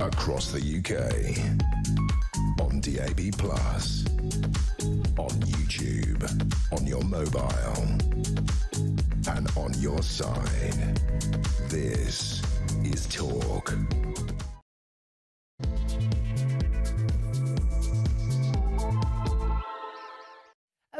across the UK, on DAB+, on YouTube, on your mobile, and on your side. This is Talk.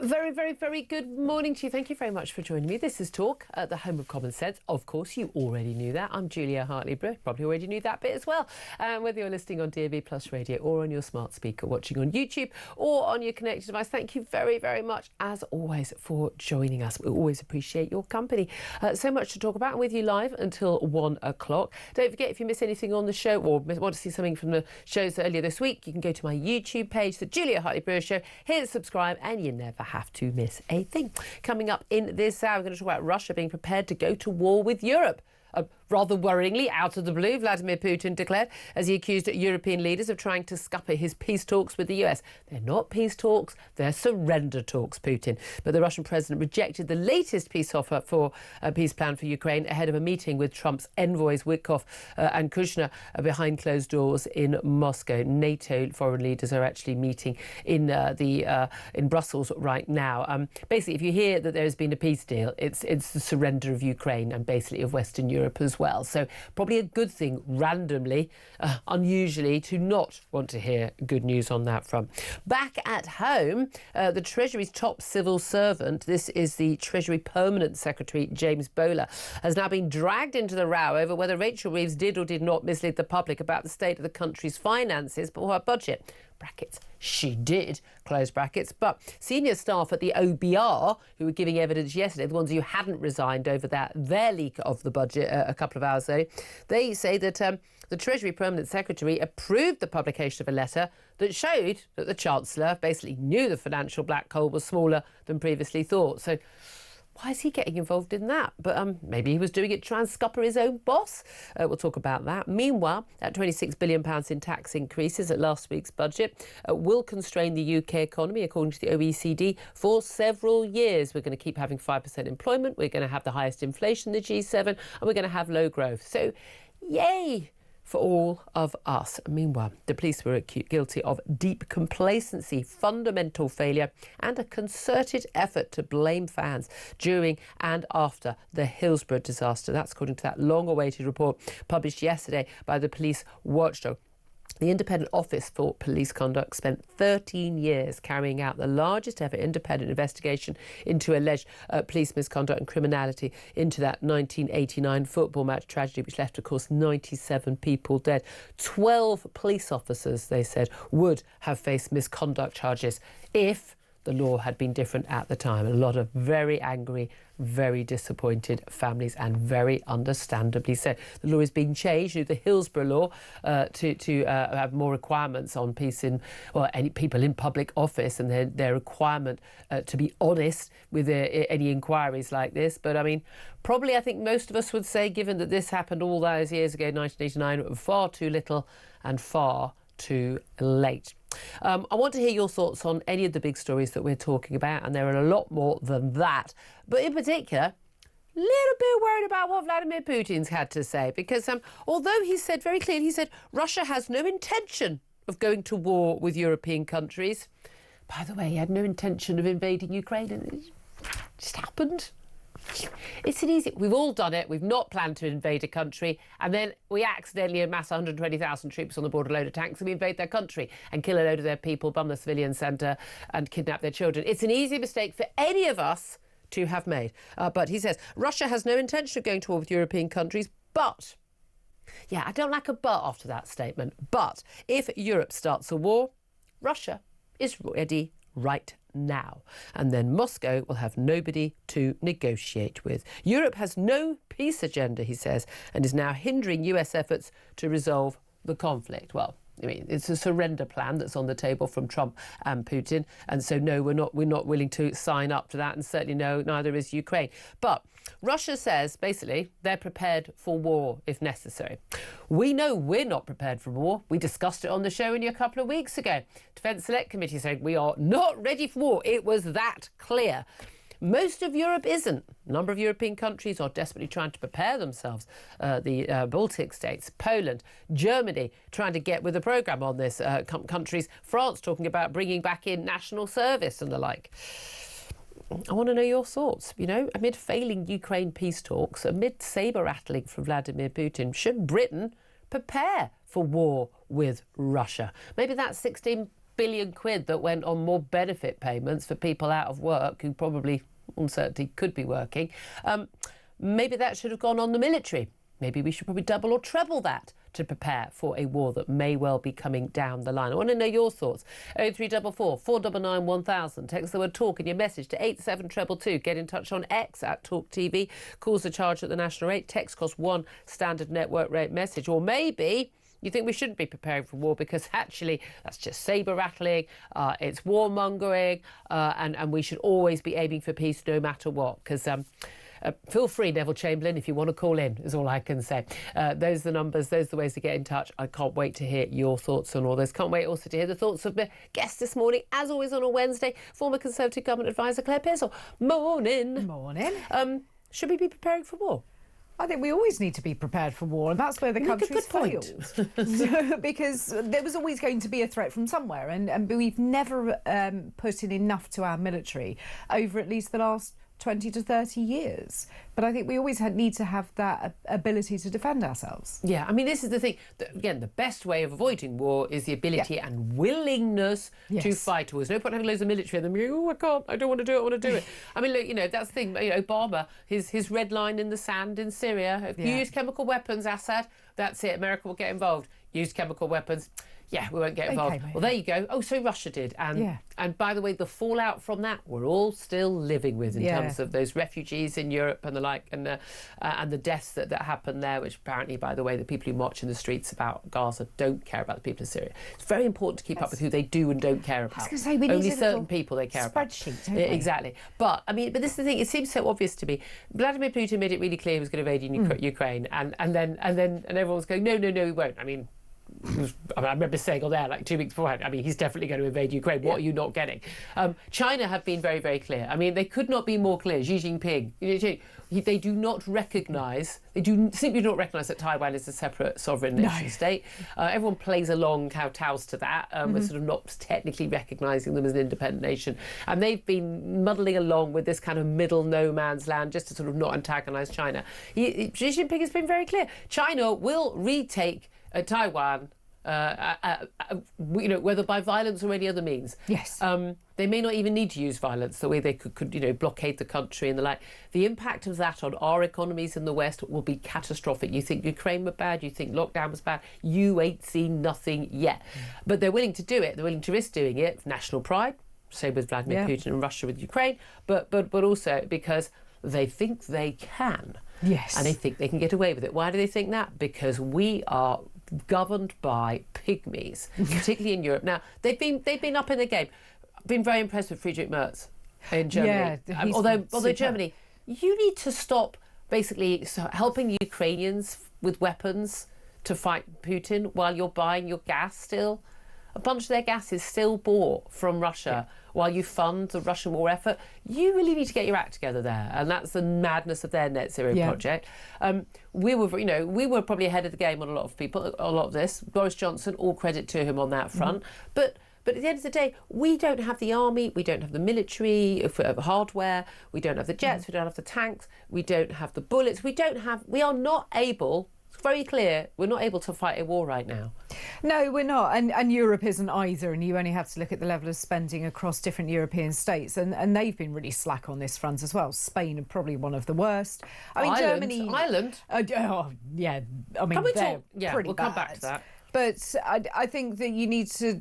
Very, very, very good morning to you. Thank you very much for joining me. This is Talk, the home of common sense. Of course, you already knew that. I'm Julia Hartley-Brewer. Probably already knew that bit as well. Whether you're listening on DAB+ radio or on your smart speaker, watching on YouTube or on your connected device, thank you very, very much, as always, for joining us. We always appreciate your company. So much to talk about with you live until 1 o'clock. Don't forget, if you miss anything on the show or want to see something from the shows earlier this week, you can go to my YouTube page, The Julia Hartley-Brewer Show, hit subscribe, and you never have to miss a thing. Coming up in this hour, we're going to talk about Russia being prepared to go to war with Europe. Rather worryingly, out of the blue, Vladimir Putin declared as he accused European leaders of trying to scupper his peace talks with the US. They're not peace talks, they're surrender talks, Putin. But the Russian president rejected the latest peace offer for a peace plan for Ukraine ahead of a meeting with Trump's envoys Witkoff and Kushner behind closed doors in Moscow. NATO foreign leaders are actually meeting in Brussels right now. Basically, if you hear that there's been a peace deal, it's the surrender of Ukraine and basically of Western Europe as well. So probably a good thing, randomly, unusually, to not want to hear good news on that front. Back at home, the Treasury's top civil servant, this is the Treasury Permanent Secretary, James Bowler, has now been dragged into the row over whether Rachel Reeves did or did not mislead the public about the state of the country's finances for her budget. Brackets, she did, close brackets. But senior staff at the OBR, who were giving evidence yesterday, the ones who hadn't resigned over their leak of the budget a couple of hours ago, they say that the Treasury Permanent Secretary approved the publication of a letter that showed that the Chancellor basically knew the financial black hole was smaller than previously thought. So why is he getting involved in that? But maybe he was doing it to try and scupper his own boss. We'll talk about that. Meanwhile, that £26 billion in tax increases at last week's budget will constrain the UK economy, according to the OECD, for several years. We're going to keep having 5% employment. We're going to have the highest inflation in the G7, and we're going to have low growth. So, yay for all of us. Meanwhile, the police were guilty of deep complacency, fundamental failure, and a concerted effort to blame fans during and after the Hillsborough disaster. That's according to that long-awaited report published yesterday by the police watchdog. The Independent Office for Police Conduct spent 13 years carrying out the largest ever independent investigation into alleged police misconduct and criminality into that 1989 football match tragedy, which left, of course, 97 people dead. 12 police officers, they said, would have faced misconduct charges if the law had been different at the time. A lot of very angry, very disappointed families, and very understandably so. The law is being changed through the Hillsborough law to have more requirements on any people in public office, and their requirement to be honest with any inquiries like this. But I mean, probably I think most of us would say, given that this happened all those years ago, 1989, far too little and far too late. I want to hear your thoughts on any of the big stories that we're talking about, and there are a lot more than that. But in particular, a little bit worried about what Vladimir Putin's had to say, because although he said very clearly, he said Russia has no intention of going to war with European countries. By the way, he had no intention of invading Ukraine, and it just happened. It's an easy... We've all done it. We've not planned to invade a country, and then we accidentally amass 120,000 troops on the board, a load of tanks, and we invade their country and kill a load of their people, bum the civilians, and kidnap their children. It's an easy mistake for any of us to have made. But he says Russia has no intention of going to war with European countries, but... Yeah, I don't like a but after that statement. But if Europe starts a war, Russia is ready right now, and then Moscow will have nobody to negotiate with. Europe has no peace agenda, he says, and is now hindering US efforts to resolve the conflict. Well, I mean, it's a surrender plan that's on the table from Trump and Putin, and so no, we're not willing to sign up to that, and certainly no, neither is Ukraine. But Russia says basically they're prepared for war if necessary. We know we're not prepared for war. We discussed it on the show a couple of weeks ago. Defence Select Committee said we are not ready for war. It was that clear. Most of Europe isn't. A number of European countries are desperately trying to prepare themselves. The Baltic states, Poland, Germany, trying to get with the programme on this. Countries, France talking about bringing back in national service and the like. I want to know your thoughts. You know, amid failing Ukraine peace talks, amid sabre-rattling from Vladimir Putin, should Britain prepare for war with Russia? Maybe that's 16 billion quid that went on more benefit payments for people out of work who probably, uncertainty, could be working. Maybe that should have gone on the military. Maybe we should probably double or treble that to prepare for a war that may well be coming down the line. I want to know your thoughts. 0344 499 1000. Text the word talk in your message to 87222. Get in touch on X at talkTV. Calls are charged at the national rate. Text costs one standard network rate message. Or maybe you think we shouldn't be preparing for war because actually that's just sabre-rattling, it's warmongering, and we should always be aiming for peace no matter what. Because feel free, Neville Chamberlain, if you want to call in, is all I can say. Those are the numbers, those are the ways to get in touch. I can't wait to hear your thoughts on all this. Can't wait also to hear the thoughts of the guest this morning, as always on a Wednesday, former Conservative Government Advisor Claire Pearsall. Morning. Morning. Should we be preparing for war? I think we always need to be prepared for war, and that's where the country's failed. Because there was always going to be a threat from somewhere, and we've never put in enough to our military over at least the last 20 to 30 years. But I think we always need to have that ability to defend ourselves. Yeah, I mean, this is the thing. Again, the best way of avoiding war is the ability and willingness to fight war. There's no point having loads of military and then going, oh, I can't, I don't want to do it, I want to do it. I mean, look, you know, that's the thing. You know, Obama, his red line in the sand in Syria. If you use chemical weapons, Assad, that's it. America will get involved. Use chemical weapons. Yeah, we won't get involved. Well, there you go. Oh, so Russia did. And by the way, the fallout from that, we're all still living with in terms of those refugees in Europe and the like, and the deaths that happened there, which apparently, by the way, the people who march in the streets about Gaza don't care about the people of Syria. It's very important to keep up with who they do and don't care about. I was going to say, we only need certain people they care about. Spreadsheet, don't we? Exactly. But, I mean, but this is the thing, it seems so obvious to me. Vladimir Putin made it really clear he was going to invade Ukraine, and then everyone was going, no, he won't. I mean, I remember saying on there like 2 weeks beforehand, I mean, he's definitely going to invade Ukraine. What are you not getting? China have been very, very clear. I mean, they could not be more clear. Xi Jinping, they do not recognise, simply do not recognise that Taiwan is a separate sovereign nation state. Everyone plays along, kowtows to that. We're sort of not technically recognising them as an independent nation. And they've been muddling along with this kind of middle no man's land just to sort of not antagonise China. Xi Jinping has been very clear. China will retake Taiwan, whether by violence or any other means. Yes. They may not even need to use violence, the way they could blockade the country and the like. The impact of that on our economies in the West will be catastrophic. You think Ukraine was bad, you think lockdown was bad, you ain't seen nothing yet. But they're willing to do it, they're willing to risk doing it. National pride, same with Vladimir Putin and Russia with Ukraine, but also because they think they can. Yes. And they think they can get away with it. Why do they think that? Because we are governed by pygmies, particularly in Europe. Now, they've been up in the game. I've been very impressed with Friedrich Merz in Germany. Yeah, although Germany, you need to stop basically helping Ukrainians with weapons to fight Putin while you're buying your gas still. A bunch of their gas is still bought from Russia while you fund the Russian war effort. You really need to get your act together there, and that's the madness of their net zero project. We were probably ahead of the game on a lot of this. Boris Johnson, all credit to him on that front. But at the end of the day, we don't have the army, we don't have the military hardware, we don't have the jets, we don't have the tanks, we don't have the bullets, we are not able. It's very clear we're not able to fight a war right now. No, we're not, and Europe isn't either, and you only have to look at the level of spending across different European states, and they've been really slack on this front as well. Spain are probably one of the worst. I mean, Germany... Ireland? I mean, can we talk? Yeah, we'll come back to that. But I think that you need to...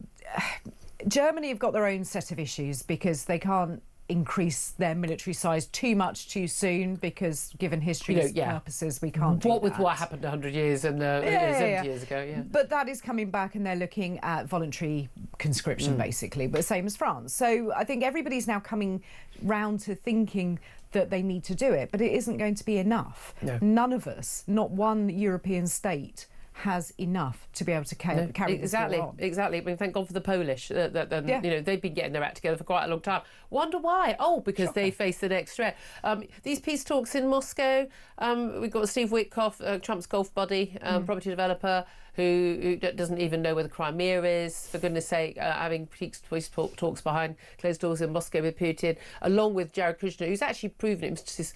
Germany have got their own set of issues because they can't increase their military size too much too soon because, given history's purposes, we can't do that. With what happened 100 years and 70 years ago, But that is coming back, and they're looking at voluntary conscription, basically, but same as France. So I think everybody's now coming round to thinking that they need to do it, but it isn't going to be enough. No. None of us, not one European state, has enough to be able to carry this war on. Exactly. I mean, thank God for the Polish. You know, they've been getting their act together for quite a long time. Wonder why? Oh, because they face the next threat. These peace talks in Moscow. We've got Steve Witkoff, Trump's golf buddy, property developer, who doesn't even know where the Crimea is, for goodness sake, having peace talks behind closed doors in Moscow with Putin, along with Jared Kushner, who's actually proven it.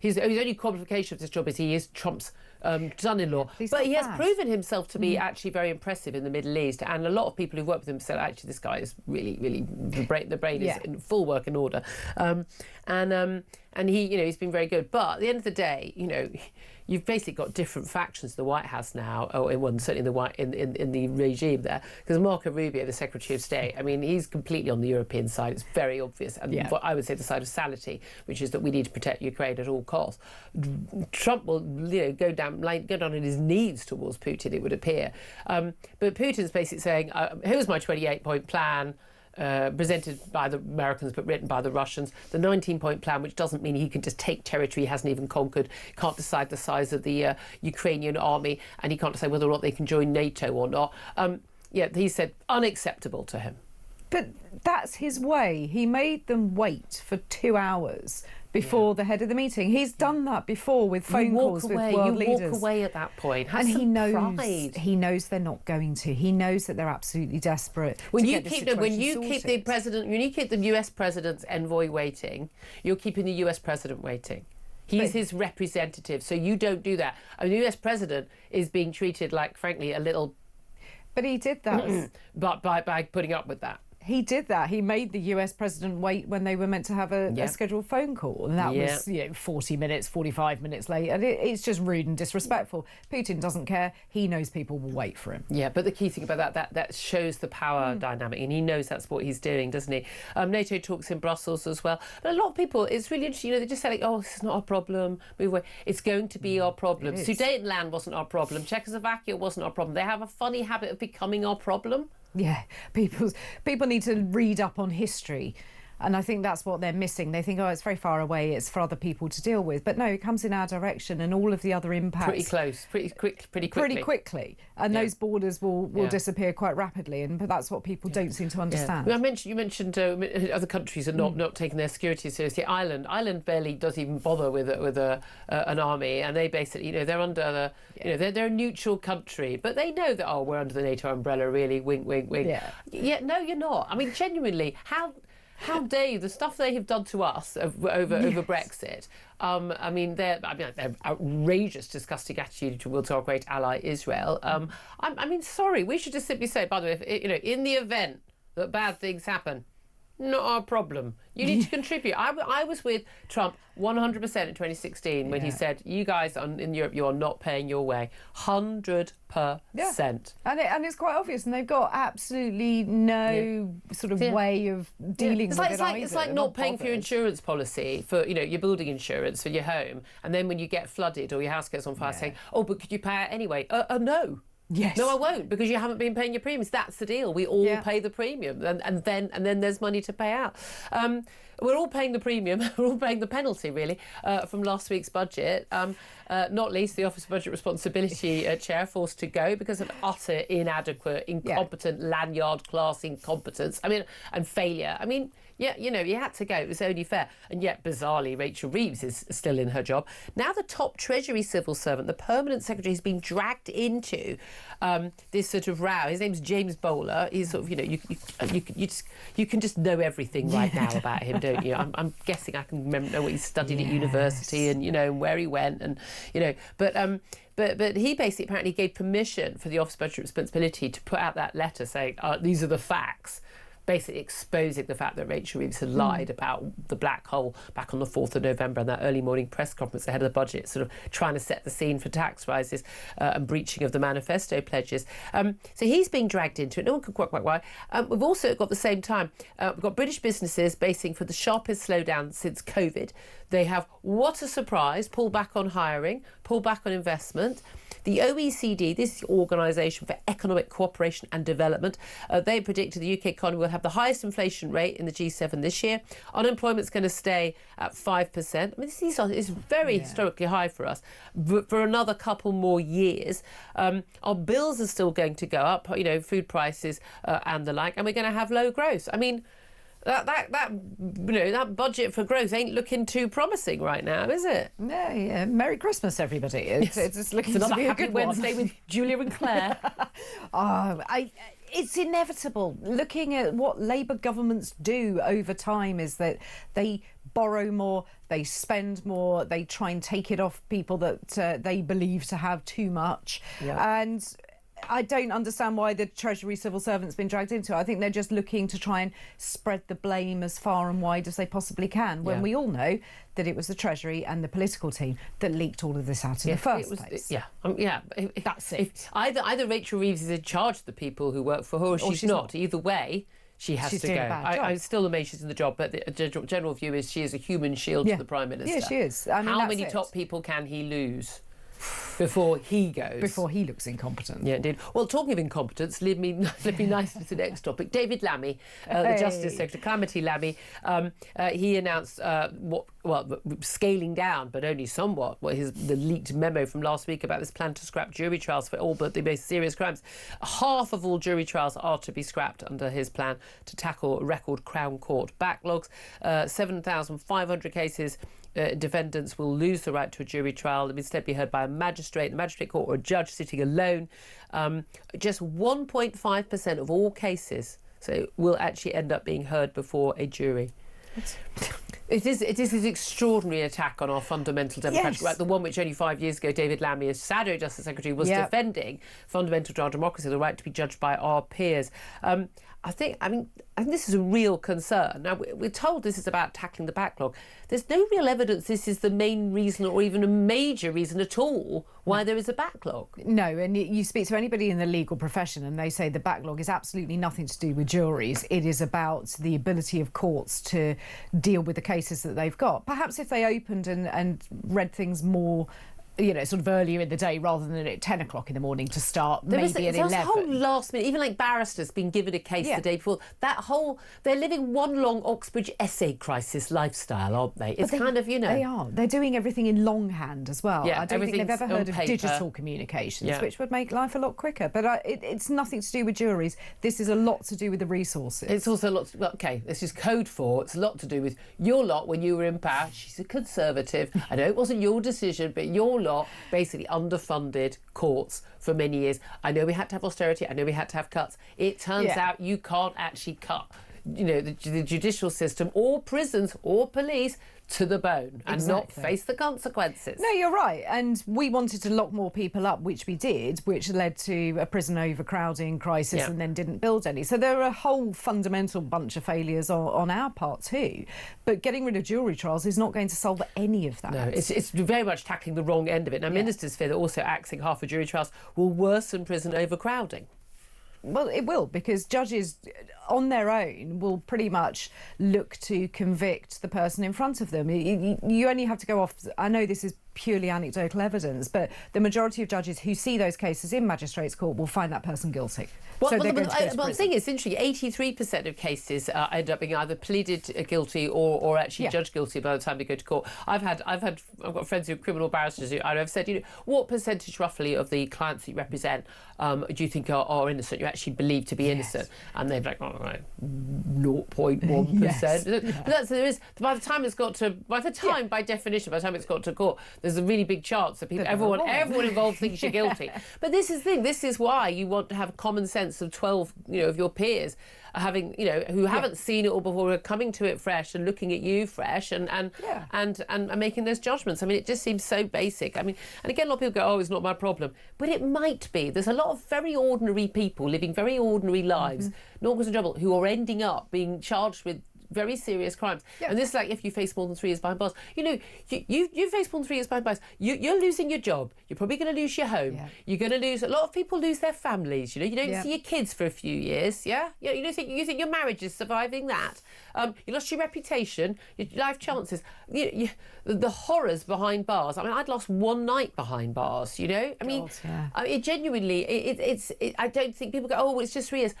His only qualification of this job is he is Trump's son-in-law, but he has proven himself to be actually very impressive in the Middle East, and a lot of people who've worked with him said actually this guy is really the brain is in full working order, and he, you know, he's been very good. But at the end of the day, you know, you've basically got different factions in the White House now, or in one, certainly in the regime there, because Marco Rubio, the Secretary of State, I mean, he's completely on the European side. It's very obvious, and I would say the side of sanity, which is that we need to protect Ukraine at all costs. Trump will, you know, go down on his knees towards Putin, it would appear. But Putin's basically saying, here's my 28-point plan, presented by the Americans but written by the Russians, the 19-point plan, which doesn't mean he can just take territory he hasn't even conquered, can't decide the size of the Ukrainian army, and he can't decide whether or not they can join NATO or not. He said unacceptable to him. But that's his way. He made them wait for 2 hours before the head of the meeting. He's done that before with phone calls with world leaders. You walk away at that point. And he knows they're not going to. He knows that they're absolutely desperate. When you keep the US president's envoy waiting, you're keeping the US president waiting. He's his representative, so you don't do that. I mean, the US president is being treated like, frankly, a little. But he did that. But by putting up with that. He did that. He made the US president wait when they were meant to have a scheduled phone call. And that was 40 minutes, 45 minutes late. And it's just rude and disrespectful. Putin doesn't care. He knows people will wait for him. Yeah, but the key thing about that shows the power dynamic. And he knows that's what he's doing, doesn't he? NATO talks in Brussels as well. But a lot of people, it's really interesting, you know, they just say, like, oh, this is not our problem. Move away. It's going to be our problem. Sudetenland wasn't our problem. Czechoslovakia wasn't our problem. They have a funny habit of becoming our problem. Yeah, people need to read up on history, and I think that's what they're missing. They think, oh, it's very far away, it's for other people to deal with. But no, it comes in our direction, and all of the other impacts pretty close, pretty quickly, and those borders will disappear quite rapidly. But that's what people don't seem to understand. Well, you mentioned other countries are not taking their security seriously. Ireland barely does even bother with an army, and they basically, you know, they're under they're a neutral country, but they know that we're under the NATO umbrella. Really, wink, wink, wink. Yeah, no, you're not. I mean, genuinely, how dare you? The stuff they have done to us over Brexit. I mean, their outrageous, disgusting attitude towards our great ally Israel. I mean, sorry, we should just simply say, by the way, in the event that bad things happen, not our problem. You need to contribute. I was with Trump 100% in 2016 when he said, you guys in Europe, you are not paying your way. 100%. Yeah. And it's quite obvious, and they've got absolutely no sort of way of dealing with it either. It's like not paying for your insurance policy, for your building insurance for your home, and then when you get flooded or your house gets on fire saying, oh, but could you pay it anyway? No. Yes. No, I won't, because you haven't been paying your premiums. That's the deal. We all pay the premium, and then there's money to pay out. We're all paying the premium. We're all paying the penalty, really, from last week's budget. Not least the Office of Budget Responsibility chair forced to go because of utter inadequate, incompetent, lanyard class incompetence. I mean, and failure. I mean, he had to go. It was only fair. And yet, bizarrely, Rachel Reeves is still in her job. Now the top Treasury civil servant, the permanent secretary, has been dragged into this sort of row. His name's James Bowler. He's sort of, you can just know everything right now about him, don't you? I'm guessing I can know what he studied at university and where he went and but he basically apparently gave permission for the Office of Budget Responsibility to put out that letter saying these are the facts, basically exposing the fact that Rachel Reeves had lied about the black hole back on the 4th of November and that early morning press conference ahead of the budget, sort of trying to set the scene for tax rises and breaching of the manifesto pledges. So he's being dragged into it. No one can quite why. We've also got, at the same time, we've got British businesses basing for the sharpest slowdown since COVID. They have, what a surprise, pulled back on hiring, pulled back on investment. The OECD, this is the Organisation for Economic Cooperation and Development, they predicted the UK economy will have have the highest inflation rate in the G7 this year. Unemployment's going to stay at 5%. I mean, it's very historically high for us for another couple more years. Our bills are still going to go up, food prices and the like, and we're going to have low growth. I mean, that budget for growth ain't looking too promising right now, is it? No, yeah. Merry Christmas, everybody. It's looking to be a good Wednesday with Julia and Claire. It's inevitable. Looking at what Labour governments do over time is that they borrow more, they spend more, they try and take it off people that they believe to have too much. Yeah. And I don't understand why the Treasury civil servant's been dragged into it. I think they're just looking to try and spread the blame as far and wide as they possibly can, when we all know that it was the Treasury and the political team that leaked all of this out in the first place. That's it. Either Rachel Reeves is in charge of the people who work for her, or she's not. Either way, she has to go. I'm still amazed she's in the job, but the general view is she is a human shield to the Prime Minister. Yeah, she is. I mean, how many top people can he lose before he goes? Before he looks incompetent. Yeah, indeed. Well, talking of incompetence, let me nicely to the next topic. David Lammy, the Justice Secretary, Calamity Lammy, he announced scaling down, but only somewhat, the leaked memo from last week about this plan to scrap jury trials for all but the most serious crimes. Half of all jury trials are to be scrapped under his plan to tackle record Crown Court backlogs. 7,500 cases. Defendants will lose the right to a jury trial and instead be heard by a magistrate, the magistrate court, or a judge sitting alone. Just 1.5% of all cases will actually end up being heard before a jury. It is this extraordinary attack on our fundamental democratic right, the one which only 5 years ago David Lammy, as Shadow Justice Secretary, was defending, fundamental to our democracy, the right to be judged by our peers. I think this is a real concern. Now, we're told this is about tackling the backlog. There's no real evidence this is the main reason or even a major reason at all why there is a backlog. No, and you speak to anybody in the legal profession and they say the backlog is absolutely nothing to do with juries. It is about the ability of courts to deal with the cases that they've got. Perhaps if they opened and read things more, sort of earlier in the day rather than at 10 o'clock in the morning to start, maybe at 11. There's a whole last minute, even like barristers being given a case the day before. They're living one long Oxbridge essay crisis lifestyle, aren't they? It's They are. They're doing everything in longhand as well. Yeah, I don't think they've ever heard of paper. Digital communications, which would make life a lot quicker. But it's nothing to do with juries. This is a lot to do with the resources. It's also a lot this is code for. It's a lot to do with your lot when you were in power. She's a Conservative. I know it wasn't your decision, but your lot basically underfunded courts for many years. I know we had to have austerity. I know we had to have cuts. It turns out you can't actually cut, the judicial system or prisons or police to the bone and not face the consequences. No, you're right. And we wanted to lock more people up, which we did, which led to a prison overcrowding crisis and then didn't build any. So there are a whole fundamental bunch of failures on our part too. But getting rid of jury trials is not going to solve any of that. No, it's very much tackling the wrong end of it. Now, ministers fear that also axing half of jury trials will worsen prison overcrowding. Well, it will, because judges on their own will pretty much look to convict the person in front of them. You only have to go off, I know this is purely anecdotal evidence, but the majority of judges who see those cases in magistrates' court will find that person guilty. The thing is, interesting, 83% of cases end up being either pleaded guilty or actually judged guilty by the time they go to court. I've got friends who are criminal barristers who I've said, what percentage roughly of the clients that you represent do you think are innocent, you actually believe to be innocent? And they're like, 0.1%. But by the time it's got to court, there's a really big chance that everyone involved thinks you're guilty. But this is the thing. This is why you want to have common sense of 12, of your peers having, who haven't seen it all before, who are coming to it fresh and looking at you fresh and making those judgments. I mean, it just seems so basic. I mean, and again, a lot of people go, "Oh, it's not my problem," but it might be. There's a lot of very ordinary people living very ordinary lives, not in trouble, who are ending up being charged with very serious crimes. And this is like if you face more than 3 years behind bars. You face more than 3 years behind bars, you're losing your job. You're probably going to lose your home. You're going to lose, a lot of people lose their families. You don't see your kids for a few years. You don't think your marriage is surviving that. You lost your reputation, your life chances. The horrors behind bars. I mean, I'd lost one night behind bars. I mean, it genuinely, I don't think people go, "Oh, well, it's just 3 years."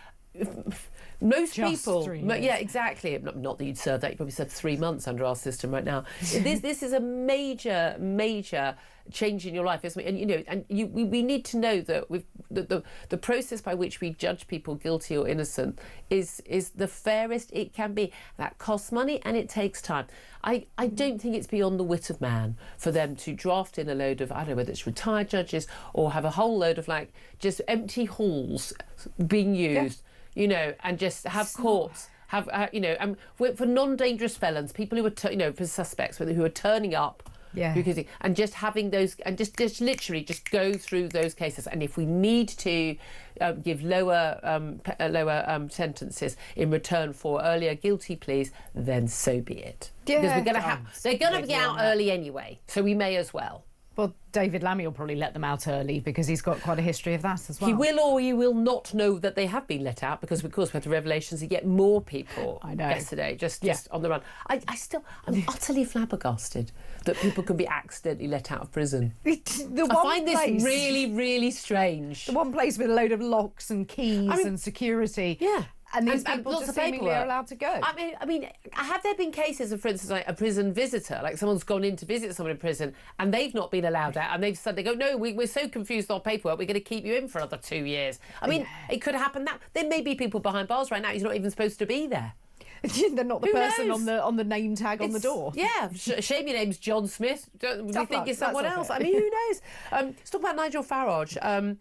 Most Just people, 3 years. yeah, exactly. Not that you'd serve that. You probably served 3 months under our system right now. This is a major change in your life, isn't it? And we need to know that the process by which we judge people guilty or innocent is the fairest it can be. That costs money and it takes time. I don't think it's beyond the wit of man for them to draft in a load of, I don't know whether it's retired judges or have a whole load of like just empty halls being used. And just have courts, for non-dangerous felons, people who are, for suspects who are turning up, and just having those, and just literally just go through those cases. And if we need to give lower sentences in return for earlier guilty pleas, then so be it. Yeah, because they're going to get out early anyway, so we may as well. Well, David Lammy will probably let them out early because he's got quite a history of that as well. He will or he will not know that they have been let out because, of course, we had the revelations of yet more people yesterday, just on the run. I'm utterly flabbergasted that people can be accidentally let out of prison. I find this really, really strange. The one place with a load of locks and keys and security. Yeah. And these people just seemingly are allowed to go. I mean, have there been cases of, for instance, like a prison visitor, like someone's gone in to visit someone in prison and they've not been allowed out, and they've said, they go, no, we're so confused with our paperwork, we're going to keep you in for another 2 years. I mean, it could happen that there may be people behind bars right now who's not even supposed to be there. They're not the person on the name tag on the door. Yeah, shame your name's John Smith. We think you're someone else. I mean, who knows? Let's talk about Nigel Farage.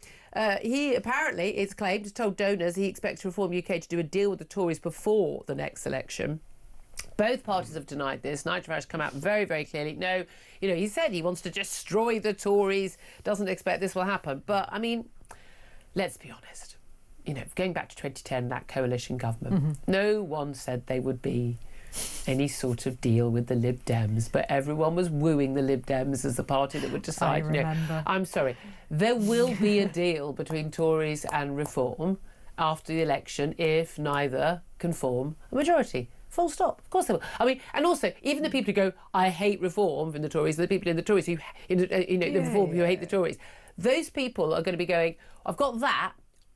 He apparently, it's claimed, told donors he expects Reform UK to do a deal with the Tories before the next election. Both parties have denied this. Nigel Farage come out very, very clearly. No, he said he wants to destroy the Tories, doesn't expect this will happen. But, I mean, let's be honest. Going back to 2010, that coalition government, no one said they would be any sort of deal with the Lib Dems, but everyone was wooing the Lib Dems as the party that would decide. I remember. I'm sorry. There will be a deal between Tories and Reform after the election if neither can form a majority. Full stop. Of course they will. I mean, and also, even the people who go, I hate Reform from the Tories, the people in the Tories who, the Reform who hate the Tories, those people are going to be going, I've got that,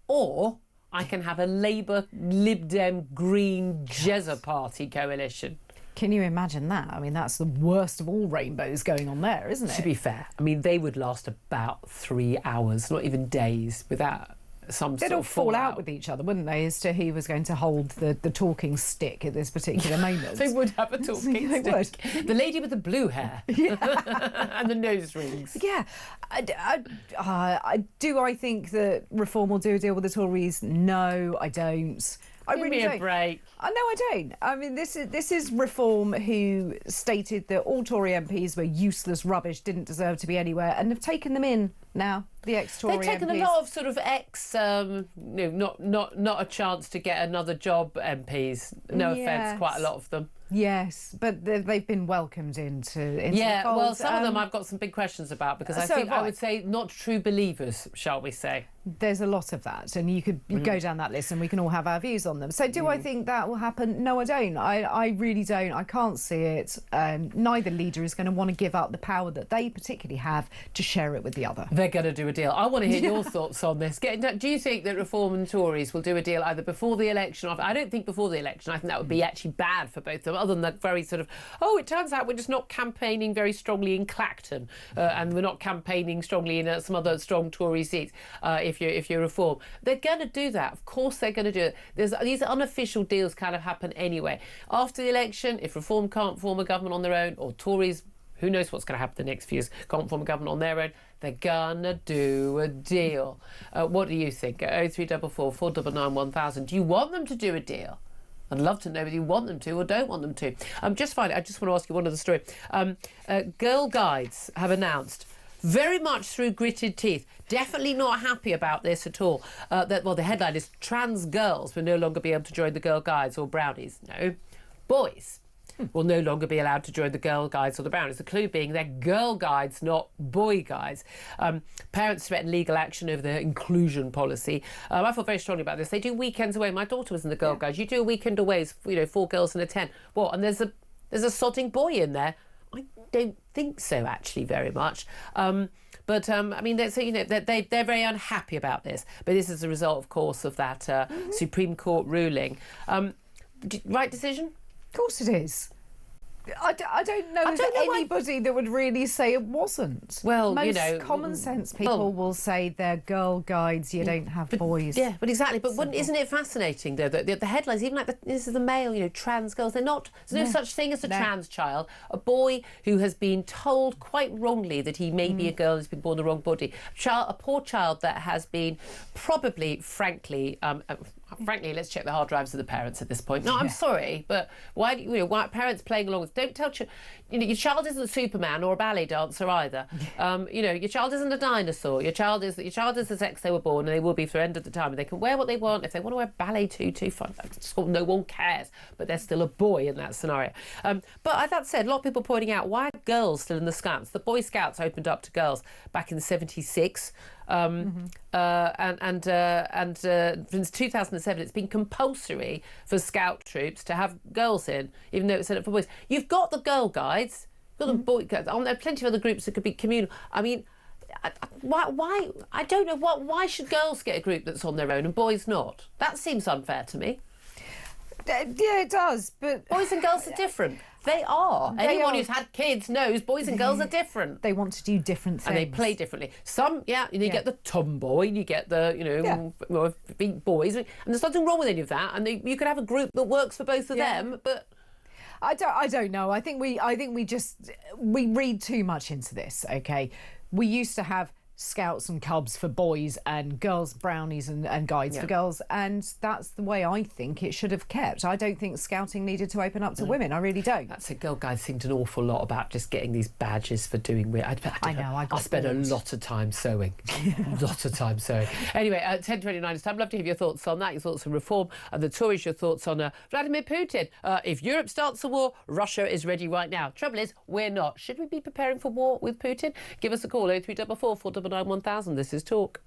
or I can have a Labour, Lib Dem, Green, Jezza Party coalition. Can you imagine that? I mean, that's the worst of all rainbows going on there, isn't it? To be fair, I mean, they would last about 3 hours, not even days, without some They'd sort all of fall out fallout with each other, wouldn't they, as to who was going to hold the talking stick at this particular moment. They would have a talking They stick. would. The lady with the blue hair and the nose rings. Yeah. Do I think that Reform will do a deal with the Tories? No, I don't. I Give really me don't. a break. No, I don't. I mean, this is Reform who stated that all Tory MPs were useless rubbish, didn't deserve to be anywhere, and have taken them in now. The ex-Tory They've taken MPs. a lot of sort of not a chance to get another job MPs. No offence, quite a lot of them. Yes, but they've been welcomed into yeah, the fold. well, some of them I've got some big questions about because I would say not true believers, shall we say. There's a lot of that, and you could go down that list and we can all have our views on them. So do I think that will happen? No, I don't. I really don't. I can't see it. Neither leader is going to want to give up the power that they particularly have to share it with the other. They're going to do a deal. I want to hear your thoughts on this. Do you think that Reform and Tories will do a deal either before the election or after? I don't think before the election. I think that would be actually bad for both of them, other than that very sort of, it turns out we're just not campaigning very strongly in Clacton and we're not campaigning strongly in some other strong Tory seats if you're Reform. They're going to do that. Of course they're going to do it. These unofficial deals kind of happen anyway. After the election, if Reform can't form a government on their own, or Tories, who knows what's going to happen the next few years, can't form a government on their own, they're going to do a deal. What do you think? 0344 499 1000. Do you want them to do a deal? I'd love to know whether you want them to or don't want them to. Just finally, I just want to ask you one other story. Girl Guides have announced, very much through gritted teeth, definitely not happy about this at all. The headline is trans girls will no longer be able to join the Girl Guides or Brownies. No, boys will no longer be allowed to join the Girl Guides or the Brownies. The clue being they're Girl Guides, not Boy Guides. Parents threaten legal action over their inclusion policy. I feel very strongly about this. They do weekends away. My daughter was in the Girl Guides. You do a weekend away, 4 girls and a 10. What? And there's a sodding boy in there. I don't think so, actually, very much. But I mean, they're very unhappy about this. But this is a result, of course, of that Supreme Court ruling. Right decision? Of course it is. I don't know anybody that would really say it wasn't. Well, most common sense people will say they're girl guides. You don't have boys. Yeah, but exactly. But isn't it fascinating though that the headlines, even like this is the male, trans girls. They're not. There's no such thing as a trans child. A boy who has been told quite wrongly that he may be a girl, has been born the wrong body. A poor child that has been probably, frankly, let's check the hard drives of the parents at this point. No, I'm sorry, but why why parents playing along with? Don't tell your child isn't Superman or a ballet dancer either. Your child isn't a dinosaur. Your child is the sex they were born, and they will be for the end of the time. And they can wear what they want. If they want to wear ballet tutu, fine. No one cares. But they're still a boy in that scenario. But that said, a lot of people pointing out, why are girls still in the Scouts? The Boy Scouts opened up to girls back in '76. Since 2007, it's been compulsory for Scout troops to have girls in, even though it's set up for boys. You've got the Girl Guides, you've got the Boy Guides. There are plenty of other groups that could be communal. I mean, why? I don't know why should girls get a group that's on their own and boys not? That seems unfair to me. Yeah, it does, but boys and girls are different. They are. Anyone who's had kids knows boys and girls are different. They want to do different things. And they play differently. Some, you get the tomboy, you get the, big boys. And there's nothing wrong with any of that. And you could have a group that works for both of them, but... I don't know. I think we read too much into this, okay? We used to have Scouts and Cubs for boys and girls brownies and guides for girls, and that's the way I think it should have kept. I don't think Scouting needed to open up to women. I really don't. That's it. Girl Guides seemed an awful lot about just getting these badges for doing weird. I spent a lot of time sewing. Lot of time sewing. Anyway, 10:29 is time. I'd love to hear your thoughts on that, your thoughts on reform and the Tories, your thoughts on Vladimir Putin. If Europe starts a war, Russia is ready right now. Trouble is, we're not. Should we be preparing for war with Putin? Give us a call, 0344 499 1000. This is Talk.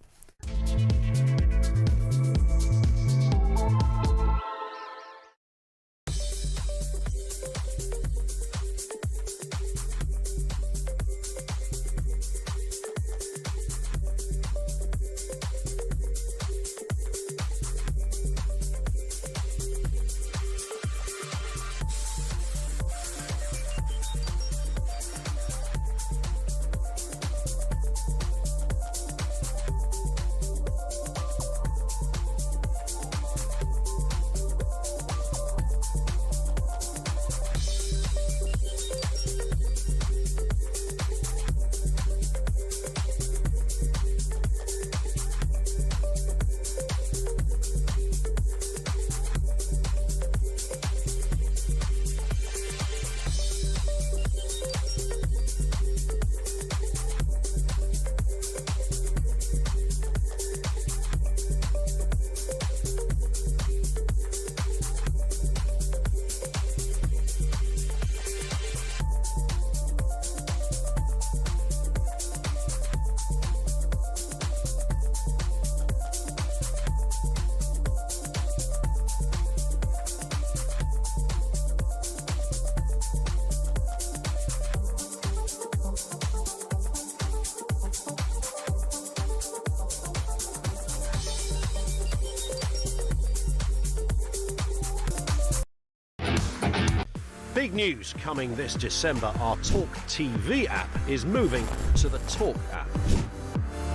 Big news coming this December. Our talkTV app is moving to the Talk app.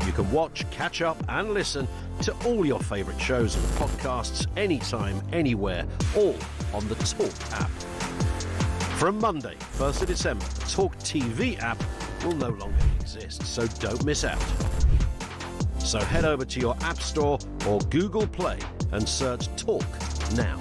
You can watch, catch up and listen to all your favourite shows and podcasts anytime, anywhere, all on the Talk app. From Monday, 1st of December, the talkTV app will no longer exist, so don't miss out. So head over to your App Store or Google Play and search Talk now.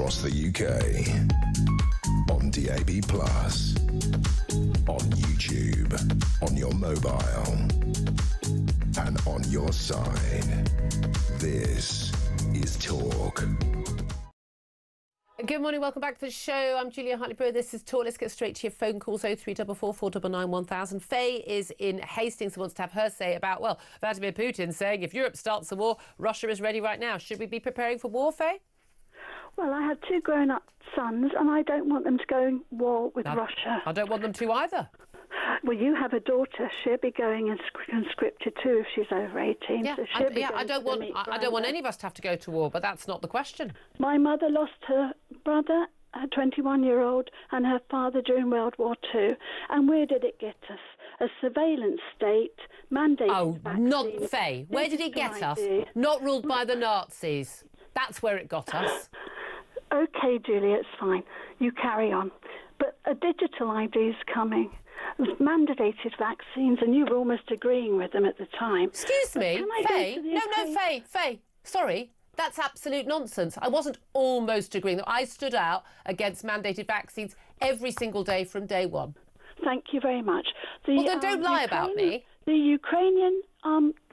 across the UK. On DAB+, on YouTube, on your mobile, and on your side. This is Talk. Good morning, welcome back to the show. I'm Julia Hartley-Brewer. This is Talk. Let's get straight to your phone calls. 0344 499 1000. Faye is in Hastings and wants to have her say about, well, Vladimir Putin saying if Europe starts a war, Russia is ready right now. Should we be preparing for war, Faye? Well, I have two grown-up sons and I don't want them to go in war with Russia. I don't want them to either. Well, you have a daughter. She'll be going in conscripted too if she's over 18. Yeah, so I don't want any of us to have to go to war, but that's not the question. My mother lost her brother, a 21-year-old, and her father during World War II. And where did it get us? A surveillance state, mandated vaccines. Not Faye. Where did it get us? Not ruled by the Nazis. That's where it got us. OK, Julia, it's fine. You carry on. But a digital ID is coming. Mandated vaccines, and you were almost agreeing with them at the time. Excuse me, Faye? No, Faye. Sorry, that's absolute nonsense. I wasn't almost agreeing. I stood out against mandated vaccines every single day from day one. Thank you very much. Well, then don't lie about me. The Ukrainian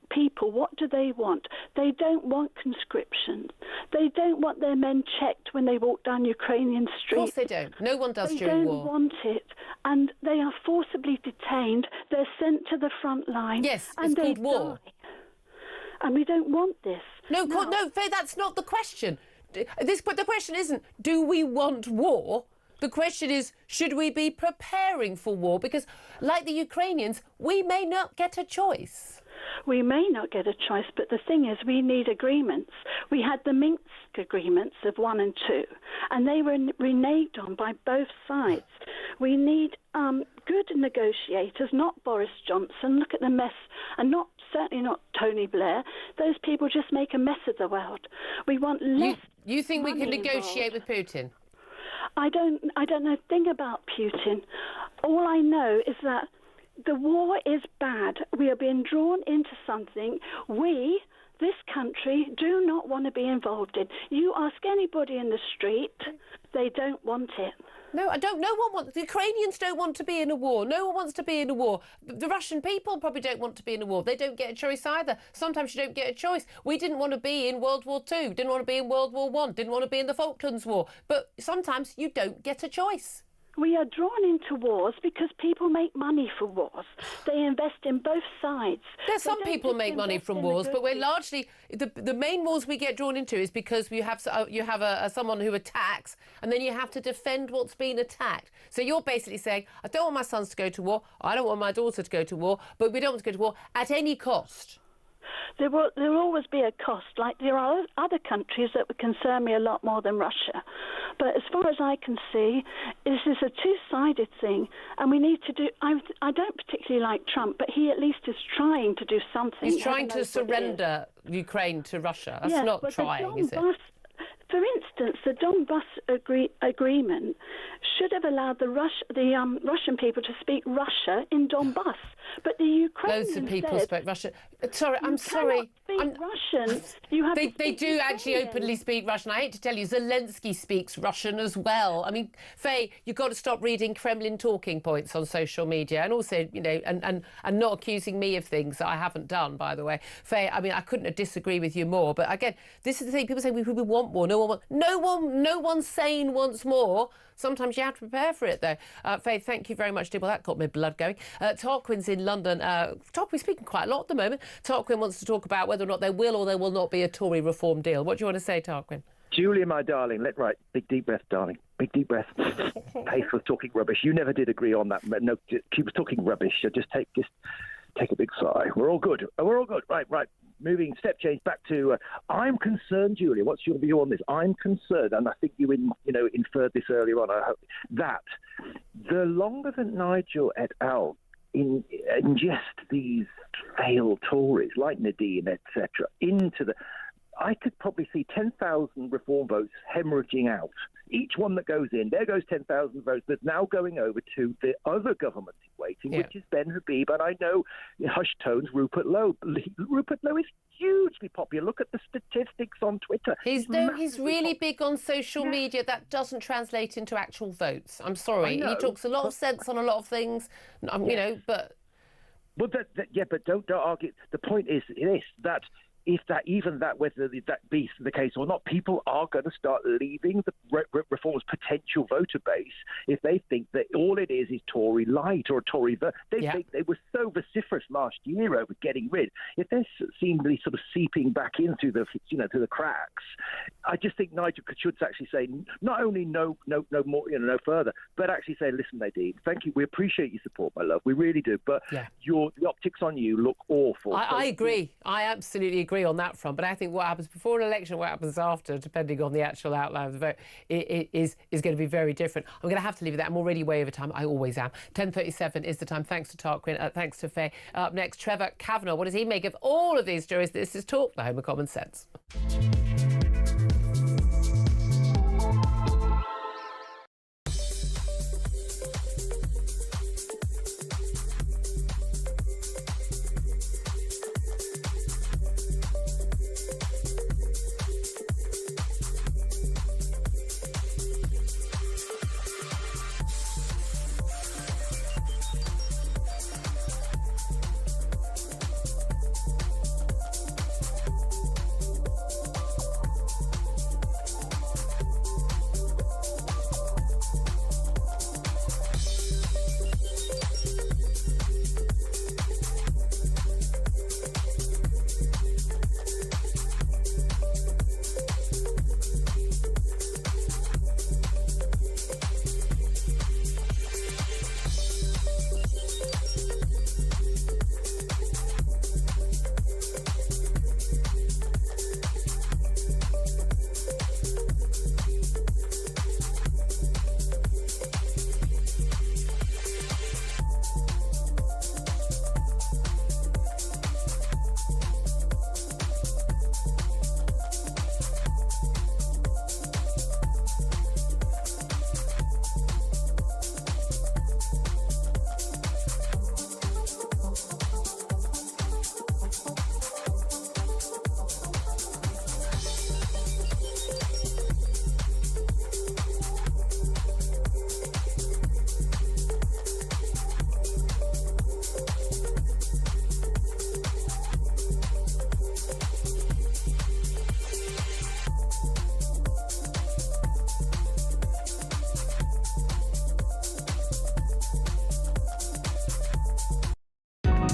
people, what do they want? They don't want conscription. They don't want their men checked when they walk down Ukrainian streets. Of course they don't. No one does during war. They don't want it. And they are forcibly detained. They're sent to the front line. Yes, and it's called war. Die. And we don't want this. No, Faye, that's not the question. But the question isn't, do we want war? The question is, should we be preparing for war? Because, like the Ukrainians, we may not get a choice. We may not get a choice, but the thing is, we need agreements. We had the Minsk agreements of 1 and 2, and they were reneged on by both sides. We need good negotiators, not Boris Johnson. Look at the mess, and certainly not Tony Blair. Those people just make a mess of the world. We want less. You think we can negotiate with Putin? I don't know a thing about Putin. All I know is that the war is bad. We are being drawn into something this country, do not want to be involved in. You ask anybody in the street, they don't want it. No, I don't. No one wants. The Ukrainians don't want to be in a war. No one wants to be in a war. The Russian people probably don't want to be in a war. They don't get a choice either. Sometimes you don't get a choice. We didn't want to be in World War II. Didn't want to be in World War I. Didn't want to be in the Falklands War. But sometimes you don't get a choice. We are drawn into wars because people make money for wars. They invest in both sides. There's some people make money from wars, but we're largely the main wars we get drawn into is because you have someone who attacks, and then you have to defend what's been attacked. So you're basically saying, I don't want my sons to go to war, I don't want my daughter to go to war, but we don't want to go to war at any cost. There will always be a cost. Like there are other countries that would concern me a lot more than Russia. But as far as I can see, this is a two-sided thing, and we need to do. I don't particularly like Trump, but he at least is trying to do something. He's trying to surrender Ukraine to Russia. That's not trying, is it? For instance, the Donbas agreement should have allowed the Russian people to speak Russia in Donbas, but the Ukrainians loads of people spoke Russian. Sorry, I'm sorry. Russian. They do actually openly speak Russian. I hate to tell you, Zelensky speaks Russian as well. I mean, Faye, you've got to stop reading Kremlin talking points on social media, and also, and not accusing me of things that I haven't done. By the way, Faye, I mean, I couldn't disagree with you more. But again, this is the thing. People say we want war. No one sane wants more. Sometimes you have to prepare for it, though. Faye, thank you very much, dear. Well, that got my blood going. Tarquin's in London. Tarquin's speaking quite a lot at the moment. Tarquin wants to talk about whether or not there will or there will not be a Tory reform deal. What do you want to say, Tarquin? Julia, my darling, big deep breath, darling. Big deep breath. Pace was talking rubbish. You never did agree on that. No, she was talking rubbish. Just take a big sigh. We're all good. Right. Moving step change back to. I'm concerned, Julia. What's your view on this? I'm concerned, and I think you inferred this earlier on. I hope that the longer that Nigel et al. Ingest these failed Tories like Nadine, etc., into the I could probably see 10,000 reform votes hemorrhaging out. Each one that goes in, there goes 10,000 votes that's now going over to the other government in waiting, which is Ben Habib, and I know hushed tones, Rupert Lowe. Rupert Lowe is hugely popular. Look at the statistics on Twitter. He's really big on social media. That doesn't translate into actual votes. I'm sorry. He talks a lot of sense on a lot of things, you know, but... Well, but don't argue. The point is this, that whether that be the case or not, people are going to start leaving the Reform's potential voter base if they think that all it is Tory light or Tory vote. They think they were so vociferous last year over getting rid. If they're seemingly sort of seeping back into the to the cracks, I just think Nigel should actually say not only no more, no further, but actually say, listen, Nadine, thank you, we appreciate your support, my love, we really do, but the optics on you look awful. I agree. I absolutely agree on that front, but I think what happens before an election, what happens after, depending on the actual outline of the vote, is going to be very different. I'm going to have to leave it there. I'm already way over time. I always am. 10:37 is the time. Thanks to Tarquin. Thanks to Faye. Up next, Trevor Kavanagh. What does he make of all of these stories? This is Talk, the home of common sense.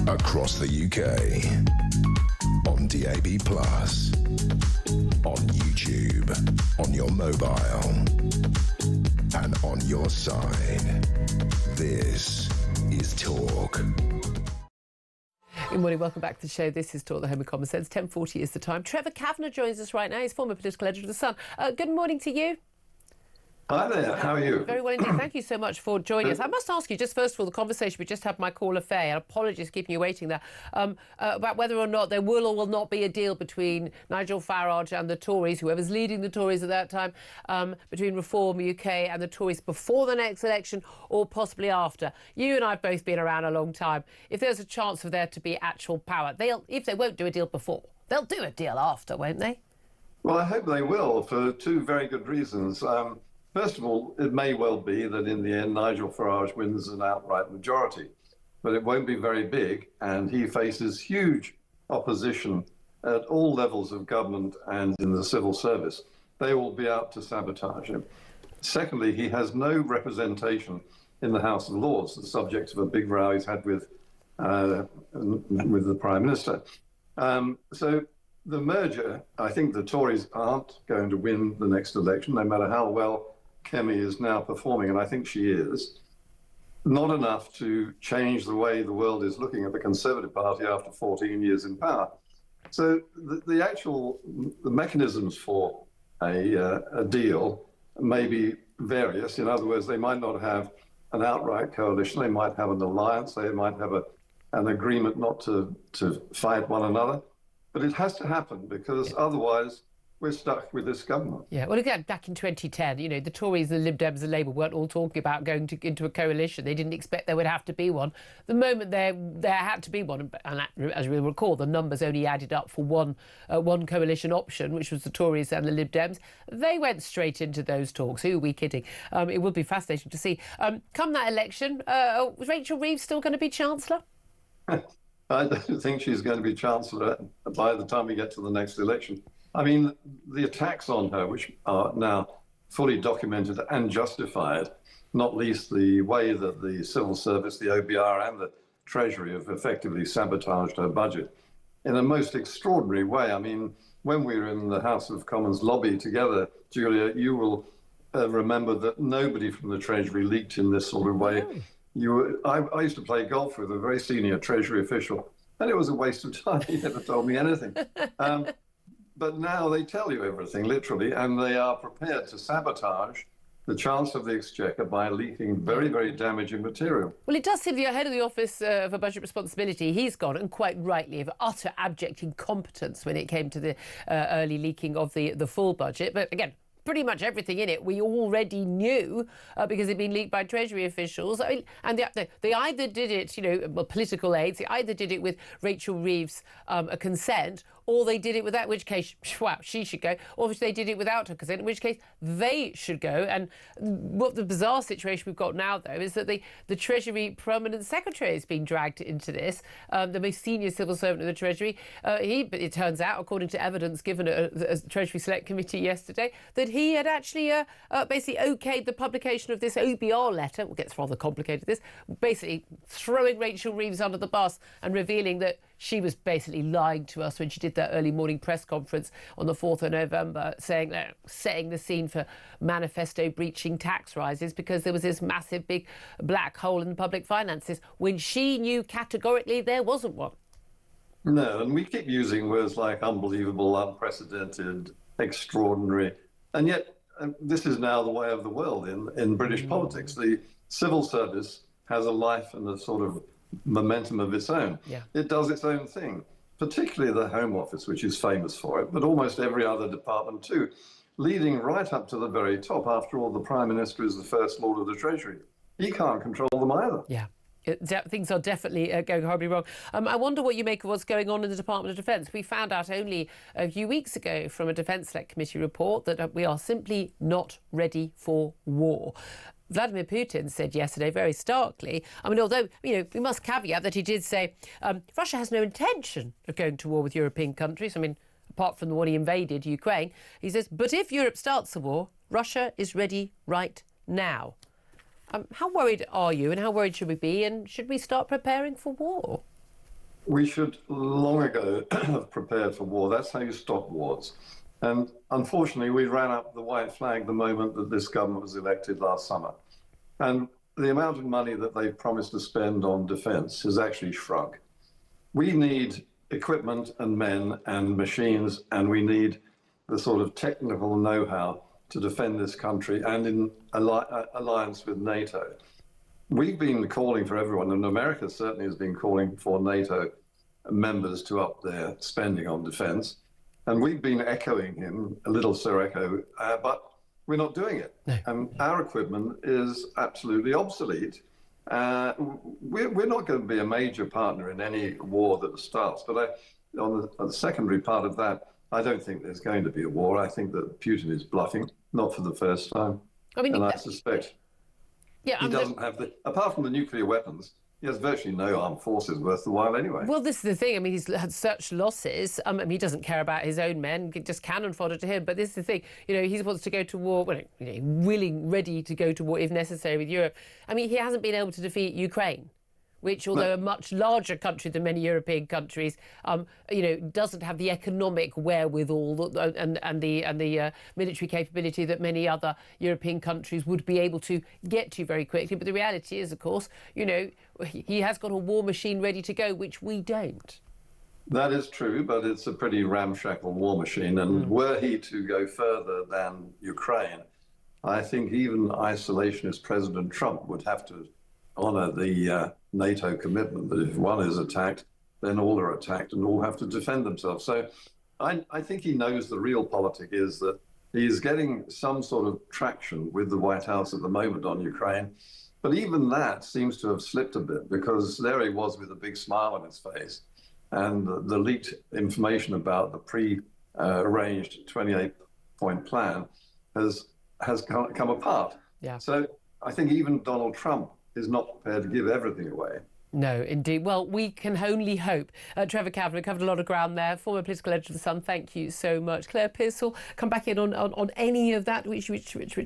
Across the UK, on DAB+, on YouTube, on your mobile, and on your side. This is Talk. Good morning, welcome back to the show. This is Talk, the home of common sense. 10:40 is the time. Trevor Kavanagh joins us right now. He's former political editor of The Sun. Good morning to you. Hi there, how are you? Very well indeed. Thank you so much for joining us. I must ask you, just first of all, the conversation we just had with my caller Faye, and apologies for keeping you waiting there, about whether or not there will or will not be a deal between Nigel Farage and the Tories, whoever's leading the Tories at that time, between Reform UK and the Tories before the next election or possibly after. You and I have both been around a long time. If there's a chance for there to be actual power, if they won't do a deal before, they'll do a deal after, won't they? Well, I hope they will, for two very good reasons. First of all, it may well be that in the end Nigel Farage wins an outright majority, but it won't be very big, and he faces huge opposition at all levels of government and in the civil service. They will be out to sabotage him. Secondly, he has no representation in the House of Lords, the subject of a big row he's had with the Prime Minister. So the merger, I think the Tories aren't going to win the next election, no matter how well Kemi is now performing, and I think she is. Not enough to change the way the world is looking at the Conservative Party after 14 years in power. So the mechanisms for a deal may be various. In other words, they might not have an outright coalition. They might have an alliance. They might have an agreement not to fight one another. But it has to happen because otherwise we're stuck with this government. Yeah, well, again, back in 2010, the Tories, the Lib Dems and Labour weren't all talking about going into a coalition. They didn't expect there would have to be one. The moment there had to be one, and as we recall, the numbers only added up for one coalition option, which was the Tories and the Lib Dems. They went straight into those talks. Who are we kidding? It would be fascinating to see. Come that election, was Rachel Reeves still going to be Chancellor? I don't think she's going to be Chancellor by the time we get to the next election. I mean, the attacks on her, which are now fully documented and justified, not least the way that the civil service, the OBR and the Treasury have effectively sabotaged her budget in a most extraordinary way. I mean, when we were in the House of Commons lobby together, Julia, you will remember that nobody from the Treasury leaked in this sort of way. I used to play golf with a very senior Treasury official, and it was a waste of time. He never told me anything. But now they tell you everything, literally, and they are prepared to sabotage the Chancellor of the Exchequer by leaking very, very damaging material. Well, it does seem the head of the Office for Budget Responsibility, he's gone, and quite rightly, of utter abject incompetence when it came to the early leaking of the full budget. But again, pretty much everything in it we already knew because it'd been leaked by Treasury officials. I mean, and they either did it, political aides, they either did it with Rachel Reeves' consent, or they did it without, in which case, wow, she should go, or if they did it without her consent, in which case they should go. And what the bizarre situation we've got now, though, is that the Treasury Permanent Secretary is being dragged into this, the most senior civil servant of the Treasury. It turns out, according to evidence given at a Treasury Select Committee yesterday, that he had actually basically okayed the publication of this OBR letter. It gets rather complicated, this, basically throwing Rachel Reeves under the bus and revealing that she was basically lying to us when she did that early morning press conference on the 4th of November, setting the scene for manifesto breaching tax rises because there was this massive big black hole in the public finances when she knew categorically there wasn't one. No, and we keep using words like unbelievable, unprecedented, extraordinary, and yet this is now the way of the world in British politics. The civil service has a life and a sort of momentum of its own. Yeah. It does its own thing, particularly the Home Office, which is famous for it, but almost every other department too, leading right up to the very top. After all, the Prime Minister is the First Lord of the Treasury. He can't control them either. Yeah. Things are definitely going horribly wrong. I wonder what you make of what's going on in the Department of Defence. We found out only a few weeks ago from a Defence Select Committee report that we are simply not ready for war. Vladimir Putin said yesterday, very starkly, I mean, although, we must caveat that he did say Russia has no intention of going to war with European countries. I mean, apart from the one he invaded, Ukraine. He says, but if Europe starts a war, Russia is ready right now. How worried are you and how worried should we be? And should we start preparing for war? We should long ago have prepared for war. That's how you stop wars. And unfortunately, we ran up the white flag the moment that this government was elected last summer. And the amount of money that they promised to spend on defence has actually shrunk. We need equipment and men and machines, and we need the sort of technical know-how to defend this country and in alliance with NATO. We've been calling for everyone, and America certainly has been calling for NATO members to up their spending on defence. And we've been echoing him, a little Sir Echo, but we're not doing it. No. Our equipment is absolutely obsolete. We're not going to be a major partner in any war that starts. But on the secondary part of that, I don't think there's going to be a war. I think that Putin is bluffing, not for the first time. And I suspect he doesn't have apart from the nuclear weapons, he has virtually no armed forces worth the while anyway. Well, this is the thing. I mean, he's had such losses. He doesn't care about his own men, just cannon fodder to him. But this is the thing. He wants to go to war, ready to go to war if necessary with Europe. I mean, he hasn't been able to defeat Ukraine, which, although a much larger country than many European countries, doesn't have the economic wherewithal and the military capability that many other European countries would be able to get to very quickly. But the reality is, of course, he has got a war machine ready to go, which we don't. That is true, but it's a pretty ramshackle war machine. And were he to go further than Ukraine, I think even isolationist President Trump would have to honour the NATO commitment that if one is attacked, then all are attacked and all have to defend themselves. So I think he knows the real politic is that he is getting some sort of traction with the White House at the moment on Ukraine. But even that seems to have slipped a bit, because there he was with a big smile on his face. And the leaked information about the pre-arranged 28-point plan has come apart. Yeah. So I think even Donald Trump is not prepared to give everything away. No, indeed. Well, we can only hope. Trevor Kavanagh covered a lot of ground there. Former political editor of The Sun, thank you so much. Claire Pearsall, come back in on any of that which you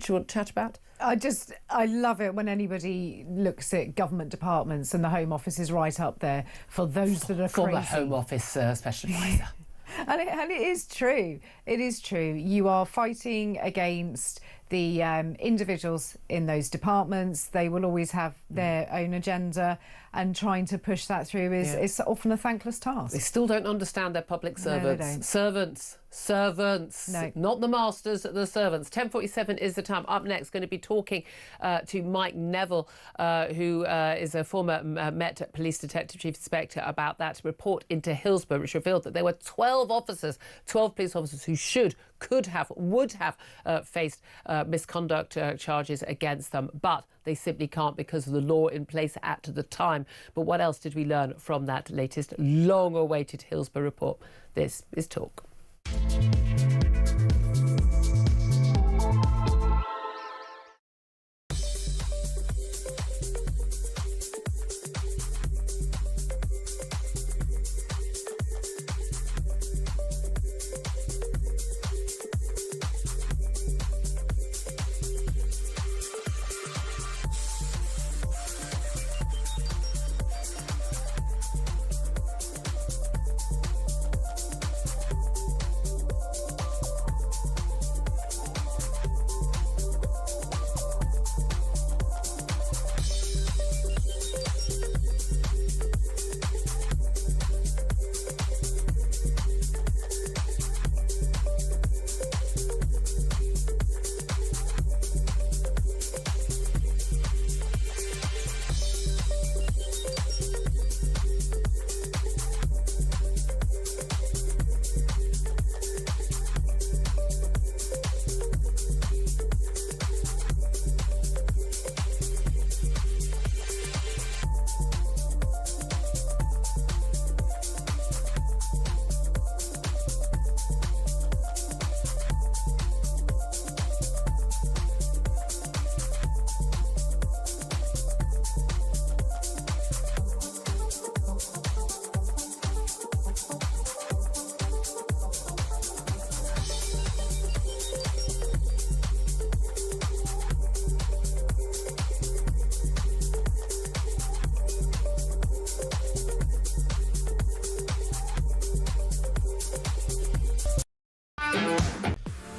want to chat about? I love it when anybody looks at government departments and the Home Office is right up there for those that are Former crazy. Home Office Special Advisor. And it is true. It is true. You are fighting against the individuals in those departments. They will always have their own agenda, and trying to push that through is often a thankless task. They still don't understand their public servants. No, they don't. Servants, No. not the masters, the servants. 10:47 is the time. Up next, going to be talking to Mike Neville, who is a former Met Police Detective Chief Inspector, about that report into Hillsborough, which revealed that there were 12 police officers who could have, would have faced misconduct charges against them, but they simply can't because of the law in place at the time. But what else did we learn from that latest long-awaited Hillsborough report? This is Talk.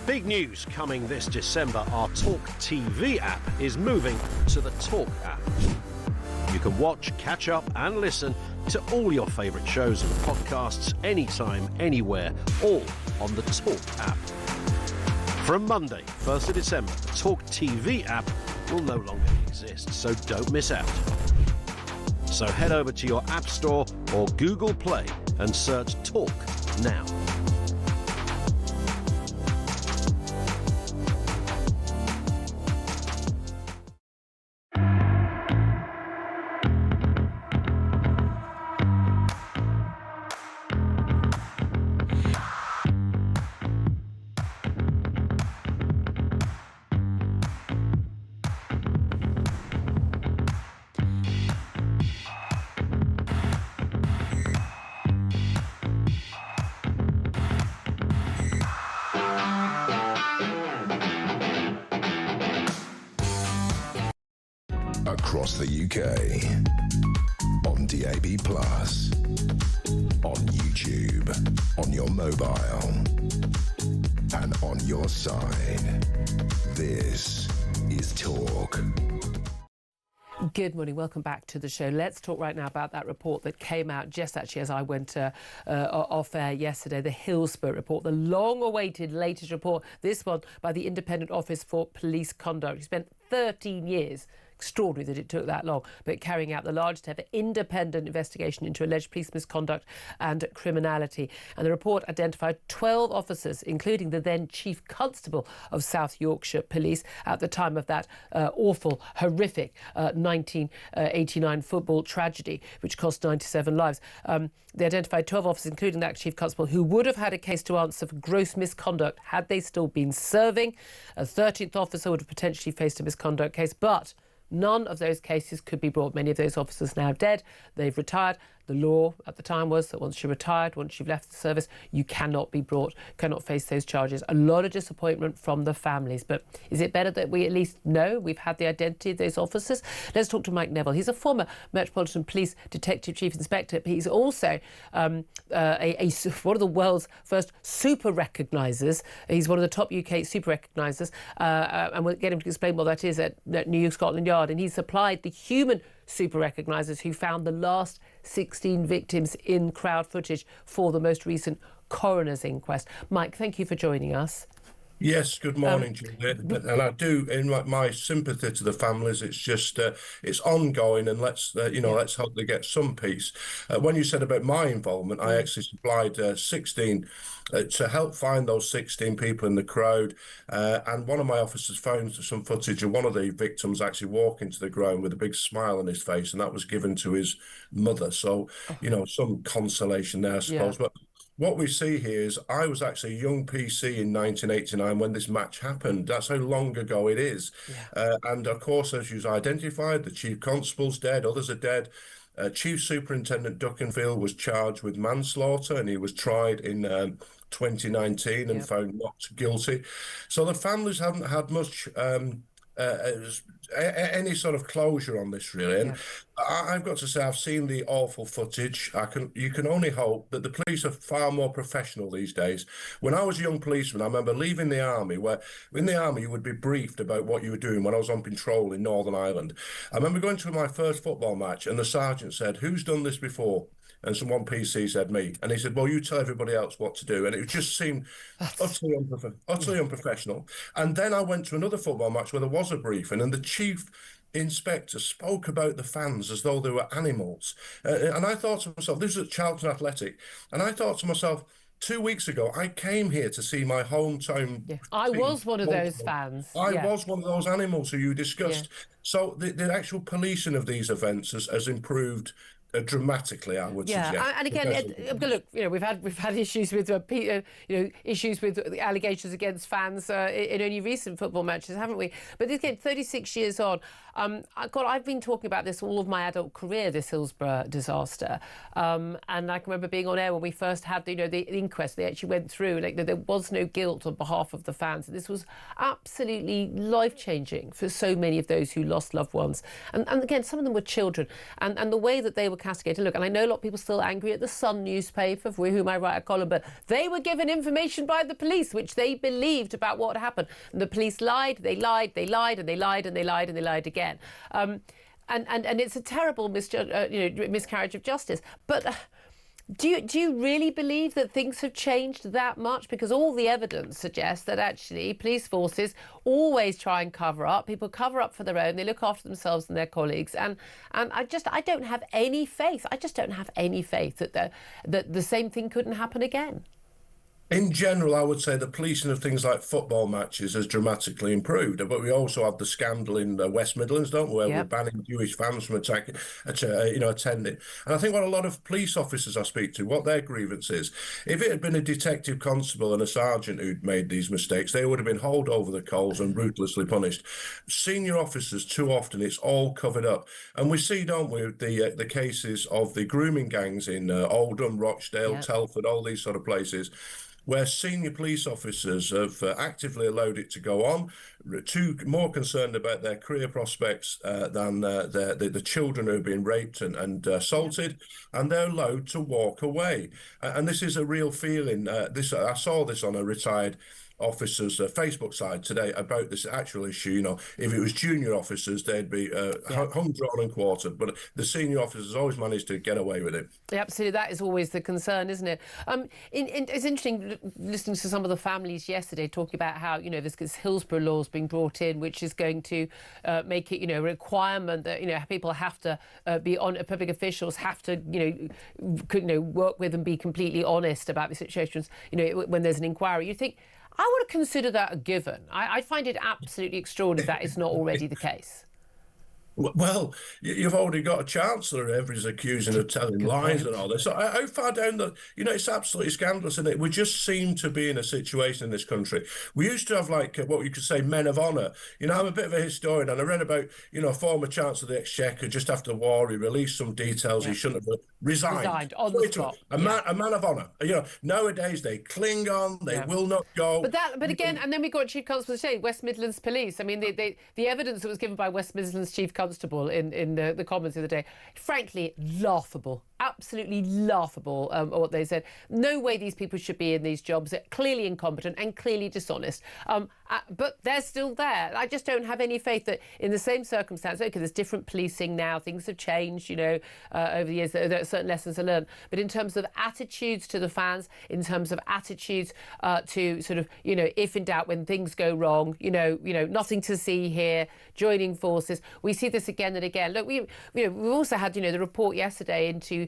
Big news coming this December. Our talkTV app is moving to the Talk app. You can watch, catch up and listen to all your favourite shows and podcasts anytime, anywhere, all on the Talk app. From Monday, 1st of December, the talkTV app will no longer exist, so don't miss out. So head over to your App Store or Google Play and search Talk now. Across the UK, on DAB+, on YouTube, on your mobile, and on your side. This is Talk. Good morning, welcome back to the show. Let's talk right now about that report that came out just actually as I went off air yesterday, the Hillsborough report, the long-awaited latest report, this one by the Independent Office for Police Conduct. He spent 13 years extraordinary that it took that long, but carrying out the largest ever independent investigation into alleged police misconduct and criminality. And the report identified 12 officers, including the then Chief Constable of South Yorkshire Police at the time of that awful, horrific 1989 football tragedy, which cost 97 lives. They identified 12 officers, including that Chief Constable, who would have had a case to answer for gross misconduct had they still been serving. A 13th officer would have potentially faced a misconduct case, but none of those cases could be brought. Many of those officers now dead. They've retired. The law at the time was that once you're retired, once you've left the service, you cannot face those charges. A lot of disappointment from the families. But is it better that we at least know we've had the identity of those officers? Let's talk to Mike Neville. He's a former Metropolitan Police Detective Chief Inspector, but he's also one of the world's first super recognisers. He's one of the top UK super recognisers, and we'll get him to explain what that is at New York Scotland Yard. And he's supplied the human super recognisers who found the last 16 victims in crowd footage for the most recent coroner's inquest. Mike, thank you for joining us. Yes, good morning, Julia. And I do, in my sympathy to the families, it's just, it's ongoing, and let's hope they get some peace. When you said about my involvement, I actually supplied 16 to help find those 16 people in the crowd. And one of my officers found some footage of one of the victims actually walking to the ground with a big smile on his face, and that was given to his mother. So, some consolation there, I suppose. Yeah. But what we see here is I was actually a young PC in 1989 when this match happened. That's how long ago it is. Yeah. And of course, as you've identified, the Chief Constable's dead, others are dead. Chief Superintendent Duckenfield was charged with manslaughter, and he was tried in 2019 and found not guilty. So the families haven't had much any sort of closure on this, really. And I've got to say, I've seen the awful footage. You can only hope that the police are far more professional these days. When I was a young policeman, I remember leaving the army, where in the army you would be briefed about what you were doing when I was on patrol in Northern Ireland. I remember going to my first football match, and the sergeant said, "Who's done this before?" And one PC said, "Me." And he said, "Well, you tell everybody else what to do." And it just seemed utterly unprofessional. And then I went to another football match where there was a briefing, and the chief inspector spoke about the fans as though they were animals. And I thought to myself, this was at Charlton Athletic, and I thought to myself, 2 weeks ago, I came here to see my hometown. Yeah. I was one of those fans. I was one of those animals who you discussed. Yeah. So the actual policing of these events has improved dramatically, I would suggest. Yeah, and again, look, we've had issues with issues with the allegations against fans in only recent football matches, haven't we? But again, 36 years on, I've been talking about this all of my adult career, this Hillsborough disaster, and I can remember being on air when we first had the inquest. They actually went through, there was no guilt on behalf of the fans. This was absolutely life-changing for so many of those who lost loved ones, and again, some of them were children, and the way that they were castigated. Look, and I know a lot of people still angry at the Sun newspaper, for whom I write a column, but they were given information by the police which they believed about what happened. And the police lied, they lied, they lied, and they lied, and they lied, and they lied again. And it's a terrible miscarriage of justice. But do you really believe that things have changed that much? Because all the evidence suggests that actually police forces always try and cover up. People cover up for their own. They look after themselves and their colleagues. And I don't have any faith. I just don't have any faith that the same thing couldn't happen again. In general, I would say the policing of things like football matches has dramatically improved. But we also have the scandal in the West Midlands, don't we, where we're banning Jewish fans from attending. And I think what a lot of police officers I speak to, what their grievance is, if it had been a detective constable and a sergeant who'd made these mistakes, they would have been hauled over the coals and ruthlessly punished. Senior officers, too often, it's all covered up. And we see, don't we, the cases of the grooming gangs in Oldham, Rochdale, Telford, all these sort of places, where senior police officers have actively allowed it to go on, more concerned about their career prospects than the children who have been raped and assaulted, and they're allowed to walk away. And this is a real feeling. I saw this on a retired officers' Facebook side today about this actual issue. You know, if it was junior officers, they'd be hung, drawn and quartered, but the senior officers always managed to get away with it. Yeah, absolutely. That is always the concern, isn't it? It's interesting listening to some of the families yesterday talking about how, you know, this Hillsborough law is being brought in, which is going to make it, you know, a requirement that, you know, people have to be on, public officials have to, you know, work with and be completely honest about the situations, you know, when there's an inquiry. You think, I would consider that a given. I find it absolutely extraordinary that it's not already the case. Well, you've already got a chancellor everybody's accusing of telling lies and all this. So how far down the... You know, it's absolutely scandalous, isn't it? We just seem to be in a situation in this country. We used to have, like, what you could say, men of honour. You know, I'm a bit of a historian, and I read about, you know, former Chancellor of the Exchequer just after the war. He released some details he shouldn't have resigned on the spot. A man of honour. You know, nowadays they cling on, they will not go. But again, and then we got Chief Constable saying West Midlands Police. I mean, the evidence that was given by West Midlands Chief Constable in the Commons the other day, frankly, laughable. Absolutely laughable, what they said. No way these people should be in these jobs. They're clearly incompetent and clearly dishonest. But they're still there. I just don't have any faith that in the same circumstance, OK, there's different policing now. Things have changed, you know, over the years. There are certain lessons to learn. But in terms of attitudes to the fans, in terms of attitudes to sort of, you know, if in doubt, when things go wrong, you know, nothing to see here, joining forces. We see this again and again. Look, we've also had, you know, the report yesterday into,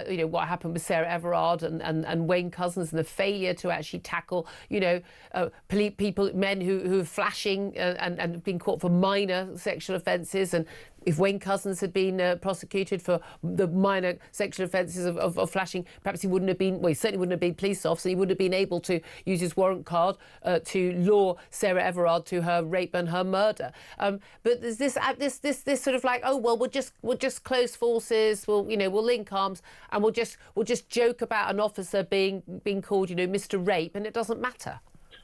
you know, what happened with Sarah Everard and Wayne Couzens and the failure to actually tackle, you know, people, men who are flashing and been caught for minor sexual offences. And if Wayne Couzens had been prosecuted for the minor sexual offences of flashing, perhaps he wouldn't have been, well, he certainly wouldn't have been police officer. He wouldn't have been able to use his warrant card to lure Sarah Everard to her rape and her murder. But there's this sort of like, oh well, we'll just close forces. We'll link arms, and we'll just joke about an officer being called, you know, Mr. Rape, and it doesn't matter.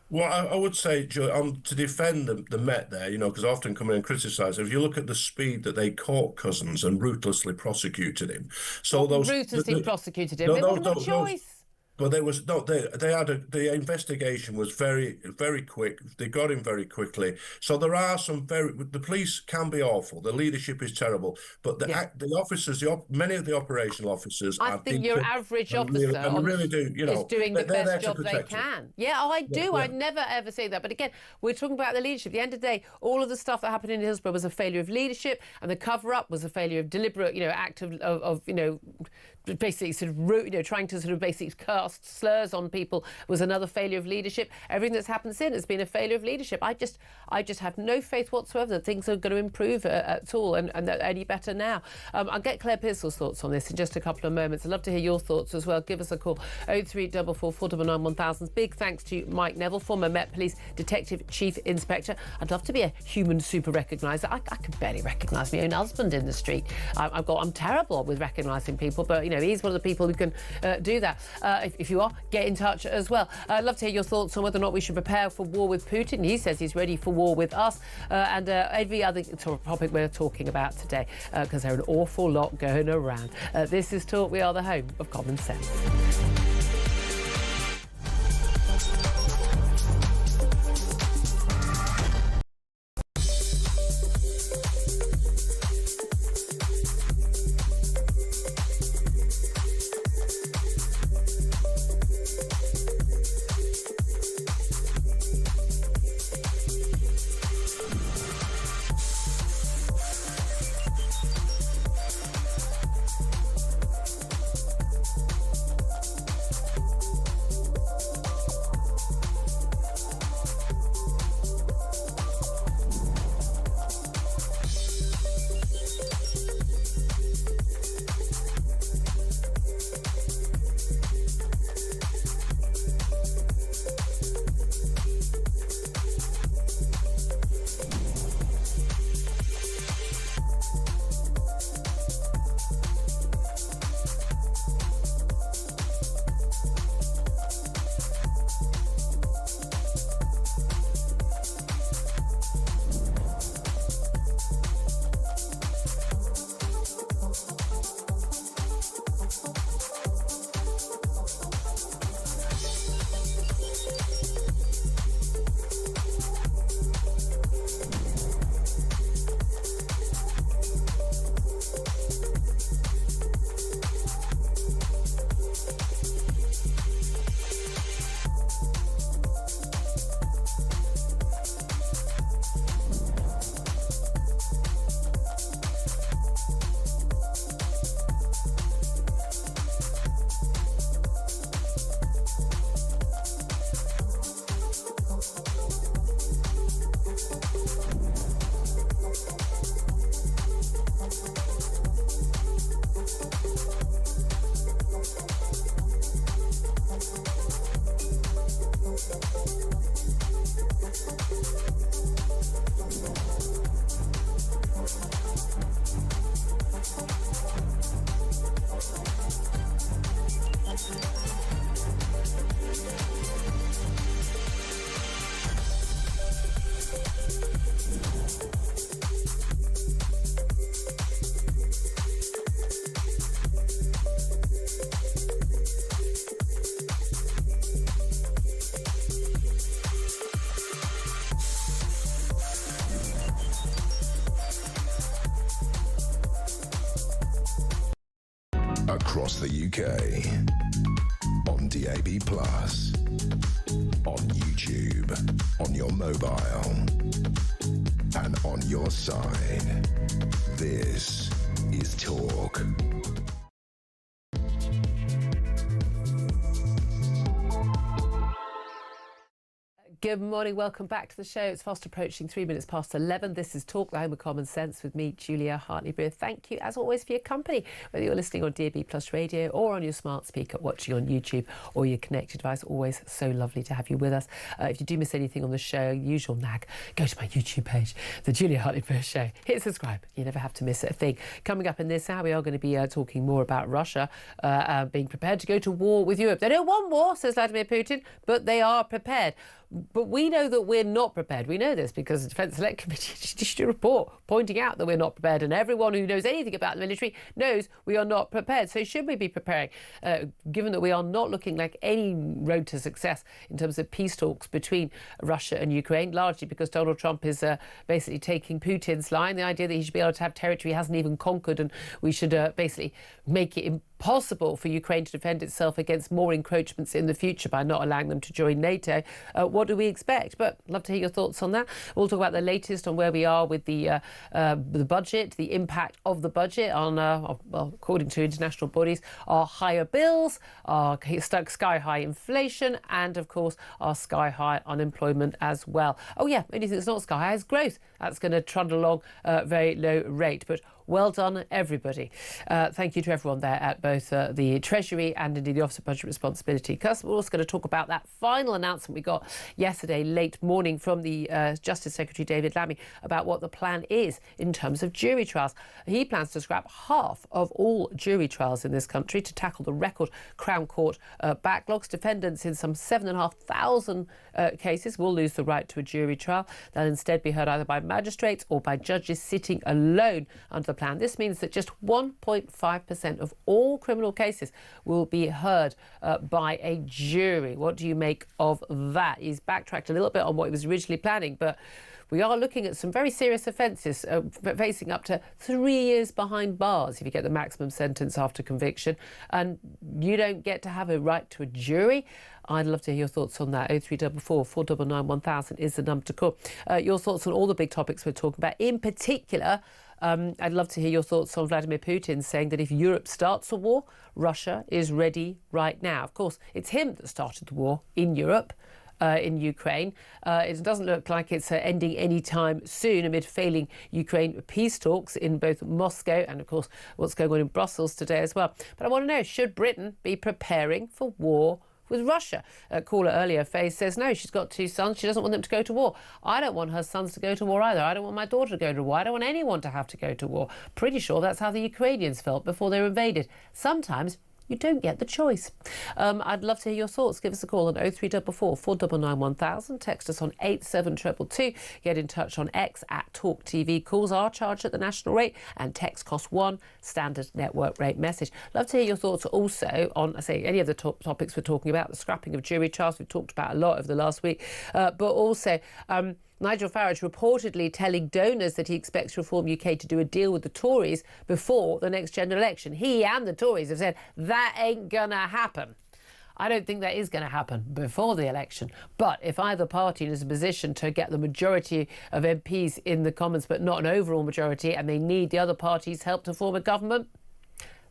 Well, I would say, to defend the Met there, you know, because I often come in and criticise, if you look at the speed that they caught Couzens and ruthlessly prosecuted him. So ruthlessly prosecuted him. There was no choice. But the investigation was very, very quick. They got him very quickly. So there are the police can be awful. The leadership is terrible. But the officers, many of the operational officers, I think your average officer really do, you know, is doing the best job they can. Yeah, I do. Yeah. I'd never ever say that. But again, we're talking about the leadership. At the end of the day, all of the stuff that happened in Hillsborough was a failure of leadership, and the cover-up was a failure of deliberate, you know, act of you know, basically sort of, you know, trying to sort of basically cast slurs on people was another failure of leadership. Everything that's happened since has been a failure of leadership. I just have no faith whatsoever that things are going to improve at all and that any better now. I'll get Claire Pearsall's thoughts on this in just a couple of moments. I'd love to hear your thoughts as well. Give us a call, 0344 499 1000. Big thanks to Mike Neville, former Met Police Detective Chief Inspector. I'd love to be a human super recogniser. I can barely recognise my own husband in the street. I'm terrible with recognising people, but, you know, he's one of the people who can do that. If you are, get in touch as well. I'd love to hear your thoughts on whether or not we should prepare for war with Putin. He says he's ready for war with us, and every other topic we're talking about today, because there are an awful lot going around. This is Talk. We are the home of common sense. across the UK, on DAB+, on YouTube, on your mobile, and on your side. This is Talk. Good morning, welcome back to the show. It's fast approaching 3 minutes past 11. This is Talk, the home of common sense, with me, Julia Hartley-Brewer. Thank you, as always, for your company, whether you're listening on DAB+ radio or on your smart speaker, watching on YouTube or your connected device. Always so lovely to have you with us. If you do miss anything on the show, usual nag, go to my YouTube page, The Julia Hartley-Brewer Show. Hit subscribe. You never have to miss a thing. Coming up in this hour, we are going to be talking more about Russia being prepared to go to war with Europe. They don't want war, says Vladimir Putin, but they are prepared. But we know that we're not prepared. We know this because the Defence Select Committee issued a report pointing out that we're not prepared, and everyone who knows anything about the military knows we are not prepared. So should we be preparing, given that we are not looking like any road to success in terms of peace talks between Russia and Ukraine, largely because Donald Trump is basically taking Putin's line, the idea that he should be able to have territory he hasn't even conquered, and we should basically make it impossible for Ukraine to defend itself against more encroachments in the future by not allowing them to join NATO. What do we expect? But I'd love to hear your thoughts on that. We'll talk about the latest on where we are with the budget, the impact of the budget on, well, according to international bodies, our higher bills, our sky-high inflation, and, of course, our sky-high unemployment as well. Oh, yeah, anything that's not sky-high is growth. That's going to trundle along at a very low rate. But well done, everybody. Thank you to everyone there at both the Treasury and indeed the Office of Budget Responsibility. Because we're also going to talk about that final announcement we got yesterday late morning from the Justice Secretary David Lammy about what the plan is in terms of jury trials. He plans to scrap half of all jury trials in this country to tackle the record Crown Court backlogs. Defendants in some 7,500 cases will lose the right to a jury trial. They'll instead be heard either by magistrates or by judges sitting alone under the plan. This means that just 1.5% of all criminal cases will be heard by a jury. What do you make of that? He's backtracked a little bit on what he was originally planning, but we are looking at some very serious offences, facing up to 3 years behind bars if you get the maximum sentence after conviction, and you don't get to have a right to a jury. I'd love to hear your thoughts on that. 0344 499 1000 is the number to call. Your thoughts on all the big topics we're talking about. In particular, I'd love to hear your thoughts on Vladimir Putin saying that if Europe starts a war, Russia is ready right now. Of course, it's him that started the war in Europe, in Ukraine. It doesn't look like it's ending anytime soon amid failing Ukraine peace talks in both Moscow and, of course, what's going on in Brussels today as well. But I want to know, should Britain be preparing for war with Russia? A caller earlier, Faye, says no, she's got 2 sons. She doesn't want them to go to war. I don't want her sons to go to war either. I don't want my daughter to go to war. I don't want anyone to have to go to war. Pretty sure that's how the Ukrainians felt before they were invaded. Sometimes you don't get the choice. I'd love to hear your thoughts. Give us a call on 0344 499 1000. Text us on 87222. Get in touch on X at talkTV. Calls are charged at the national rate and text costs $1, standard network rate message. Love to hear your thoughts also on, I say, any of the topics we're talking about. The scrapping of jury trials we've talked about a lot over the last week, but also Nigel Farage reportedly telling donors that he expects Reform UK to do a deal with the Tories before the next general election. He and the Tories have said that ain't gonna happen. I don't think that is going to happen before the election. But if either party is in a position to get the majority of MPs in the Commons, but not an overall majority, and they need the other party's help to form a government,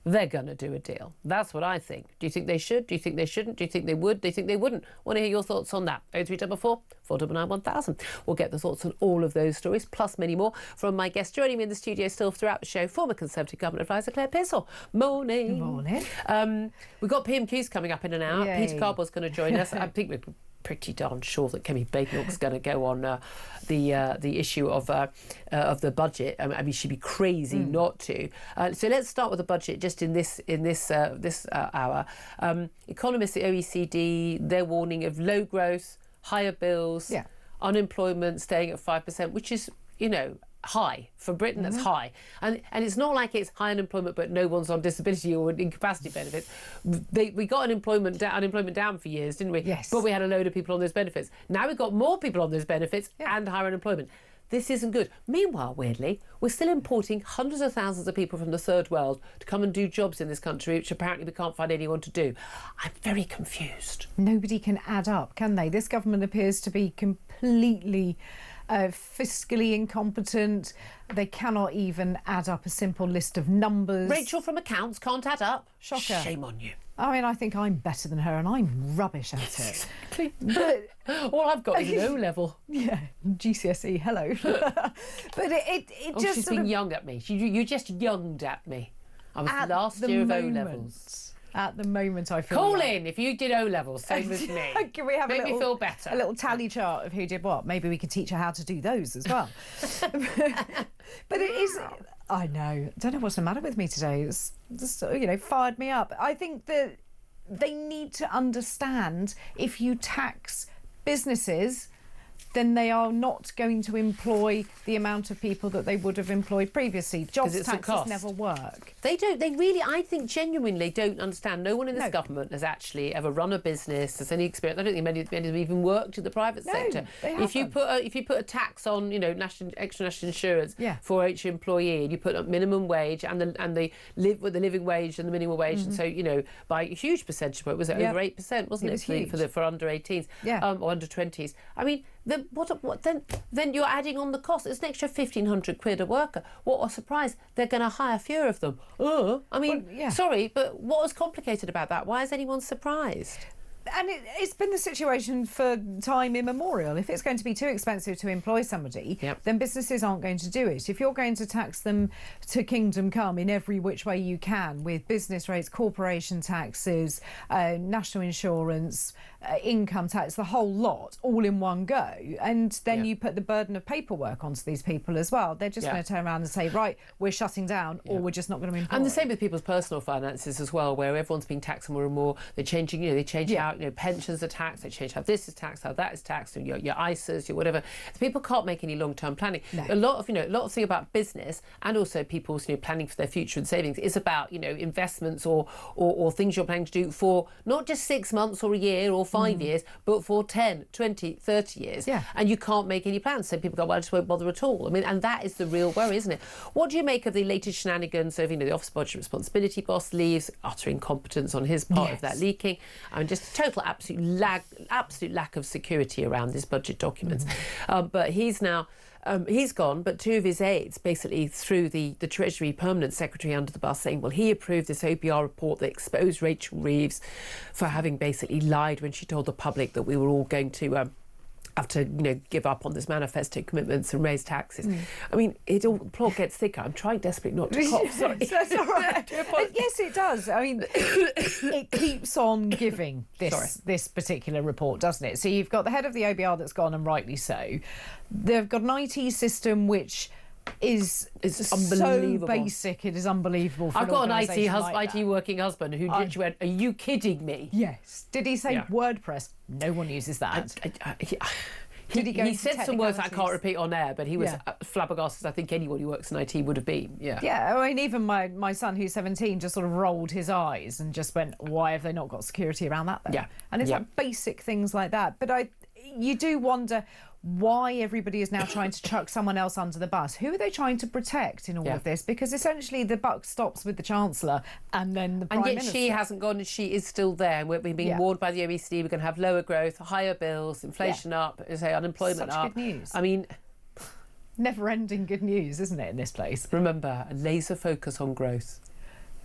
they're going to do a deal. That's what I think. Do you think they should? Do you think they shouldn't? Do you think they would? Do you think they wouldn't? Want to hear your thoughts on that. 0344 499 1000. We'll get the thoughts on all of those stories, plus many more, from my guest joining me in the studio still throughout the show, former Conservative Government Advisor Claire Pearsall. Morning. Good morning. We've got PMQs coming up in an hour. Yay. Peter Cardwell's going to join us. I think we're pretty darn sure that Kemi Badenoch's going to go on the issue of the budget. I mean, she'd be crazy not to. So let's start with the budget just in this hour. Economists at OECD, they're warning of low growth, higher bills, unemployment staying at 5%, which is, you know, high for Britain. That's high, and it's not like it's high unemployment but no one's on disability or incapacity benefits. We got unemployment down for years, didn't we? Yes. But we had a load of people on those benefits. Now we've got more people on those benefits and higher unemployment. this isn't good. Meanwhile, weirdly, we're still importing hundreds of thousands of people from the third world to come and do jobs in this country, which apparently we can't find anyone to do. I'm very confused. Nobody can add up, can they? This government appears to be completely fiscally incompetent. They cannot even add up a simple list of numbers. Rachel from accounts can't add up. Shocker. Shame on you. I mean, I think I'm better than her and I'm rubbish at it. Exactly. But all I've got is an O level. Yeah, GCSE, hello. But it just she's been young at me. You just younged at me. I was at last the year of moment, O-levels. At the moment, I feel Call like... in if you did O-levels, same as me. Can we have Make me feel better. A little tally chart of who did what? Maybe we could teach her how to do those as well. But it is... I know. I don't know what's the matter with me today. It's just, fired me up. I think that they need to understand if you tax businesses, then they are not going to employ the amount of people that they would have employed previously. Jobs taxes never work. They don't. They really, I think, genuinely don't understand. No one in this government has actually ever run a business, has any experience. I don't think many of them even worked in the private sector. They if you put a tax on, extra national insurance for each employee, and you put a minimum wage and the living wage and the minimum wage, and so by a huge percentage point, was it over 8%, wasn't it, for under 18s, or under 20s? I mean. Then you're adding on the cost. It's an extra 1,500 quid a worker. What a surprise! They're going to hire fewer of them. Sorry, but what was complicated about that? Why is anyone surprised? And it's been the situation for time immemorial. If it's going to be too expensive to employ somebody, then businesses aren't going to do it. If you're going to tax them to kingdom come in every which way you can, with business rates, corporation taxes, national insurance, income tax, the whole lot, all in one go, and then you put the burden of paperwork onto these people as well, they're just going to turn around and say, right, we're shutting down, or we're just not going to employ. And the same with people's personal finances as well, where everyone's being taxed more and more. They're changing, they change out, pensions are taxed, they change how this is taxed, how that is taxed, your ISAs, your whatever. So people can't make any long-term planning. No. A lot of thing about business and also people's planning for their future and savings is about investments or things you're planning to do for not just 6 months or a year or 5 years, but for 10, 20, 30 years. Yeah. And you can't make any plans. So people go, well, I just won't bother at all. I mean, and that is the real worry, isn't it? What do you make of the latest shenanigans of, the Office Budget Responsibility boss leaves, utter incompetence on his part of that leaking, and just total absolute lack of security around this budget documents. But he's now... he's gone, but two of his aides basically threw the Treasury Permanent Secretary under the bus, saying, well, he approved this OPR report that exposed Rachel Reeves for having basically lied when she told the public that we were all going to have to, give up on this manifesto commitments and raise taxes. I mean, the plot gets thicker. I'm trying desperately not to cough. Sorry. That's all right. Yes, it does. I mean, it keeps on giving this particular report, doesn't it? So you've got the head of the OBR that's gone, and rightly so. They've got an IT system which is so basic, it is unbelievable. I've got an IT working husband who literally went, are you kidding me? Yes. Did he say WordPress? No one uses that. He said some words I can't repeat on air, but he was flabbergasted. I think anyone who works in IT would have been. Yeah. I mean, even my son, who's 17, just sort of rolled his eyes and just went, why have they not got security around that then? Yeah. And it's like basic things like that. But you do wonder why everybody is now trying to chuck someone else under the bus. Who are they trying to protect in all of this? Because essentially the buck stops with the Chancellor and then the Prime Minister. And yet she hasn't gone, and she is still there. And we're being warned by the OECD, we're going to have lower growth, higher bills, inflation up, unemployment up. Good news. I mean... never-ending good news, isn't it, in this place? Remember, a laser focus on growth.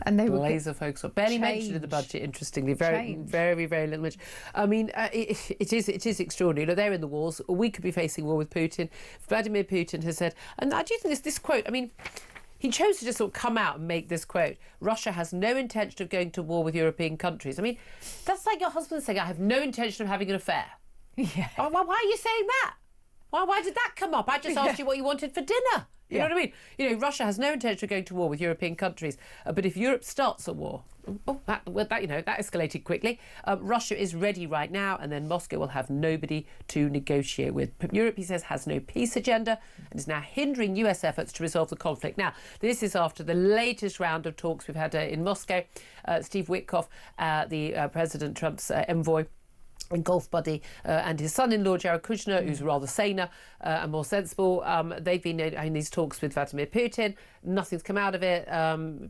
And they were laser focus on, barely mentioned in the budget, interestingly, very little mention. I mean, it is extraordinary. Look, they're in the wars. We could be facing war with Putin. Vladimir Putin has said, and I do think this quote, I mean, he chose to just sort of come out and make this quote, Russia has no intention of going to war with European countries. I mean, that's like your husband saying, I have no intention of having an affair. Yeah. Why are you saying that? Why did that come up? I just asked you what you wanted for dinner. You know what I mean? Russia has no intention of going to war with European countries, but if Europe starts a war, that escalated quickly. Russia is ready right now, and then Moscow will have nobody to negotiate with. Europe, he says, has no peace agenda and is now hindering US efforts to resolve the conflict. Now, this is after the latest round of talks we've had in Moscow. Steve Witkoff, the President Trump's envoy, and golf buddy and his son-in-law Jared Kushner, who's rather saner and more sensible. They've been in these talks with Vladimir Putin. Nothing's come out of it.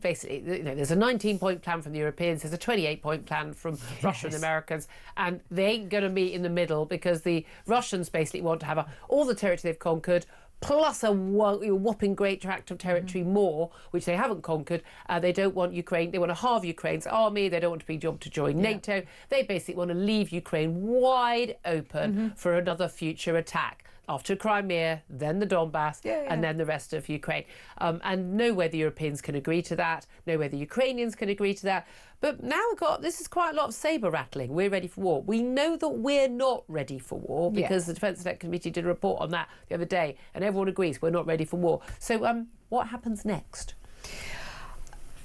Basically, there's a 19-point plan from the Europeans. There's a 28-point plan from Russia and the Americans, and they ain't going to meet in the middle because the Russians basically want to have all the territory they've conquered, plus a whopping great tract of territory more, which they haven't conquered. They don't want Ukraine. They want to halve Ukraine's army. They don't want to be able to join NATO. They basically want to leave Ukraine wide open for another future attack. After Crimea, then the Donbass, and then the rest of Ukraine. And no way the Europeans can agree to that. No way the Ukrainians can agree to that. But now this is quite a lot of sabre rattling. We're ready for war. We know that we're not ready for war because the Defence Select Committee did a report on that the other day, and everyone agrees we're not ready for war. So what happens next?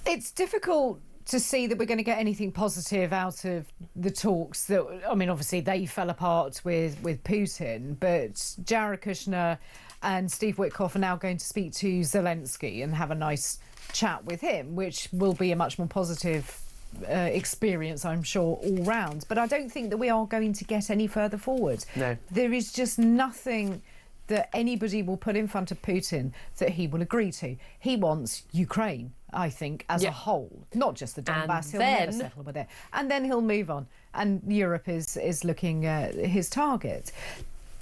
It's difficult to see that we're going to get anything positive out of the talks. Obviously they fell apart with Putin, but Jared Kushner and Steve Witkoff are now going to speak to Zelensky and have a nice chat with him, which will be a much more positive experience, I'm sure, all round. But I don't think that we are going to get any further forward. No. There is just nothing that anybody will put in front of Putin that he will agree to. He wants Ukraine, I think, as a whole, not just the Donbass. He'll never settle with it. And then he'll move on. And Europe is looking at his target.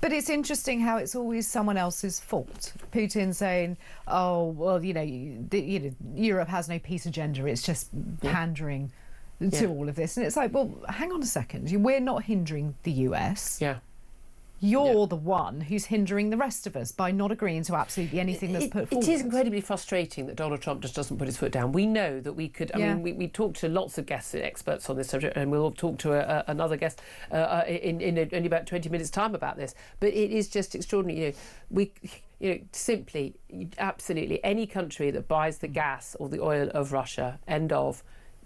But it's interesting how it's always someone else's fault. Putin saying, oh, well, Europe has no peace agenda. It's just pandering to all of this. And it's like, well, hang on a second. We're not hindering the US. Yeah. You're the one who's hindering the rest of us by not agreeing to absolutely anything that's put forward. It is incredibly frustrating that Donald Trump just doesn't put his foot down. We know that we could... I mean, we talked to lots of guests and experts on this subject, and we'll talk to another guest in only about 20 minutes' time about this. But it is just extraordinary. Simply, absolutely, any country that buys the gas or the oil of Russia,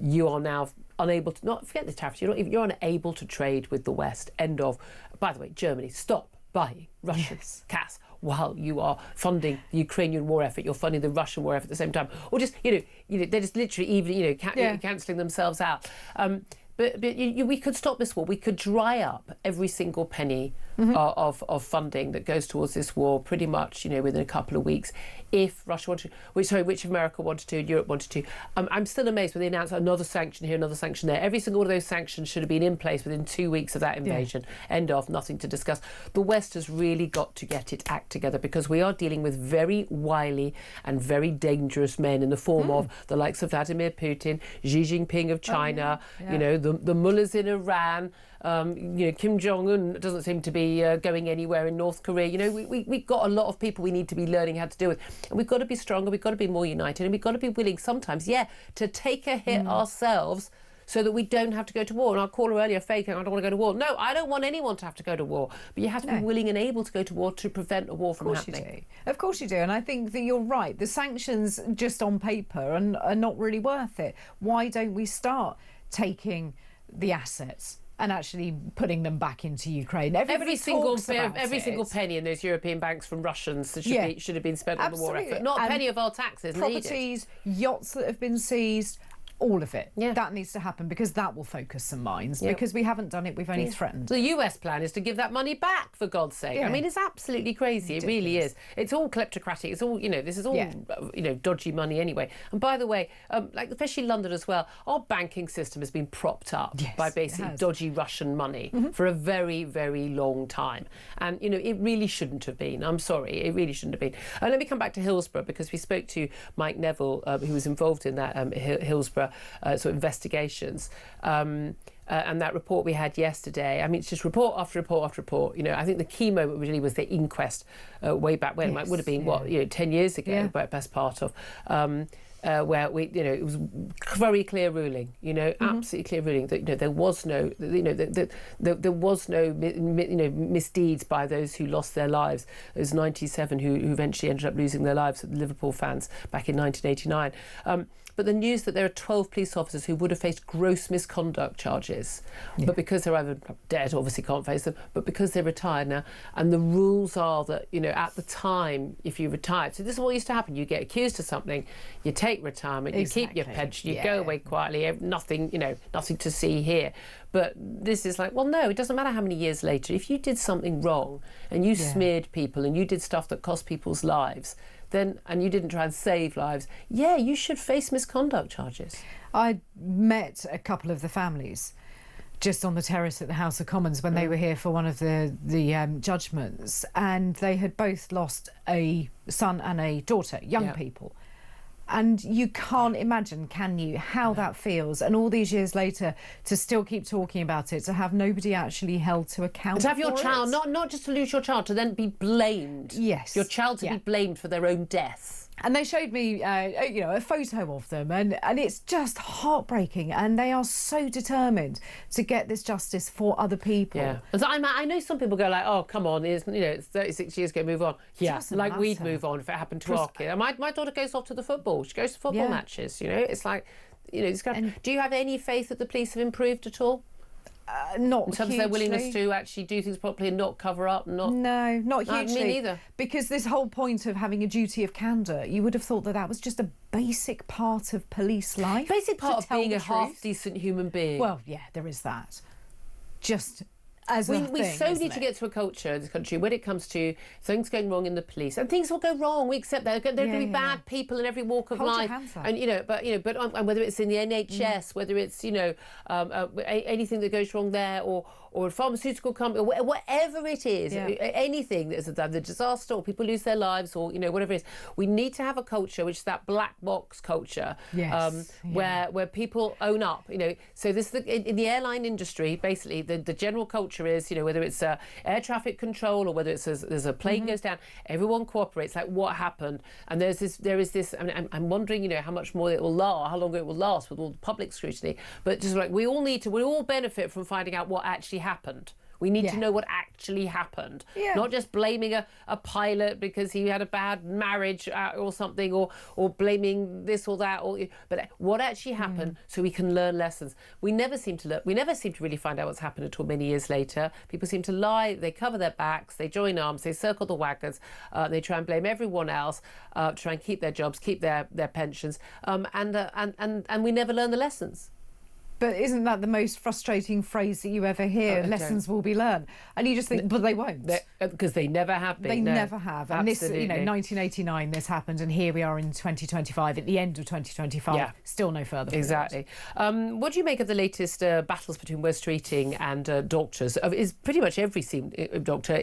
you are now unable to, not forget the tariffs, you're unable to trade with the West, end of. By the way, Germany, stop buying Russian gas while you are funding the Ukrainian war effort, you're funding the Russian war effort at the same time. Or just, they're just literally even, cancelling themselves out. But we could stop this war. We could dry up every single penny of funding that goes towards this war pretty much, within a couple of weeks, if Russia wanted to, which America wanted to, Europe wanted to. I'm still amazed when they announced another sanction here, another sanction there. Every single one of those sanctions should have been in place within 2 weeks of that invasion. End of, nothing to discuss. The West has really got to get its act together because we are dealing with very wily and very dangerous men in the form of the likes of Vladimir Putin, Xi Jinping of China, the mullahs in Iran, Kim Jong-un doesn't seem to be going anywhere in North Korea. We've got a lot of people we need to be learning how to deal with. And we've got to be stronger, we've got to be more united, and we've got to be willing sometimes, to take a hit ourselves so that we don't have to go to war. And our caller earlier faking, I don't want to go to war. No, I don't want anyone to have to go to war. But you have to be willing and able to go to war to prevent a war from happening. Of course you do. And I think that you're right. The sanctions just on paper are not really worth it. Why don't we start taking the assets and actually putting them back into Ukraine? Every single penny in those European banks from Russians should have been spent on the war effort. Not a penny of our taxes. Properties, yachts that have been seized, all of it. That needs to happen because that will focus some minds. Because we haven't done it, we've only threatened. The US plan is to give that money back, for God's sake. I mean, it's absolutely crazy. It really is. It's all kleptocratic. It's all, this is all, dodgy money anyway. And by the way, especially London as well, our banking system has been propped up by basically dodgy Russian money for a very, very long time. And, it really shouldn't have been. I'm sorry, it really shouldn't have been. Let me come back to Hillsborough because we spoke to Mike Neville, who was involved in that Hillsborough sort of investigations. And that report we had yesterday, I mean, it's just report after report after report. I think the key moment really was the inquest way back when. It would have been, 10 years ago, but best part of, where it was very clear ruling, absolutely clear ruling that there was no, there was no, misdeeds by those who lost their lives. Those 97 who eventually ended up losing their lives, the Liverpool fans back in 1989. but the news that there are 12 police officers who would have faced gross misconduct charges, but because they're either dead, obviously can't face them, but because they're retired now, and the rules are that, you know, at the time, if you retired, so this is what used to happen, you get accused of something, you take retirement, you keep your pension, you go away quietly, nothing, you know, nothing to see here. But this is like, well, no, it doesn't matter how many years later. If you did something wrong and you smeared people and you did stuff that cost people's lives, then, and you didn't try and save lives, you should face misconduct charges. I met a couple of the families just on the terrace at the House of Commons when they were here for one of the judgments, and they had both lost a son and a daughter, young people. And you can't imagine, can you, how that feels, and all these years later to still keep talking about it, to have nobody actually held to account. To have your child, not just to lose your child, to then be blamed. Yes. Your child to be blamed for their own death. And they showed me, you know, a photo of them, and it's just heartbreaking. And they are so determined to get this justice for other people. Yeah. So I know some people go like, oh, come on, it's 36 years ago, move on. Yeah, like matter. We'd move on if it happened to our kid. And my daughter goes off to the football. She goes to football matches. You know, it's like, you know, do you have any faith that the police have improved at all? Not in terms of their willingness to actually do things properly and not cover up. No, not hugely. Me neither. Because this whole point of having a duty of candour, you would have thought that that was just a basic part of police life. Basic part of being a half-decent human being. Well, yeah, there is that. Just as we so need to get to a culture in this country when it comes to things going wrong in the police, and things will go wrong. We accept that there are going to be bad people in every walk of life, and and whether it's in the NHS, whether it's anything that goes wrong there, or a pharmaceutical company, or whatever it is, anything that's the disaster, or people lose their lives, or whatever it is. We need to have a culture which is that black box culture, where people own up. So this in the airline industry, basically the general culture is, whether it's air traffic control or whether it's there's a plane goes down, everyone cooperates. Like, what happened? And there is this. I mean, I'm wondering, how much more it will last, how long it will last with all the public scrutiny. But just like we all benefit from finding out what actually happened. We need to know what actually happened, not just blaming a pilot because he had a bad marriage or something, or blaming this or that, but what actually happened, so we can learn lessons. We never seem to really find out what's happened until many years later. People seem to lie, they cover their backs, they join arms, they circle the wagons, they try and blame everyone else, try and keep their jobs, keep their pensions, and we never learn the lessons. But isn't that the most frustrating phrase that you ever hear? Lessons will be learned. And you just think, but they won't. Because they never have been. They never have. And absolutely. This, 1989, this happened, and here we are in 2025, at the end of 2025, still no further. Exactly. What do you make of the latest battles between Wes Streeting and doctors? Is pretty much every doctor,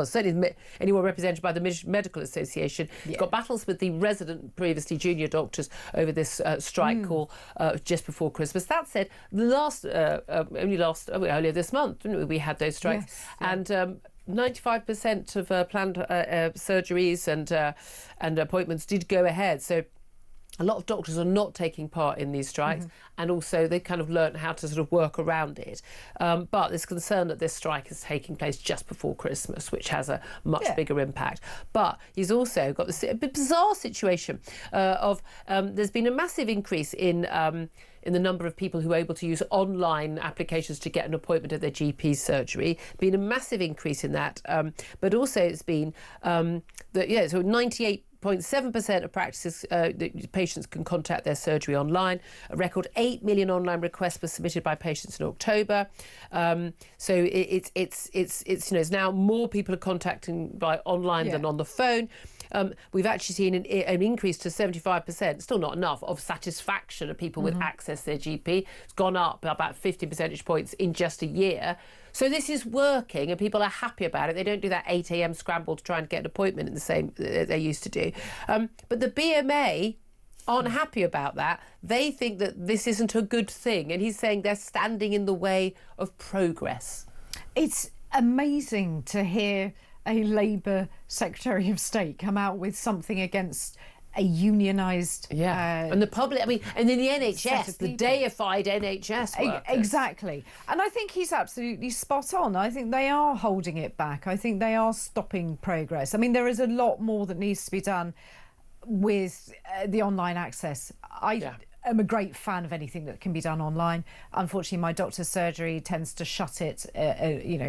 certainly anyone represented by the Medical Association, got battles with the resident, previously junior doctors over this strike call just before Christmas. That said, earlier this month, didn't we? We had those strikes, and 95% of planned surgeries and appointments did go ahead. So a lot of doctors are not taking part in these strikes, and also they kind of learnt how to sort of work around it. But there's concern that this strike is taking place just before Christmas, which has a much bigger impact. But he's also got this bizarre situation of there's been a massive increase in the number of people who are able to use online applications to get an appointment at their GP surgery. Been a massive increase in that, but also it's been so 98.7% of practices, patients can contact their surgery online. A record 8 million online requests were submitted by patients in October. So it's now more people are contacting by online than on the phone. We've actually seen an increase to 75%, still not enough, of satisfaction of people with access to their GP. It's gone up about 50 percentage points in just a year. So this is working and people are happy about it. They don't do that 8 a.m. scramble to try and get an appointment in the same they used to do. But the BMA aren't happy about that. They think that this isn't a good thing. And he's saying they're standing in the way of progress. It's amazing to hear a Labour Secretary of State come out with something against a unionised... and the public, and in the NHS, the deified NHS workers. Exactly. And I think he's absolutely spot on. I think they are holding it back. I think they are stopping progress. There is a lot more that needs to be done with the online access. am a great fan of anything that can be done online. Unfortunately, my doctor's surgery tends to shut it,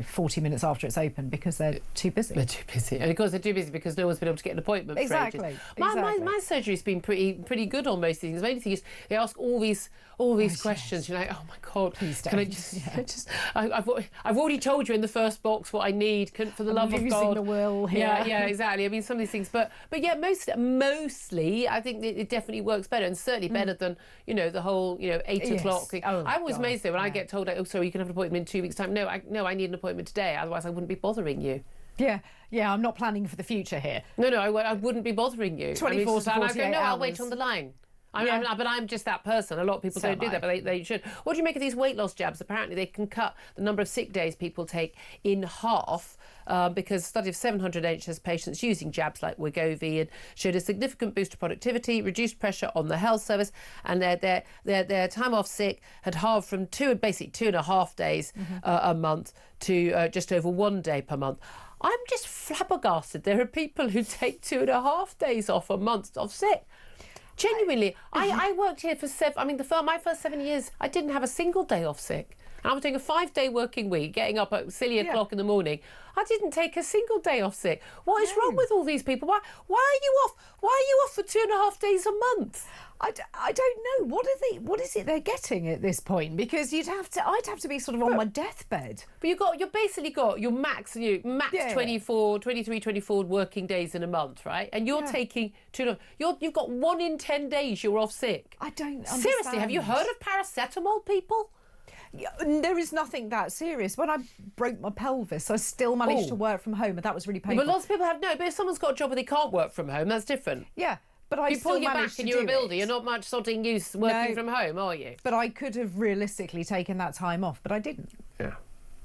40 minutes after it's open because they're too busy. They're too busy, and of course they're too busy because no one's been able to get an appointment. Exactly. For ages. My surgery's been pretty good on most things. The main thing is they ask all these questions. You're like, oh my God, please don't. Can I just? I've already told you in the first box what I need. For the love of God. Losing the will here. Yeah, exactly. I mean, some of these things, but yeah, mostly I think it definitely works better, and certainly better than the whole 8 o'clock thing. Oh, I'm always amazed though when I get told, oh, sorry, you can have an appointment in 2 weeks' time. No, I need an appointment today. Otherwise, I wouldn't be bothering you. Yeah, I'm not planning for the future here. No, I wouldn't be bothering you. 24 to 48 hours. I'll wait on the line. But I'm just that person. A lot of people don't do that, but they should. What do you make of these weight loss jabs? Apparently, they can cut the number of sick days people take in half. Because a study of 700 NHS patients using jabs like Wegovy and showed a significant boost to productivity, reduced pressure on the health service, and their time off sick had halved from 2.5 days a month to just over 1 day per month. I'm just flabbergasted. There are people who take 2.5 days off a month off sick. Genuinely, I worked here for my first 7 years, I didn't have a single day off sick. And I was doing a 5-day working week, getting up at silly o'clock in the morning. I didn't take a single day off sick. What is wrong with all these people? Why are you off? Why are you off for 2.5 days a month? I don't know. What is it they're getting at this point? Because I'd have to be sort of on my deathbed. But you basically got your max 23, 24 working days in a month, right? And you're taking you've got 1 in 10 days you're off sick. I don't understand. Seriously, have you heard of paracetamol, people? There is nothing that serious. When I broke my pelvis, I still managed to work from home, and that was really painful. But lots of people have but if someone's got a job where they can't work from home, that's different. Yeah, but I you still pull your managed back and to you're a do builder. it. You're not much sodding use working from home, are you? But I could have realistically taken that time off, but I didn't. Yeah.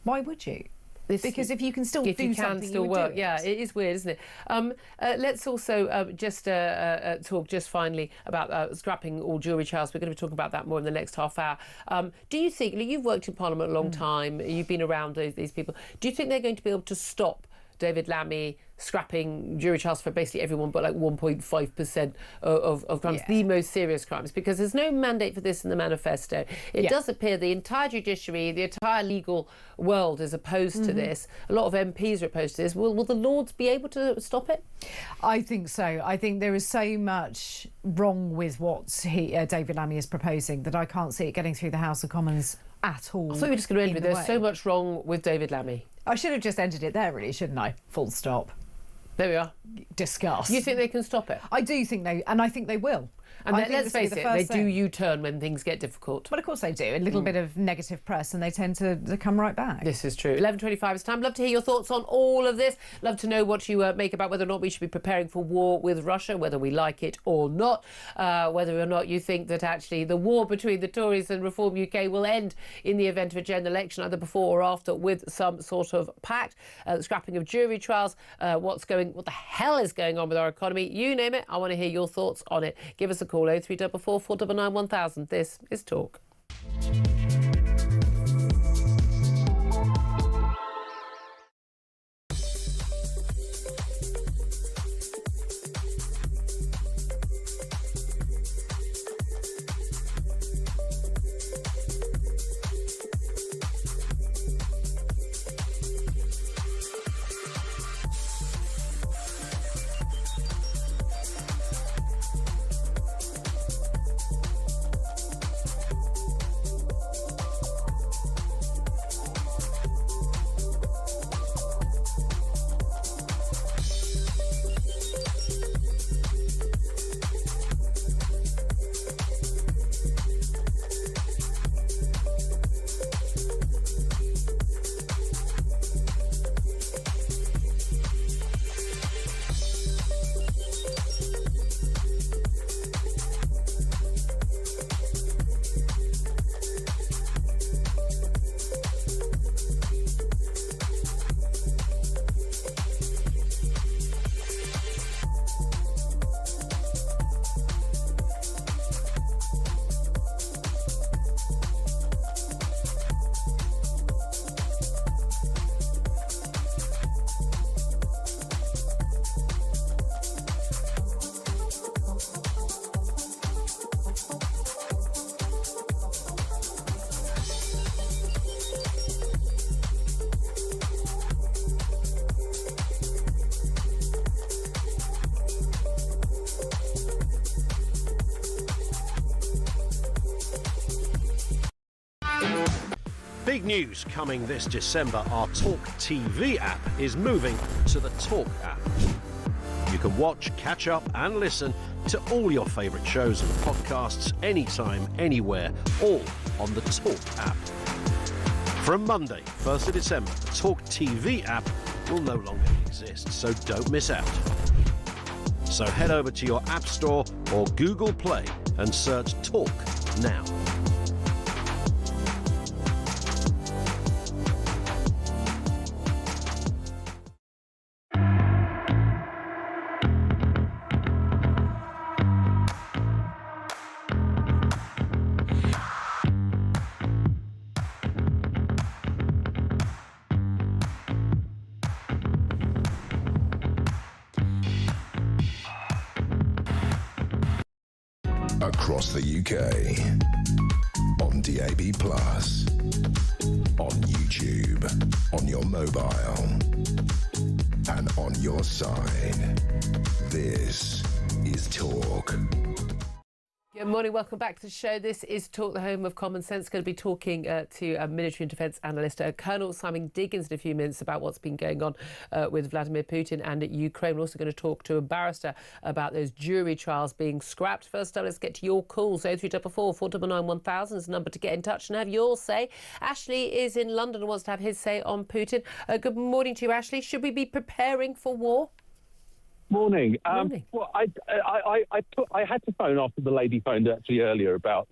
Why would you? Because if you can still do something, you would work. do it. Yeah, it is weird, isn't it? Let's also just talk just finally about scrapping all jewellery trials. We're going to be talking about that more in the next half hour. Do you think, you've worked in Parliament a long time, you've been around these people, do you think they're going to be able to stop David Lammy scrapping jury trials for basically everyone but like 1.5% of crimes, the most serious crimes? Because there's no mandate for this in the manifesto. It does appear the entire judiciary, the entire legal world is opposed to this. A lot of MPs are opposed to this. Will the Lords be able to stop it? I think so. I think there is so much wrong with what David Lammy is proposing that I can't see it getting through the House of Commons at all. I thought we were just going to end with there's so much wrong with David Lammy. I should have just ended it there, really, shouldn't I? Full stop. There we are. Discuss. You think they can stop it? I do think and I think they will. And let's face it, they do U-turn when things get difficult. Well, of course they do. A little bit of negative press and they tend to come right back. This is true. 11:25 is time. Love to hear your thoughts on all of this. Love to know what you make about whether or not we should be preparing for war with Russia, whether we like it or not, whether or not you think that actually the war between the Tories and Reform UK will end in the event of a general election, either before or after, with some sort of pact. The scrapping of jury trials, what the hell is going on with our economy? You name it. I want to hear your thoughts on it. Give us a call. 0344 499 1000. This is Talk. Big news coming this December. Our talkTV app is moving to the Talk app. You can watch, catch up and listen to all your favourite shows and podcasts anytime, anywhere, all on the Talk app. From Monday, 1st of December, the talkTV app will no longer exist, so don't miss out. So head over to your App Store or Google Play and search Talk now. Across the UK, on DAB+, on YouTube, on your mobile, and on your side. This is Talk. Good morning, welcome back to the show. This is Talk, the home of common sense. Going to be talking to military and defence analyst Colonel Simon Diggins in a few minutes about what's been going on with Vladimir Putin and Ukraine. We're also going to talk to a barrister about those jury trials being scrapped. First up, let's get to your calls. 0344 499 1000 is the number to get in touch and have your say. Ashley is in London and wants to have his say on Putin. Good morning to you, Ashley. Should we be preparing for war? Morning. Morning. Well, I had to phone after the lady phoned actually earlier about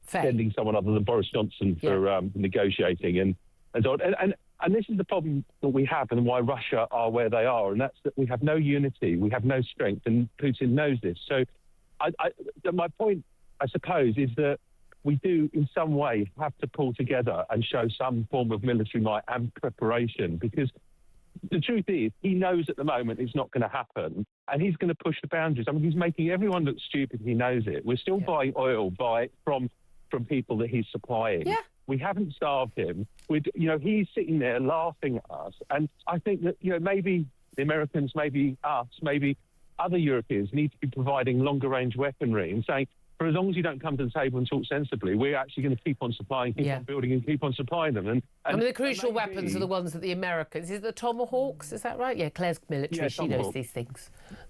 sending someone other than Boris Johnson for negotiating and so on. And this is the problem that we have and why Russia are where they are, and that's that we have no unity, we have no strength, and Putin knows this. So my point, I suppose, is that we do in some way have to pull together and show some form of military might and preparation, because the truth is, he knows at the moment it's not going to happen, and he's going to push the boundaries. I mean, he's making everyone look stupid. He knows it. We're still buying oil from people that he's supplying. Yeah. We haven't starved him. He's sitting there laughing at us. And I think that, maybe the Americans, maybe us, maybe other Europeans need to be providing longer-range weaponry and saying, for as long as you don't come to the table and talk sensibly, we're actually going to keep on supplying, keep on building and keep on supplying them. And the crucial weapons are the ones that the Americans... Is it the Tomahawks? Is that right? Yeah, Claire's military. She knows these things.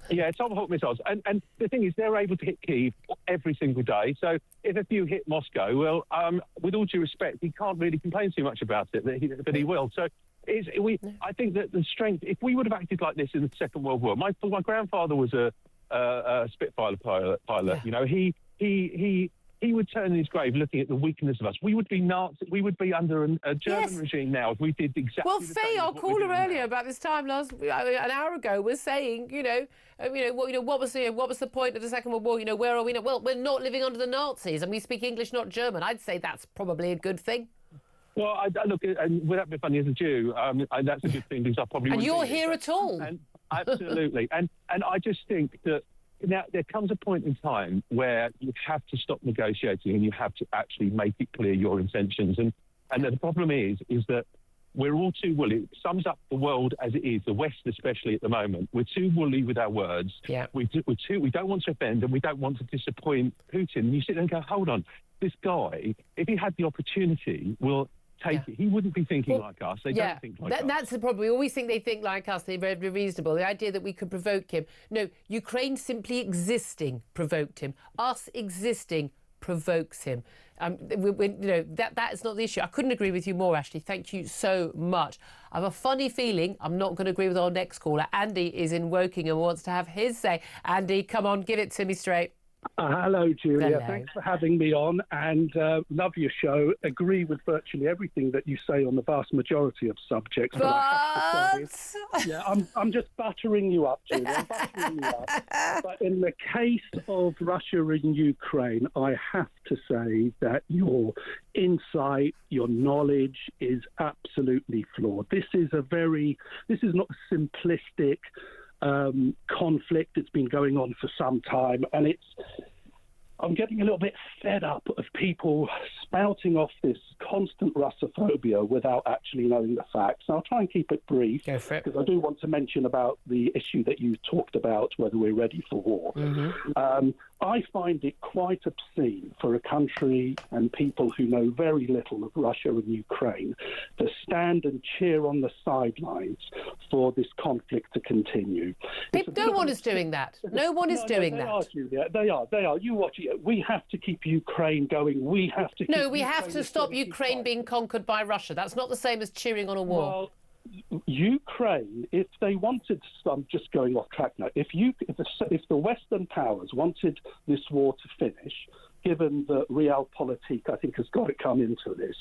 Yeah, Tomahawk missiles. And the thing is, they're able to hit Kyiv every single day. So if a few hit Moscow, well, with all due respect, he can't really complain too much about it, but he will. So I think that the strength... If we would have acted like this in the Second World War... My grandfather was a Spitfire pilot. Yeah. He would turn in his grave looking at the weakness of us. We would be Nazi. We would be under a German regime now if we did exactly the same. Well, Faye, our caller earlier about this time an hour ago was saying, what was the point of the Second World War? Where are we now? Well, we're not living under the Nazis, and we speak English, not German. I'd say that's probably a good thing. Well, look, and without being funny as a Jew, that's a good thing because I probably. And you're here at all. Absolutely, and I just think that. Now, there comes a point in time where you have to stop negotiating and you have to actually make it clear your intentions. And the problem is that we're all too woolly. It sums up the world as it is, the West especially at the moment. We're too woolly with our words. Yeah. We don't want to offend and we don't want to disappoint Putin. And you sit there and go, hold on, this guy, if he had the opportunity, will... He wouldn't be thinking like us. They don't think like us. That's the problem. We always think they think like us. They're very reasonable. The idea that we could provoke him. No, Ukraine simply existing provoked him. Us existing provokes him. That is not the issue. I couldn't agree with you more, Ashley. Thank you so much. I have a funny feeling I'm not going to agree with our next caller. Andy is in Woking and wants to have his say. Andy, come on, give it to me straight. Hello, Julia. Hello. Thanks for having me on, and love your show. Agree with virtually everything that you say on the vast majority of subjects. But I have to say, I'm just buttering you up, Julia. I'm buttering you up. But in the case of Russia and Ukraine, I have to say that your insight, your knowledge is absolutely flawed. This is not a simplistic conflict. It's been going on for some time, and I'm getting a little bit fed up of people spouting off this constant Russophobia without actually knowing the facts. And I'll try and keep it brief because I do want to mention about the issue that you talked about, whether we're ready for war. Mm-hmm. I find it quite obscene for a country and people who know very little of Russia and Ukraine to stand and cheer on the sidelines for this conflict to continue. No one is doing that. No one is doing that. They are, Julia. They are. You watch it. We have to keep Ukraine going. We have to. No, we have to stop Ukraine being conquered by Russia. That's not the same as cheering on a war. Well, Ukraine, if they wanted, I'm just going off track now. If the Western powers wanted this war to finish, given that realpolitik, I think, has got to come into this,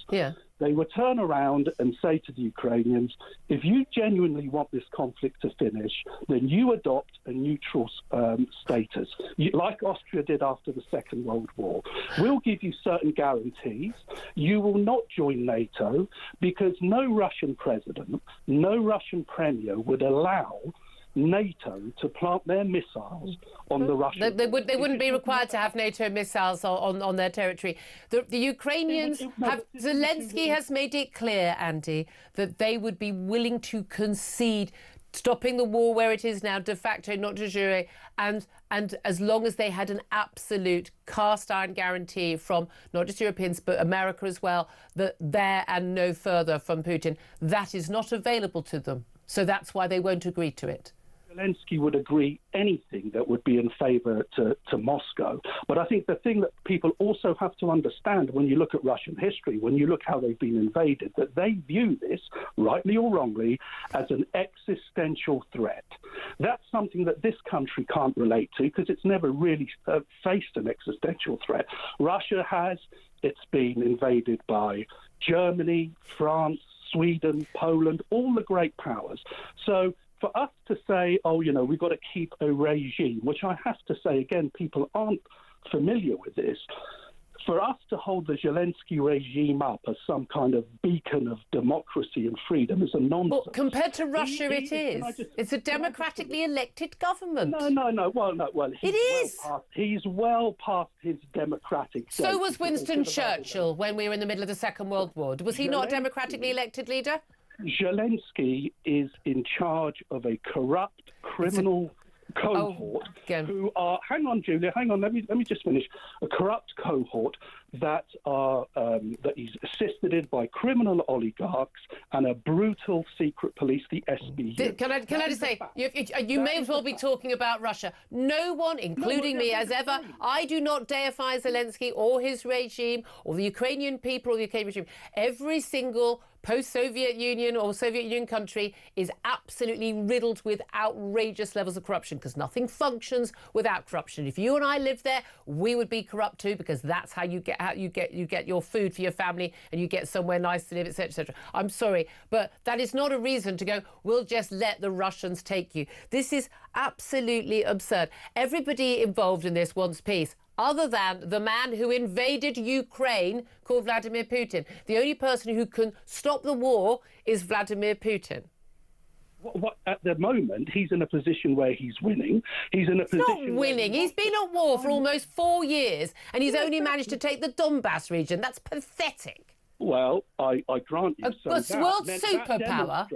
they would turn around and say to the Ukrainians, if you genuinely want this conflict to finish, then you adopt a neutral status, like Austria did after the Second World War. We'll give you certain guarantees. You will not join NATO because no Russian president, no Russian premier would allow NATO to plant their missiles on the Russian. They wouldn't be required to have NATO missiles on their territory. The Ukrainians Zelensky has made it clear, Andy, that they would be willing to concede stopping the war where it is now, de facto, not de jure, and as long as they had an absolute cast iron guarantee from not just Europeans but America as well, that there and no further from Putin, that is not available to them. So that's why they won't agree to it. Zelensky would agree anything that would be in favour to Moscow. But I think the thing that people also have to understand when you look at Russian history, when you look how they've been invaded, that they view this, rightly or wrongly, as an existential threat. That's something that this country can't relate to because it's never really faced an existential threat. Russia has. It's been invaded by Germany, France, Sweden, Poland, all the great powers. So for us to say, we've got to keep a regime, which I have to say, again, people aren't familiar with this. For us to hold the Zelensky regime up as some kind of beacon of democracy and freedom is a nonsense. Well, compared to Russia, it is. It's a democratically elected government. No. Well, he's well past his democratic. So was Winston Churchill when we were in the middle of the Second World War. Was he not a democratically elected leader? Zelensky is in charge of a corrupt criminal cohort who are. Hang on, Julia. Hang on. Let me just finish. A corrupt cohort that is assisted in by criminal oligarchs and a brutal secret police, the SBU. Can I just say, you may as well be talking about Russia. No one, including me, as ever, I do not deify Zelensky or his regime or the Ukrainian people or the Ukrainian regime. Every single post-Soviet Union or Soviet Union country is absolutely riddled with outrageous levels of corruption because nothing functions without corruption. If you and I lived there, we would be corrupt too because that's how you get your food for your family and you get somewhere nice to live, etc., etc. I'm sorry, but that is not a reason to go, we'll just let the Russians take you. This is absolutely absurd. Everybody involved in this wants peace, other than the man who invaded Ukraine called Vladimir Putin. The only person who can stop the war is Vladimir Putin. At the moment, he's in a position where he's winning. He's in a position. Not winning. He's been at war for almost 4 years, and he's only managed to take the Donbass region. That's pathetic. Well, I grant you. A world superpower.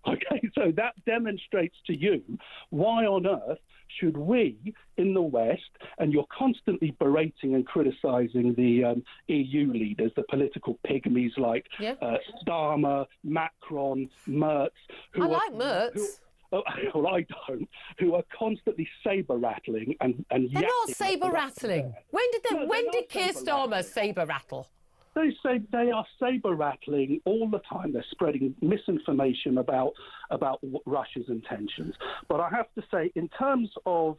Okay, so that demonstrates to you why on earth should we in the West, and you're constantly berating and criticising the EU leaders, the political pygmies like Starmer, Macron, Merz. I like Merz. Well, I don't. Who are constantly saber-rattling and They're not saber-rattling. When did Keir Starmer saber-rattle? They say they are saber-rattling all the time. They're spreading misinformation about Russia's intentions. But I have to say, in terms of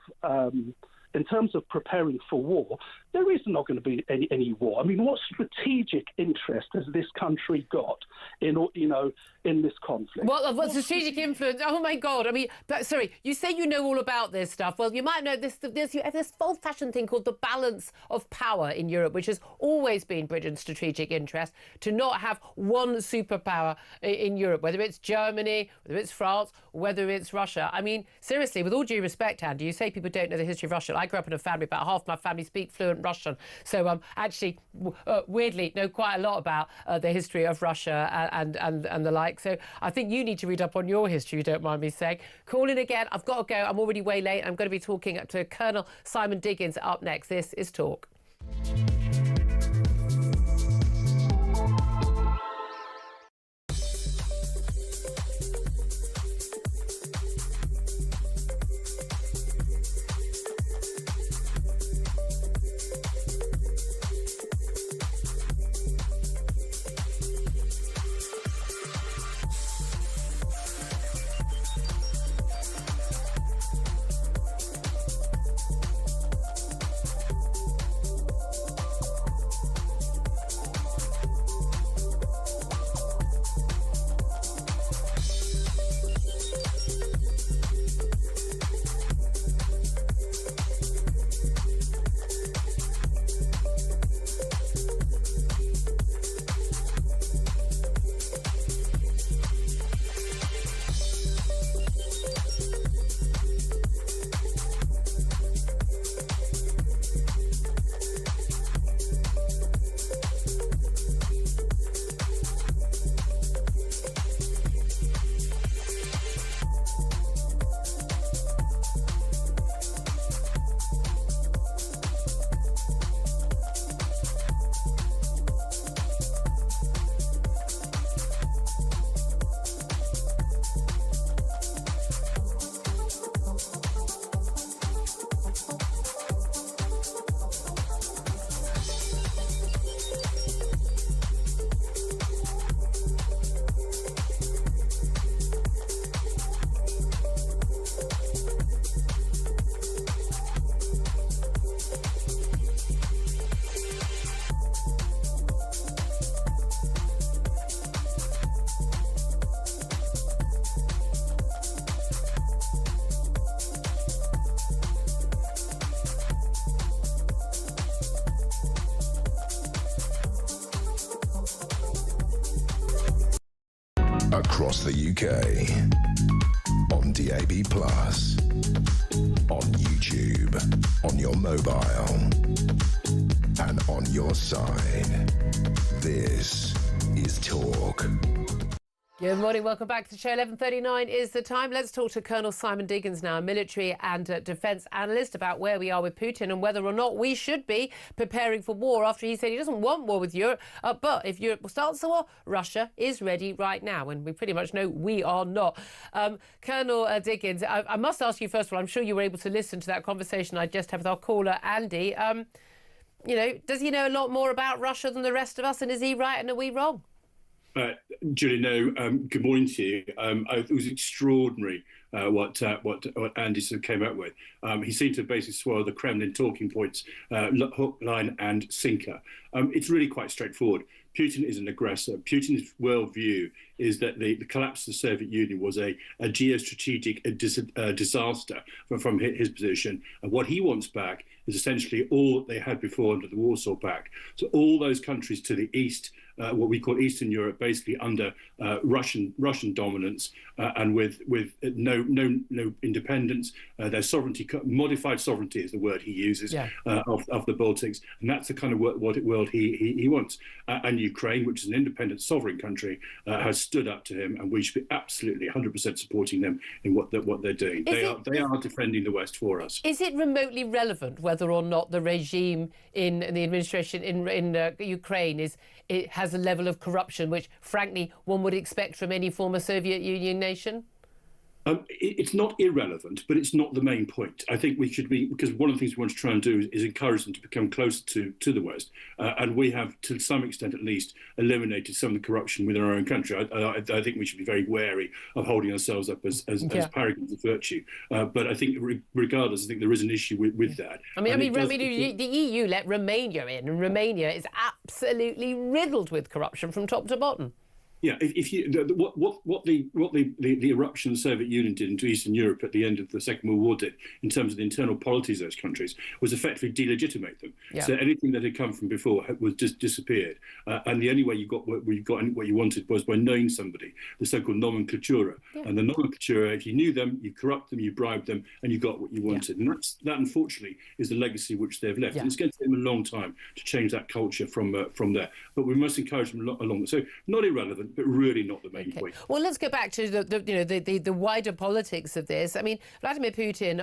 preparing for war, there is not going to be any war. I mean, what strategic interest has this country got in this conflict? What strategic influence? Oh my God! I mean, sorry, you say you know all about this stuff. Well, you might know this. You have this old-fashioned thing called the balance of power in Europe, which has always been Britain's strategic interest, to not have one superpower in Europe, whether it's Germany, whether it's France, whether it's Russia. I mean, seriously, with all due respect, Andy, you say people don't know the history of Russia. I grew up in a family, about half my family speak fluent Russian. So actually, weirdly, know quite a lot about the history of Russia and the like. So I think you need to read up on your history, you don't mind me saying. Call in again. I've got to go. I'm already way late. I'm going to be talking to Colonel Simon Diggins up next. This is Talk. Across the UK, on DAB+, on YouTube, on your mobile, and on your side. This is Talk. Good morning, welcome back to the show. 11:39 is the time. Let's talk to Colonel Simon Diggins now, a military and defence analyst, about where we are with Putin and whether or not we should be preparing for war after he said he doesn't want war with Europe. But if Europe starts the war, Russia is ready right now, and we pretty much know we are not. Colonel Diggins, I must ask you first of all, I'm sure you were able to listen to that conversation I just had with our caller, Andy. You know, does he know a lot more about Russia than the rest of us, and is he right and are we wrong? Julie, no. Good morning to you. It was extraordinary what Andy sort of came up with. He seemed to basically swallow the Kremlin talking points, hook, line, and sinker. It's really quite straightforward. Putin is an aggressor. Putin's worldview is that the collapse of the Soviet Union was a geostrategic disaster from his position. And what he wants back is essentially all that they had before under the Warsaw Pact. So all those countries to the east, what we call Eastern Europe, basically under Russian dominance and with no independence. Their sovereignty, modified sovereignty is the word he uses, of the Baltics. And that's the kind of world he wants. And Ukraine, which is an independent sovereign country, has stood up to him, and we should be absolutely 100% supporting them in what they're doing. They are defending the West for us. Is it remotely relevant whether or not the regime in the administration in Ukraine has a level of corruption which, frankly, one would expect from any former Soviet Union nation? It's not irrelevant, but it's not the main point. I think we should be, because one of the things we want to try and do is encourage them to become closer to the West. And we have, to some extent at least, eliminated some of the corruption within our own country. I think we should be very wary of holding ourselves up as paragons of virtue. But I think, regardless, I think there is an issue with that. I mean, the EU let Romania in, and Romania is absolutely riddled with corruption from top to bottom. Yeah, if you what the eruption of the Soviet Union did into Eastern Europe at the end of the Second World War did in terms of the internal polities of those countries was effectively delegitimate them. Yeah. So anything that had come from before was just disappeared, and the only way you got what you wanted was by knowing somebody, the so-called nomenclatura. Yeah. And the nomenclatura, if you knew them, you corrupt them, you bribed them, and you got what you wanted. Yeah. And that unfortunately is the legacy which they've left. Yeah. And it's going to take them a long time to change that culture from there. But we must encourage them along. So not irrelevant, but really not the main point. Well, let's go back to the wider politics of this. I mean, Vladimir Putin,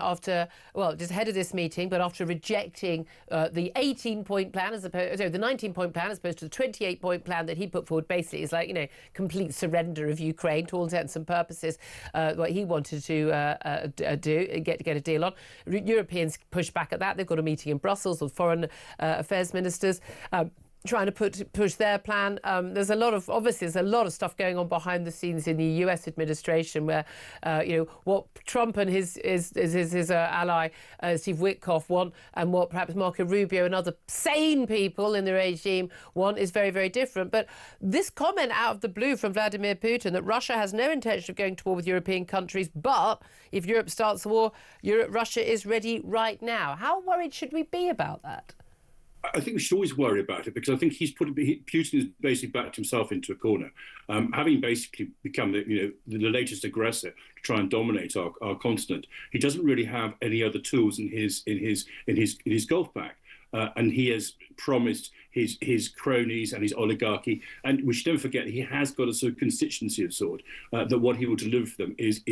just ahead of this meeting, but after rejecting the 18-point plan the 19-point plan as opposed to the 28-point plan that he put forward, basically is like, complete surrender of Ukraine to all intents and purposes, what he wanted to get a deal on. Europeans push back at that. They've got a meeting in Brussels with foreign affairs ministers. Trying to push their plan. There's a lot of stuff going on behind the scenes in the US administration where, what Trump and his ally, Steve Witkoff, want and what perhaps Marco Rubio and other sane people in the regime want is very, very different. But this comment out of the blue from Vladimir Putin that Russia has no intention of going to war with European countries, but if Europe starts a war, Russia is ready right now. How worried should we be about that? I think we should always worry about it because I think Putin has basically backed himself into a corner, having basically become the latest aggressor to try and dominate our continent. He doesn't really have any other tools in his golf bag. And he has promised his cronies and his oligarchy, and we should never forget he has got a sort of constituency of sort that what he will deliver for them is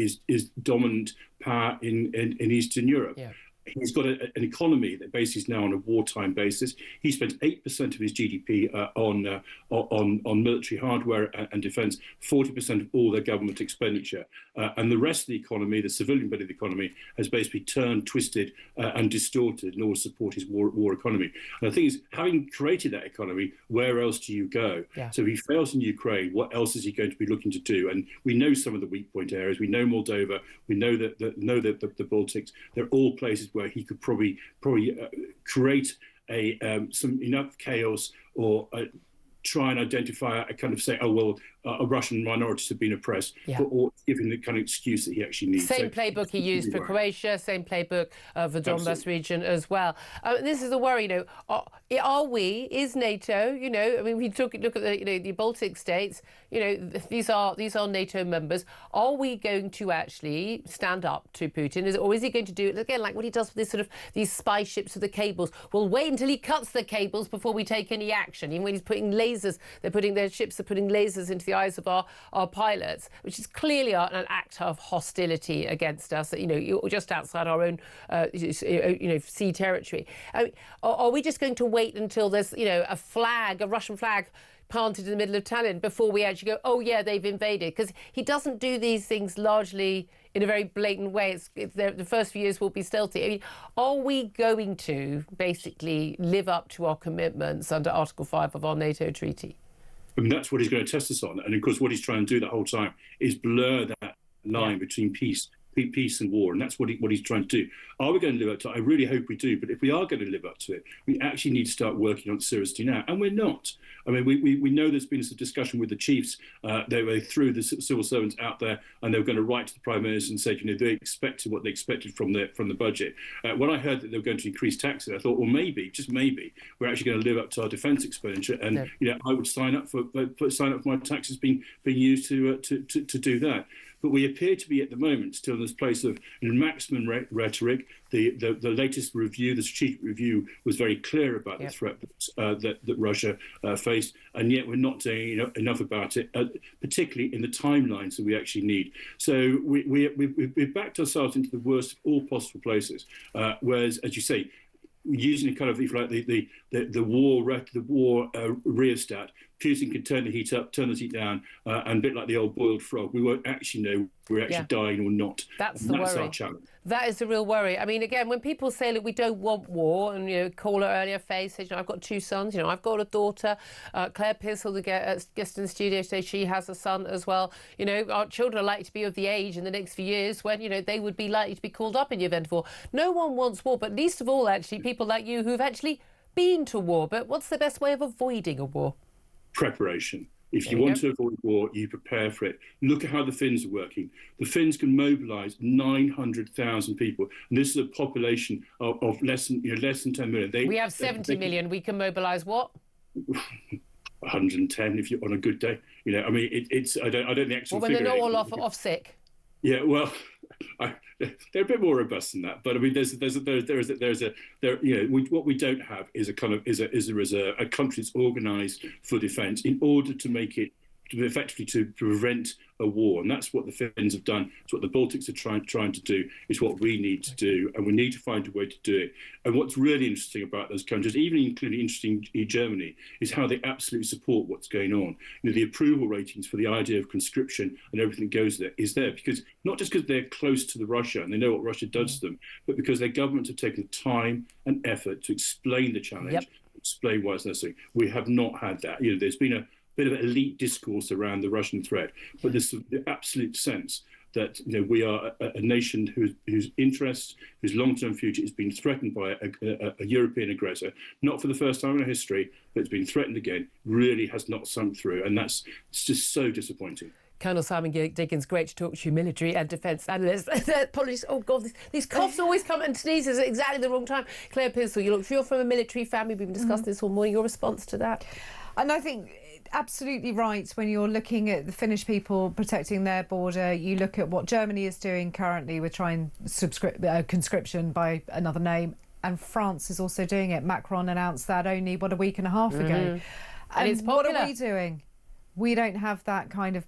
dominant power in Eastern Europe. Yeah. He's got an economy that basically is now on a wartime basis. He spends 8% of his GDP on military hardware and defence, 40% of all their government expenditure. And the rest of the economy, the civilian bit of the economy, has basically turned, twisted and distorted in order to support his war economy. And the thing is, having created that economy, where else do you go? Yeah. So if he fails in Ukraine, what else is he going to be looking to do? And we know some of the weak point areas. We know Moldova. We know that the Baltics. They're all places where he could probably create some enough chaos or try and identify a kind of say, Russian minorities have been oppressed, or give him the kind of excuse that he actually needs. Same playbook he used for Croatia, same playbook for Donbas region as well. This is a worry, is NATO, I mean, we look at the Baltic states, these are NATO members. Are we going to actually stand up to Putin? Or is he going to do it again, like what he does with these spy ships with the cables? We'll wait until he cuts the cables before we take any action. Even when he's putting lasers, their ships are putting lasers into the eyes of our pilots, which is clearly an act of hostility against us. You're just outside our own, sea territory. Are we just going to wait until there's, a Russian flag planted in the middle of Tallinn before we actually go, oh yeah, they've invaded? Because he doesn't do these things largely in a very blatant way. The first few years will be stealthy. I mean, are we going to basically live up to our commitments under Article 5 of our NATO treaty? I mean, that's what he's going to test us on. And of course, what he's trying to do the whole time is blur that line between peace and war, and that's what he's trying to do. Are we going to live up to it? I really hope we do, but if we are going to live up to it, we actually need to start working on it seriously now, and we're not. I mean, we know there's been some discussion with the chiefs. They threw the civil servants out there, and they were going to write to the Prime Minister and say, they expected what they expected from the budget. When I heard that they were going to increase taxes, I thought, well, maybe, just maybe, we're actually going to live up to our defence expenditure, and I would sign up for my taxes being used to do that. But we appear to be at the moment still in this place of maximum rhetoric. The latest review, the strategic review, was very clear about the threat that Russia faced, and yet we're not doing enough about it, particularly in the timelines that we actually need. So we've backed ourselves into the worst of all possible places. Whereas, as you say, using a kind of, if you like, the war rheostat, Putin can turn the heat up, turn the heat down, and a bit like the old boiled frog, we won't actually know we're actually dying or not. That's our challenge. That is the real worry. I mean, again, when people say, look, we don't want war, and Caller earlier, Faye says, I've got two sons, I've got a daughter. Claire Pissell, the guest in the studio, says she has a son as well. Our children are likely to be of the age in the next few years when, they would be likely to be called up in the event of war. No one wants war, but least of all, actually, people like you who've actually been to war. But what's the best way of avoiding a war? Preparation. If you want to avoid war, you prepare for it. Look at how the Finns are working. The Finns can mobilise 900,000 people, and this is a population of less than 10 million. We have 70 million. We can mobilise what? 110 if you're on a good day. I mean, it's. I don't the actual. Well, when they're not all off sick. Yeah, well, they're a bit more robust than that. But I mean, what we don't have is a country that's organised for defence in order to make it effectively to prevent a war, and that's what the Finns have done. It's what the Baltics are trying to do. It's what we need to do, and we need to find a way to do it. And what's really interesting about those countries, even including interesting in Germany, is how they absolutely support what's going on. The approval ratings for the idea of conscription and everything that goes there is there because not just because they're close to Russia and they know what Russia does to them, but because their governments have taken the time and effort to explain the challenge, explain why it's necessary. We have not had that. There's been a bit of elite discourse around the Russian threat, but there's the absolute sense that we are a nation whose interests, whose long-term future is being threatened by a European aggressor, not for the first time in our history, but it's been threatened again, really has not sunk through, and it's just so disappointing. Colonel Simon Dickens, great to talk to you, military and defence analyst. Apologies, oh God, these coughs always come and sneezes at exactly the wrong time. Claire Pearsall, you're from a military family, we've been discussing this all morning, your response to that? And I think absolutely right when you're looking at the Finnish people protecting their border. You look at what Germany is doing currently with trying conscription by another name, and France is also doing it. Macron announced that only a week and a half ago. And it's popular. What are we doing? We don't have that kind of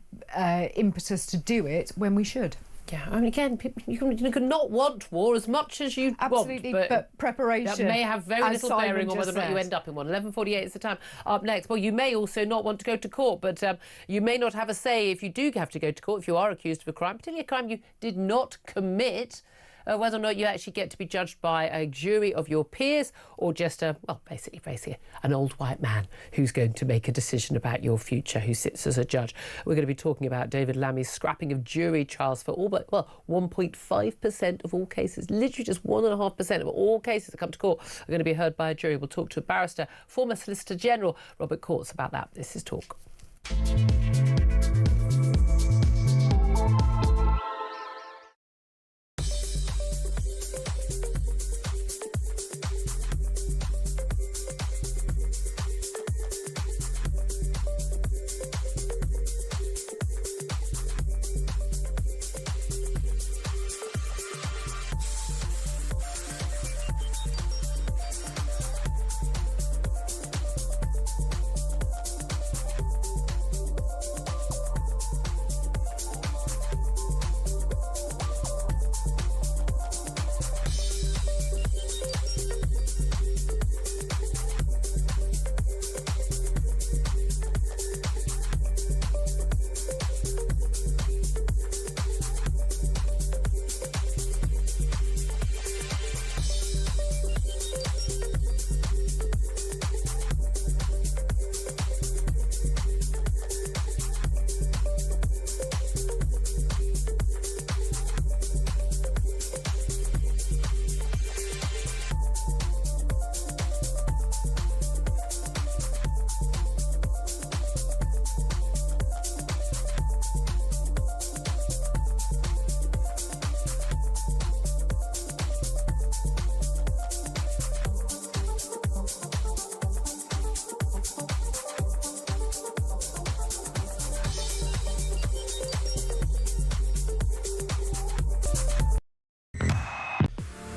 impetus to do it when we should. Yeah, I mean, again, you can not want war as much as you absolutely want, but preparation that may have very little bearing on whether or not you end up in one. 11:48 is the time. Up next, well, you may also not want to go to court, but you may not have a say if you do have to go to court, if you are accused of a crime, particularly a crime you did not commit. Whether or not you actually get to be judged by a jury of your peers or just basically an old white man who's going to make a decision about your future, who sits as a judge. We're going to be talking about David Lammy's scrapping of jury trials for all but 1.5% of all cases. Literally just 1.5% of all cases that come to court are going to be heard by a jury. We'll talk to a barrister, former Solicitor General Robert Courts about that. This is Talk.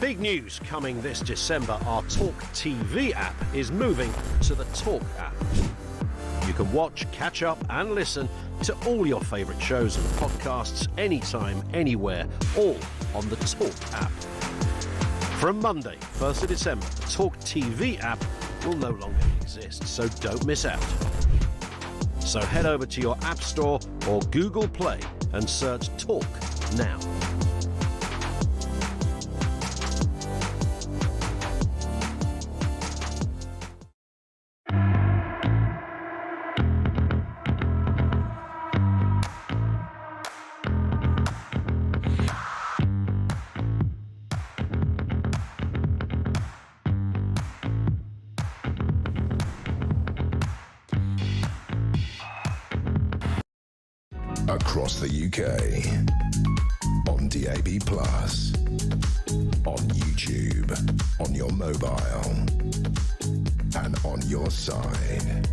Big news coming this December. Our talkTV app is moving to the Talk app. You can watch, catch up and listen to all your favourite shows and podcasts anytime, anywhere, all on the Talk app. From Monday, 1st of December, the talkTV app will no longer exist, so don't miss out. So head over to your App Store or Google Play and search Talk now. Across the UK. On DAB+. On YouTube. On your mobile. And on your side.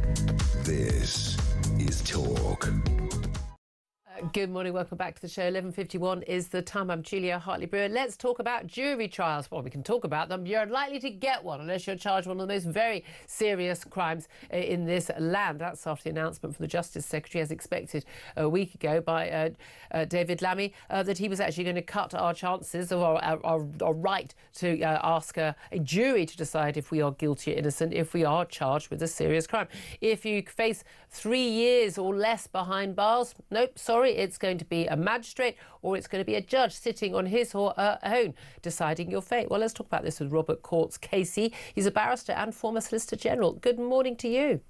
This is Talk. Good morning, welcome back to the show. 11:51 is the time. I'm Julia Hartley-Brewer. Let's talk about jury trials. Well, we can talk about them. You're unlikely to get one unless you're charged with one of the most very serious crimes in this land. That's after the announcement from the Justice Secretary, as expected a week ago by David Lammy, that he was actually going to cut our chances of our right to ask a jury to decide if we are guilty or innocent if we are charged with a serious crime. If you face 3 years or less behind bars, nope, sorry, it's going to be a magistrate or it's going to be a judge sitting on his or her own deciding your fate. Well, let's talk about this with Robert Courts-Casey. He's a barrister and former Solicitor General. Good morning to you.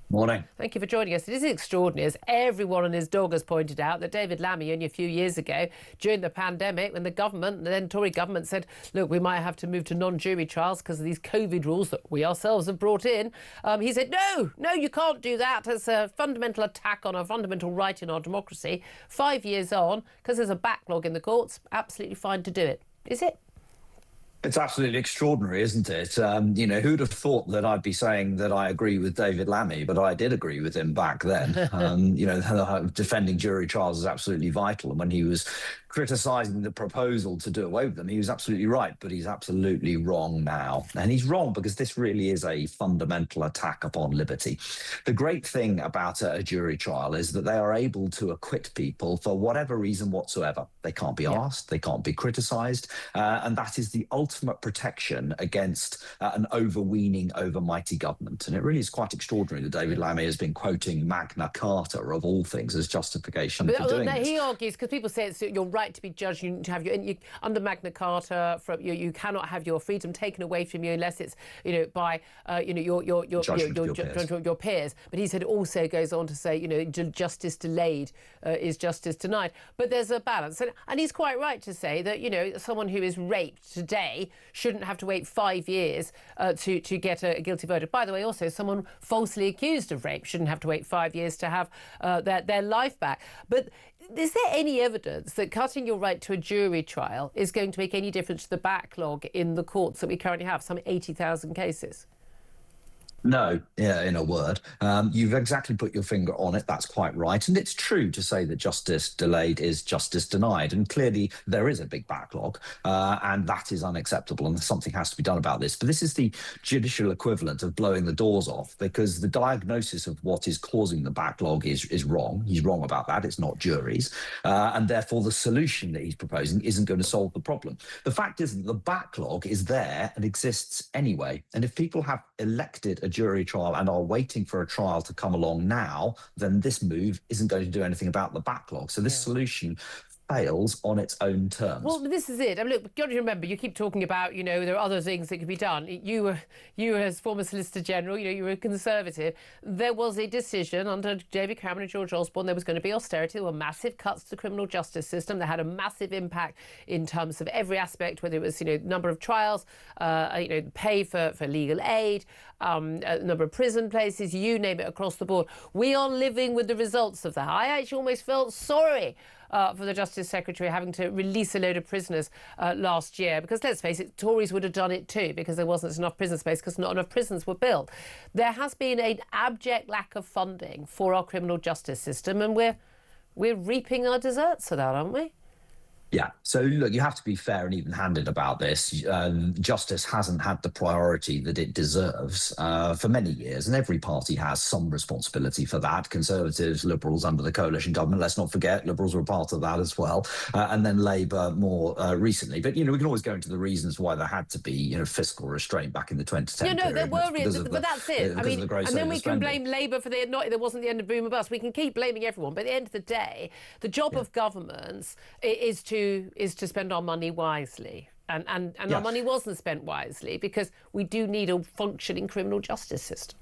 Morning. Thank you for joining us. It is extraordinary, as everyone and his dog has pointed out, that David Lammy only a few years ago, during the pandemic, when the government, the then Tory government, said, look, we might have to move to non-jury trials because of these COVID rules that we ourselves have brought in. He said, no, you can't do that. It's a fundamental attack on a fundamental right in our democracy. 5 years on, because there's a backlog in the courts, absolutely fine to do it. Is it? It's absolutely extraordinary, isn't it? Who'd have thought that I'd be saying that I agree with David Lammy, but I did agree with him back then. Defending jury trials is absolutely vital. And when he was criticising the proposal to do away with them, he was absolutely right, but he's absolutely wrong now. And he's wrong because this really is a fundamental attack upon liberty. The great thing about a jury trial is that they are able to acquit people for whatever reason whatsoever. They can't be asked, they can't be criticised, and that is the ultimate protection against an overweening, overmighty government. And it really is quite extraordinary that David Lammy has been quoting Magna Carta, of all things, as justification for doing this. He argues, because people say it's your right to be judged, you have under Magna Carta, you cannot have your freedom taken away from you unless it's by your peers. But he said it also goes on to say justice delayed is justice denied. But there's a balance, and he's quite right to say that someone who is raped today shouldn't have to wait 5 years to get a guilty verdict. By the way, also someone falsely accused of rape shouldn't have to wait 5 years to have their life back. But is there any evidence that cutting your right to a jury trial is going to make any difference to the backlog in the courts that we currently have, some 80,000 cases? No, in a word. You've exactly put your finger on it. That's quite right. And it's true to say that justice delayed is justice denied. And clearly there is a big backlog, and that is unacceptable. And something has to be done about this. But this is the judicial equivalent of blowing the doors off, because the diagnosis of what is causing the backlog is wrong. He's wrong about that. It's not juries. And therefore the solution that he's proposing isn't going to solve the problem. The fact is that the backlog is there and exists anyway. And if people have elected a jury trial and are waiting for a trial to come along now, then this move isn't going to do anything about the backlog. So this solution fails on its own terms. Well, this is it. I mean, look, you've got to remember, you keep talking about, there are other things that could be done. You as former Solicitor General, you were a Conservative. There was a decision under David Cameron and George Osborne. There was going to be austerity. There were massive cuts to the criminal justice system. They had a massive impact in terms of every aspect, whether it was, number of trials, pay for legal aid, number of prison places, you name it, across the board. We are living with the results of that. I actually almost felt sorry for the Justice Secretary having to release a load of prisoners last year, because let's face it, Tories would have done it too, because there wasn't enough prison space, because not enough prisons were built. There has been an abject lack of funding for our criminal justice system, and we're reaping our deserts for that, aren't we? Yeah. So, look, you have to be fair and even-handed about this. Justice hasn't had the priority that it deserves for many years, and every party has some responsibility for that. Conservatives, Liberals under the coalition government, let's not forget, Liberals were a part of that as well, and then Labour more recently. But, we can always go into the reasons why there had to be, fiscal restraint back in the 2010 period. There were reasons, but that's it. I mean, and then we can blame Labour for there wasn't the end of boom and bust. We can keep blaming everyone, but at the end of the day, the job of governments is to spend our money wisely. And our money wasn't spent wisely, because we do need a functioning criminal justice system.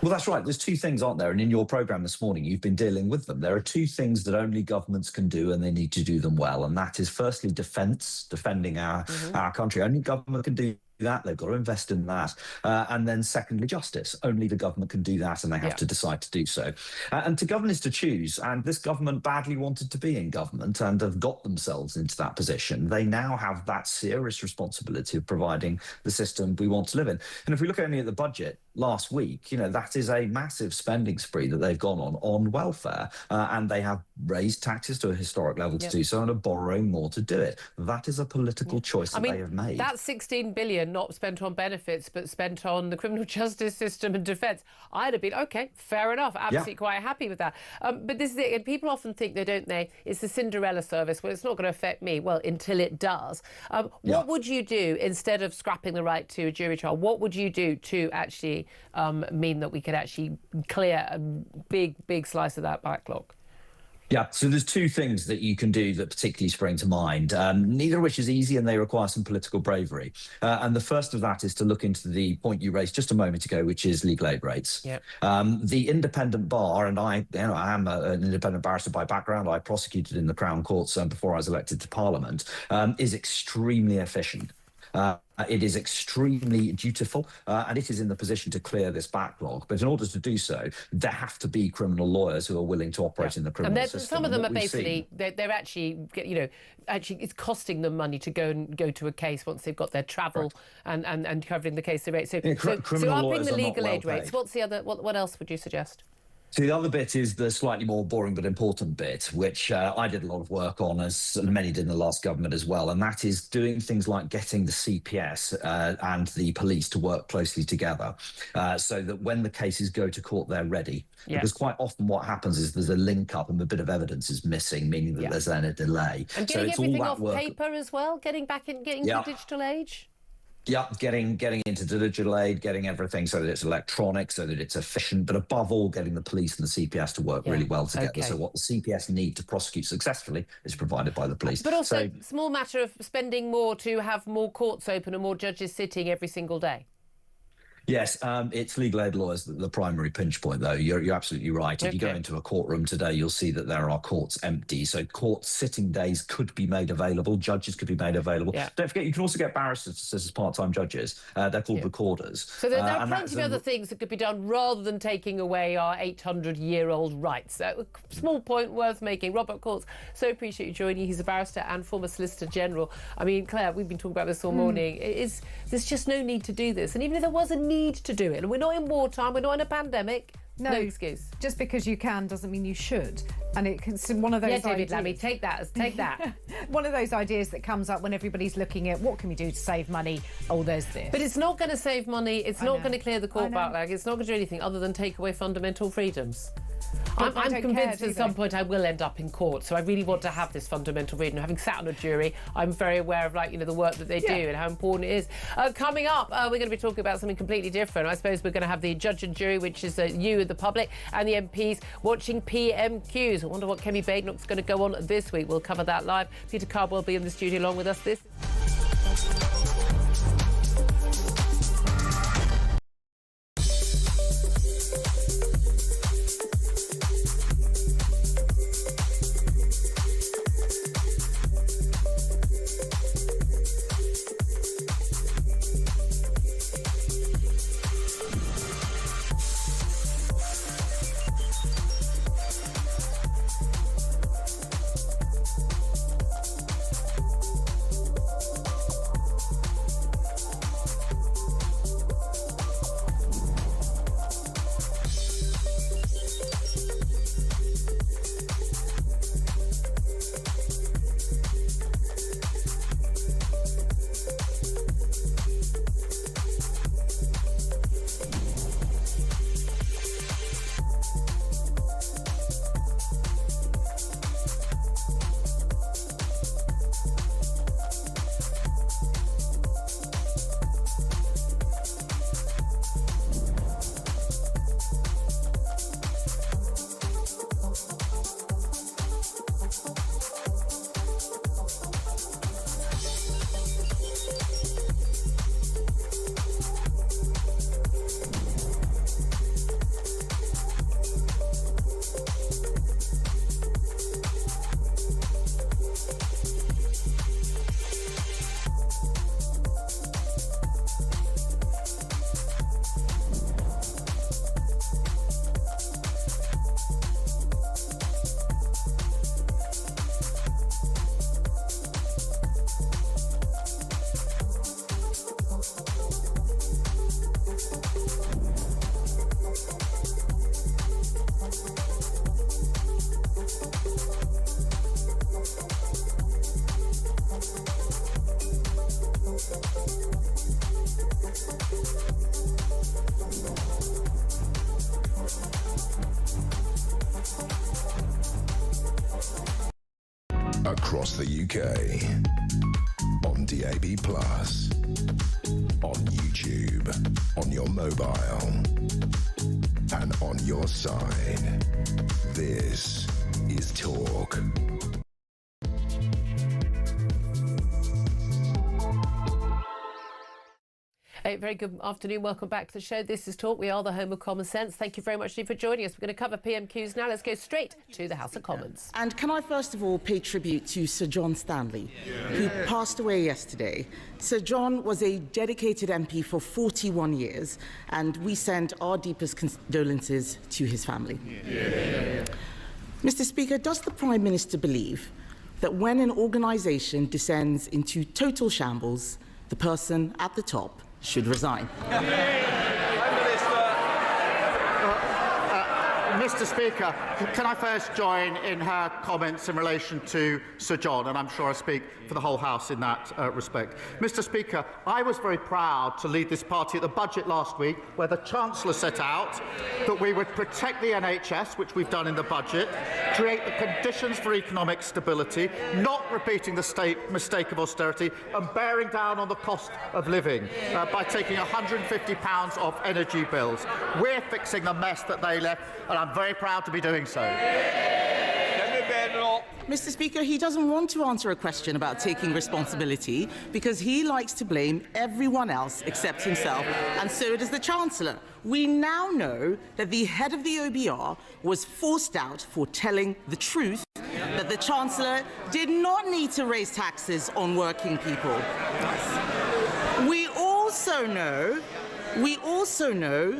Well, that's right. There's two things, aren't there? And in your programme this morning, you've been dealing with them. There are two things that only governments can do, and they need to do them well. And that is, firstly, defending our country. Only government can do that. They've got to invest in that. And then secondly, justice. Only the government can do that, and they have to decide to do so. And to govern is to choose. And this government badly wanted to be in government and have got themselves into that position. They now have that serious responsibility of providing the system we want to live in. And if we look only at the budget last week, that is a massive spending spree that they've gone on welfare. And they have raised taxes to a historic level to do so and are borrowing more to do it. That is a political choice that they have made. That's 16 billion not spent on benefits, but spent on the criminal justice system and defence. I'd have been, OK, fair enough, absolutely quite happy with that. But this is it. And people often think, don't they, it's the Cinderella service. Well, it's not going to affect me. Well, until it does. What would you do instead of scrapping the right to a jury trial? What would you do to actually mean that we could actually clear a big slice of that backlog? Yeah, so there's two things that you can do that particularly spring to mind, neither of which is easy, and they require some political bravery. And the first of that is to look into the point you raised just a moment ago, which is legal aid rates. Yep. The independent bar, and I am an independent barrister by background. I prosecuted in the Crown Courts before I was elected to Parliament, is extremely efficient. It is extremely dutiful, and it is in the position to clear this backlog. But in order to do so, there have to be criminal lawyers who are willing to operate in the criminal system. Some of them are basically, they're actually, it's costing them money to go to a case once they've got their travel and covering the case rate. So upping the legal aid rates. What's the other? What else would you suggest? So the other bit is the slightly more boring but important bit, which I did a lot of work on, as many did in the last government as well, and that is doing things like getting the CPS and the police to work closely together so that when the cases go to court, they're ready. Yeah. Because quite often what happens is there's a link up and a bit of evidence is missing, meaning that there's then a delay. And getting everything off paper as well, getting into the digital age? Yeah, getting into digital aid, getting everything so that it's electronic, so that it's efficient, but above all, getting the police and the CPS to work really well together. Okay. So what the CPS need to prosecute successfully is provided by the police. But also, small matter of spending more to have more courts open and more judges sitting every single day. Yes, it's legal aid lawyers the primary pinch point, though. You're absolutely right. If you go into a courtroom today, you'll see that there are courts empty. So court sitting days could be made available. Judges could be made available. Yeah. Don't forget, you can also get barristers as part-time judges. They're called recorders. So there are plenty of other things that could be done rather than taking away our 800-year-old rights. So a small point worth making. Robert Courts, so appreciate you joining. He's a barrister and former Solicitor General. I mean, Claire, we've been talking about this all morning. There's just no need to do this. And even if there was a need to do it, and we're not in wartime, we're not in a pandemic, no excuse. Just because you can doesn't mean you should. And it's one of those ideas. David Lammy, take that. One of those ideas that comes up when everybody's looking at what can we do to save money. Oh, there's this. But it's not going to save money. It's not going to clear the court backlog. It's not going to do anything other than take away fundamental freedoms. I'm convinced at some point I will end up in court, so I really want to have this fundamental freedom. Having sat on a jury, I'm very aware of the work that they do and how important it is. Coming up, we're going to be talking about something completely different. I suppose we're going to have the judge and jury, which is you, the public, and the MPs watching PMQs. I wonder what Kemi Badenoch's going to go on this week. We'll cover that live. Peter Cardwell will be in the studio along with us. across the UK, on DAB+, on YouTube, on your mobile, and on your side. This is Talk. Hey, very good afternoon. Welcome back to the show. This is Talk. We are the home of common sense. Thank you very much for joining us. We're going to cover PMQs now. Let's go straight to the House of Commons. And can I first of all pay tribute to Sir John Stanley, who passed away yesterday. Sir John was a dedicated MP for 41 years, and we send our deepest condolences to his family. Mr. Speaker, does the Prime Minister believe that when an organisation descends into total shambles, the person at the top should resign? Mr. Speaker, can I first join in her comments in relation to Sir John, and I'm sure I speak for the whole House in that respect. Mr. Speaker, I was very proud to lead this party at the budget last week, where the Chancellor set out that we would protect the NHS, which we've done in the budget, create the conditions for economic stability, not repeating the mistake of austerity, and bearing down on the cost of living by taking £150 off energy bills. We're fixing the mess that they left, and I'm very proud to be doing so. Mr. Speaker, he doesn't want to answer a question about taking responsibility because he likes to blame everyone else except himself, and so does the Chancellor. We now know that the head of the OBR was forced out for telling the truth, that the Chancellor did not need to raise taxes on working people. We also know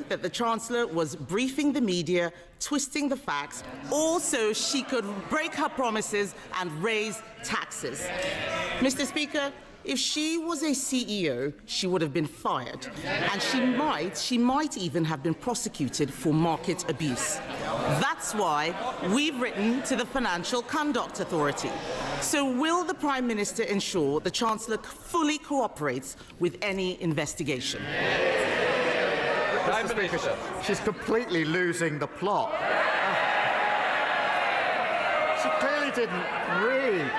that the Chancellor was briefing the media, twisting the facts, all so she could break her promises and raise taxes. Mr. Speaker, if she was a CEO, she would have been fired, and she might even have been prosecuted for market abuse. That's why we've written to the Financial Conduct Authority. So will the Prime Minister ensure the Chancellor fully cooperates with any investigation? Mr. Speaker, she's completely losing the plot. She clearly didn't read.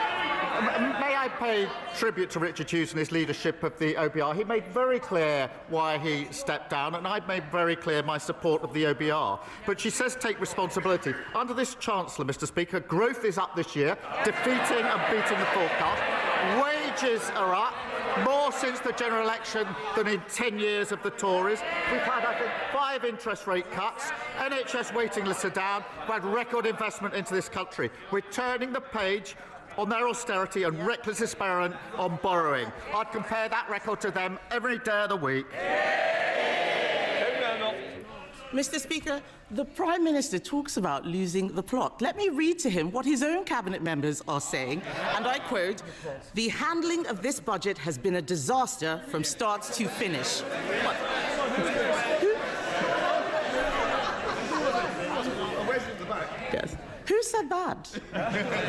May I pay tribute to Richard Hughes and his leadership of the OBR? He made very clear why he stepped down, and I've made very clear my support of the OBR. But she says take responsibility. Under this Chancellor, Mr. Speaker, growth is up this year, defeating and beating the forecast. Wages are up, more since the general election than in 10 years of the Tories. We've had, I think, 5 interest rate cuts. NHS waiting lists are down. We've had record investment into this country. We're turning the page on their austerity and reckless experiment on borrowing. I'd compare that record to them every day of the week. Mr. Speaker, the Prime Minister talks about losing the plot. Let me read to him what his own cabinet members are saying, and I quote, "The handling of this budget has been a disaster from start to finish." Yes. Who said that?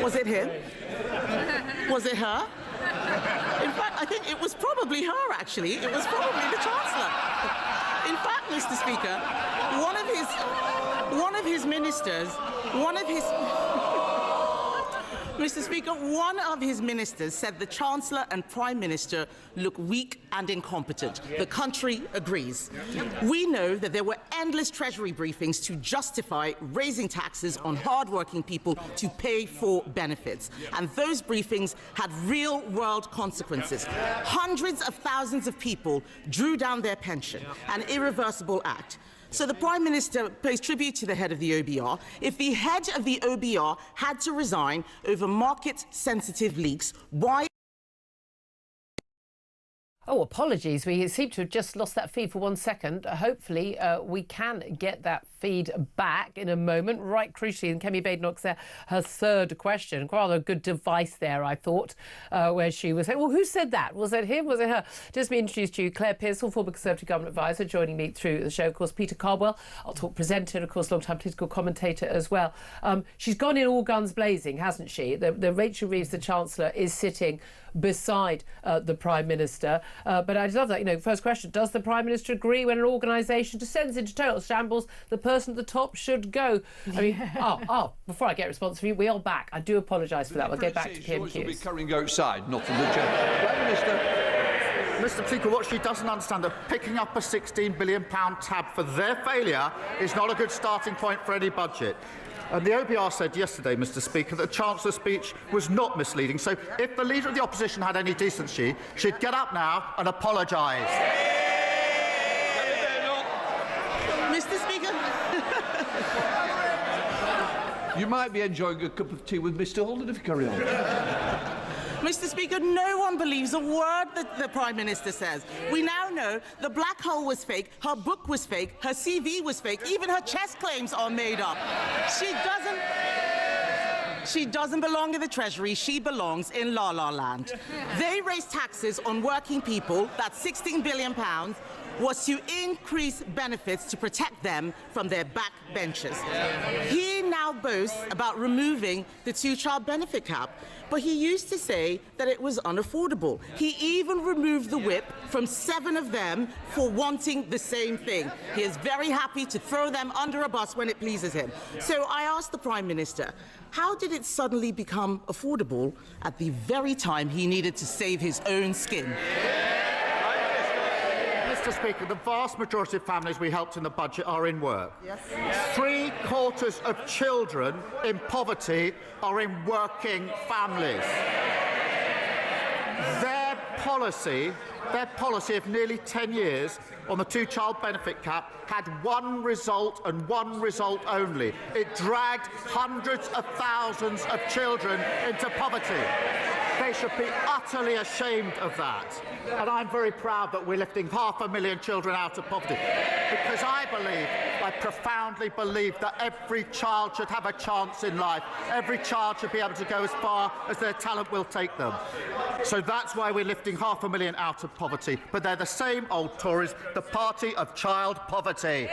Was it him? Was it her? In fact, I think it was probably her, actually. It was probably the Chancellor. In fact, Mr. Speaker, one of his ministers said the Chancellor and Prime Minister look weak and incompetent. The country agrees. We know that there were endless Treasury briefings to justify raising taxes on hard-working people to pay for benefits. And those briefings had real-world consequences. Hundreds of thousands of people drew down their pension, an irreversible act. So the Prime Minister pays tribute to the head of the OBR. If the head of the OBR had to resign over market-sensitive leaks, why... Oh, apologies. We seem to have just lost that feed for 1 second. Hopefully, we can get that feed back in a moment. Right crucially, and Kemi Badenoch's there, her third question. Quite a good device there, I thought, where she was saying, well, who said that? Was it him? Was it her? Just be introduced to you, Claire Pearsall, former Conservative Government Advisor, joining me through the show. Of course, Peter Cardwell, I'll talk presenter, and of course, long-time political commentator as well. She's gone in all guns blazing, hasn't she? The Rachel Reeves, the Chancellor, is sitting beside the Prime Minister. But I just love that. You know, first question, does the Prime Minister agree when an organisation descends into total shambles, the person at the top should go? I mean, before I get a response from you, we are back. I do apologise for that. We'll get back to PMQs. Will be carrying outside, not in the chair. Prime Minister. Mr. Speaker, what she doesn't understand, that picking up a £16 billion tab for their failure is not a good starting point for any budget. And the OBR said yesterday, Mr. Speaker, that the Chancellor's speech was not misleading. So if the Leader of the Opposition had any decency, she'd get up now and apologise. Mr. Speaker. You might be enjoying a cup of tea with Mr. Holden if you carry on. Mr. Speaker, no one believes a word that the Prime Minister says. We now know the black hole was fake, her book was fake, her CV was fake, even her chess claims are made up. She doesn't belong in the Treasury, she belongs in La La Land. They raised taxes on working people, that's £16 billion, was to increase benefits to protect them from their backbenchers. He now boasts about removing the two-child benefit cap, but he used to say that it was unaffordable. He even removed the whip from 7 of them for wanting the same thing. He is very happy to throw them under a bus when it pleases him. So I asked the Prime Minister, how did it suddenly become affordable at the very time he needed to save his own skin? Mr. Speaker, the vast majority of families we helped in the budget are in work. Yes. 3/4 of children in poverty are in working families. Their policy of nearly 10 years on the two-child benefit cap had one result and one result only. It dragged hundreds of thousands of children into poverty. They should be utterly ashamed of that. And I'm very proud that we're lifting 500,000 children out of poverty, because I profoundly believe that every child should have a chance in life. Every child should be able to go as far as their talent will take them. So that's why we're lifting 500,000 out of poverty. But they're the same old Tories, the party of child poverty.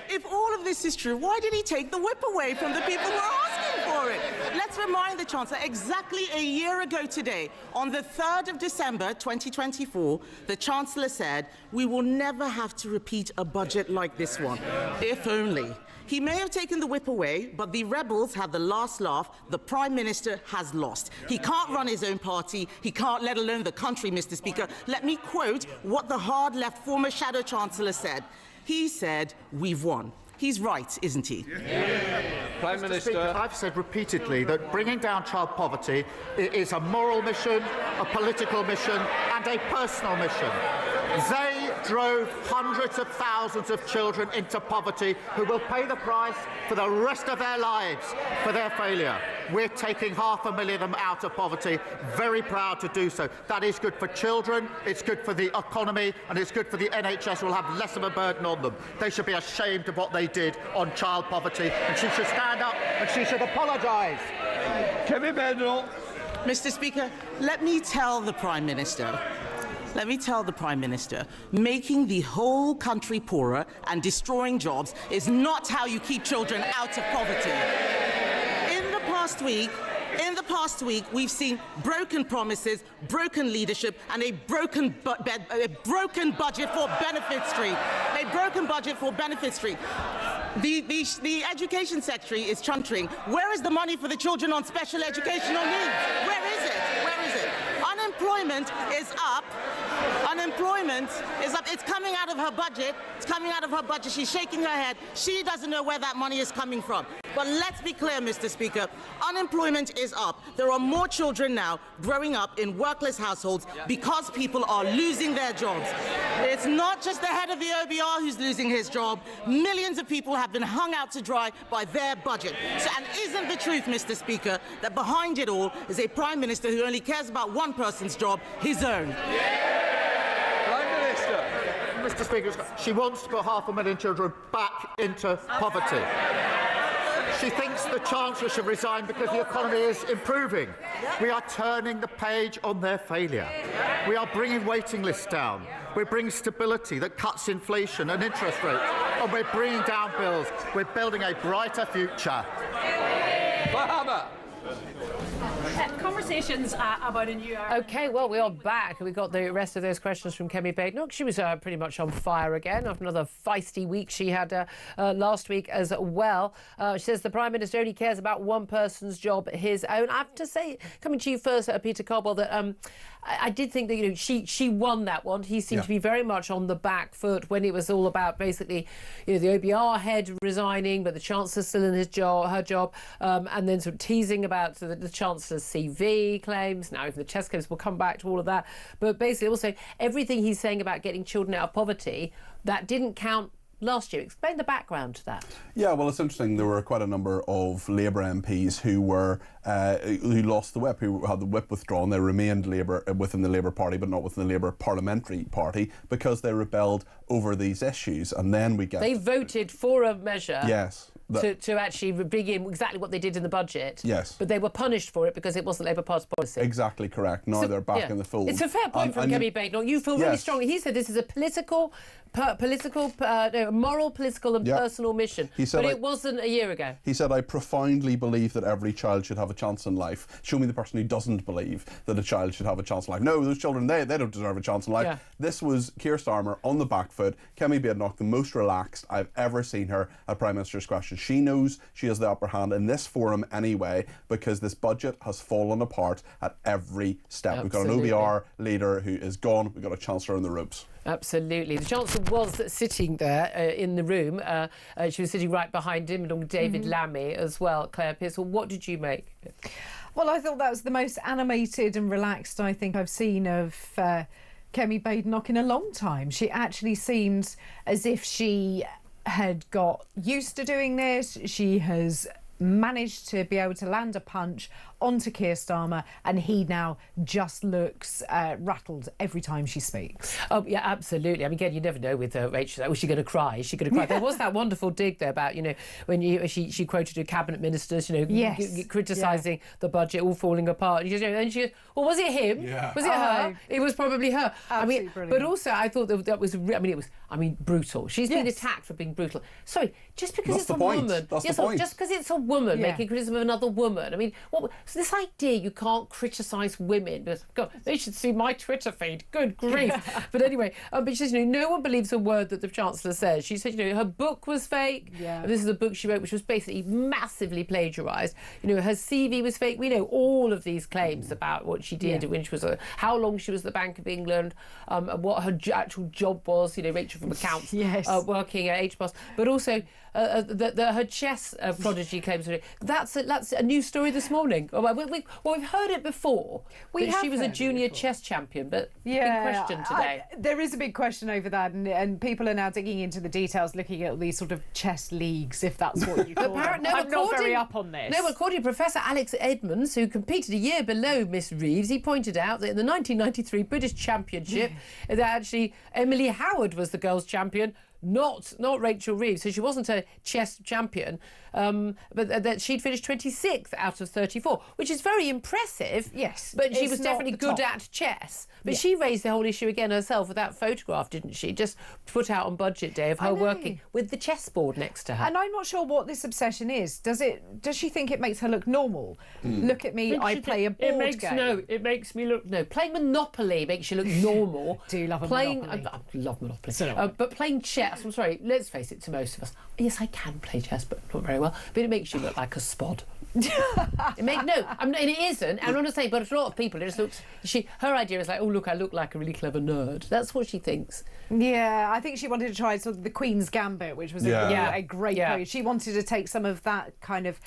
If all of this is true, why did he take the whip away from the people who are asking for it? Let's remind the Chancellor, exactly a year ago today, on the 3rd of December 2024, the Chancellor said, we will never have to repeat a budget like this one. If only. He may have taken the whip away, but the rebels had the last laugh. The Prime Minister has lost. He can't run his own party. He can't, let alone the country, Mr. Speaker. Let me quote what the hard-left former Shadow Chancellor said. He said, we've won. He's right, isn't he? Yeah. Prime Minister. Speaker, I've said repeatedly that bringing down child poverty is a moral mission, a political mission, and a personal mission. They drove hundreds of thousands of children into poverty who will pay the price for the rest of their lives for their failure. We're taking 500,000 of them out of poverty. Very proud to do so. That is good for children, it's good for the economy, and it's good for the NHS, who will have less of a burden on them. They should be ashamed of what they did on child poverty, and she should stand up and she should apologise. Kevin Bendel. Mr. Speaker, let me tell the Prime Minister, making the whole country poorer and destroying jobs is not how you keep children out of poverty. In the past week, we've seen broken promises, broken leadership, and a broken budget for Benefit Street. The Education Secretary is chuntering. Where is the money for the children on special educational needs? Where is it? Unemployment is up. It's coming out of her budget. She's shaking her head. She doesn't know where that money is coming from. But let's be clear, Mr. Speaker. Unemployment is up. There are more children now growing up in workless households because people are losing their jobs. It's not just the head of the OBR who's losing his job. Millions of people have been hung out to dry by their budget. And isn't the truth, Mr. Speaker, that behind it all is a Prime Minister who only cares about one person's job, his own? Prime Minister. Mr. Speaker, she wants to put 500,000 children back into poverty. She thinks the Chancellor should resign because the economy is improving. We are turning the page on their failure. We are bringing waiting lists down. We're bringing stability that cuts inflation and interest rates. And we're bringing down bills. We're building a brighter future. Conversations about a new... OK, well, we are back. We got the rest of those questions from Kemi Badenoch. She was pretty much on fire again after another feisty week she had last week as well. She says the Prime Minister only cares about one person's job, his own. I have to say, coming to you first, Peter Cobwell, that I did think that, she won that one. He seemed to be very much on the back foot when it was all about basically, the OBR head resigning, but the Chancellor still in her job, and then sort of teasing about the Chancellor's CV claims. Now, even the chess claims, we'll come back to all of that. But basically also everything he's saying about getting children out of poverty, that didn't count last year. Explain the background to that. Yeah, well, it's interesting. There were quite a number of Labour MPs who were who lost the whip, who had the whip withdrawn. They remained Labour within the Labour Party, but not within the Labour Parliamentary Party, because they rebelled over these issues. And then they voted for a measure. Yes. To actually bring in exactly what they did in the budget. Yes. But they were punished for it because it wasn't Labour Party policy. Exactly correct. Now they're back in the fold. It's a fair point from Kemi Badenoch. You feel really strongly. He said this is a moral, political and personal mission. But it wasn't a year ago. He said, I profoundly believe that every child should have a chance in life. Show me the person who doesn't believe that a child should have a chance in life. No, those children, they don't deserve a chance in life. Yeah. This was Keir Starmer on the back foot. Kemi Badenoch, the most relaxed I've ever seen her at Prime Minister's questions. She knows she has the upper hand in this forum anyway, because this budget has fallen apart at every step. Absolutely. We've got an OBR leader who is gone. We've got a Chancellor on the ropes. Absolutely. The Chancellor was sitting there in the room. She was sitting right behind him, along with David Lammy as well. Claire Pearcell, what did you make? Well, I thought that was the most animated and relaxed I think I've seen of Kemi Badenoch in a long time. She actually seemed as if she had got used to doing this. She has managed to be able to land a punch onto Keir Starmer, and he now just looks rattled every time she speaks. Oh, yeah, absolutely. I mean, again, you never know with Rachel. Was she going to cry? Is she going to cry? There was that wonderful dig there about, when she quoted her cabinet ministers, criticising the budget all falling apart. And she goes, well, was it him? Yeah. Was it her? It was probably her. Absolutely brilliant. But also I thought that was, brutal. She's been attacked for being brutal. Sorry, just because it's a woman. That's the point. Just because it's a woman making criticism of another woman. I mean, so this idea you can't criticise women, because God, they should see my Twitter feed. Good grief! But anyway, but she says, no one believes a word that the Chancellor says. She said, her book was fake. Yeah. And this is a book she wrote, which was basically massively plagiarised. Her CV was fake. We know all of these claims about what she did when she was how long she was at the Bank of England, what her actual job was. Rachel from accounts, working at HBOS, but also her chess prodigy claims. That's a new story this morning. We've heard it before. She was a junior chess champion, but big question today. There is a big question over that, and people are now digging into the details, looking at these sort of chess leagues, if that's what you call them. I'm not very up on this. No, according to Professor Alex Edmonds, who competed a year below Miss Reeves, he pointed out that in the 1993 British Championship, that actually Emily Howard was the girls' champion, not Rachel Reeves. So she wasn't a chess champion, but that she'd finished 26th out of 34, which is very impressive. Yes, but she was definitely good at chess. But she raised the whole issue again herself with that photograph, didn't she? Just put out on Budget Day of her working with the chessboard next to her. And I'm not sure what this obsession is. Does she think it makes her look normal? Look at me, I play a board game. No, it makes me look... No, playing Monopoly makes you look normal. Do you love Monopoly? I love Monopoly. But playing chess, I'm sorry, let's face it, to most of us, yes, I can play chess, but not very well. But it makes you look like a spod. And it isn't. I'm not saying, but a lot of people, it just looks. Her idea is like, oh look, I look like a really clever nerd. That's what she thinks. Yeah, I think she wanted to try sort of the Queen's Gambit, which was a great period. She wanted to take some of that kind of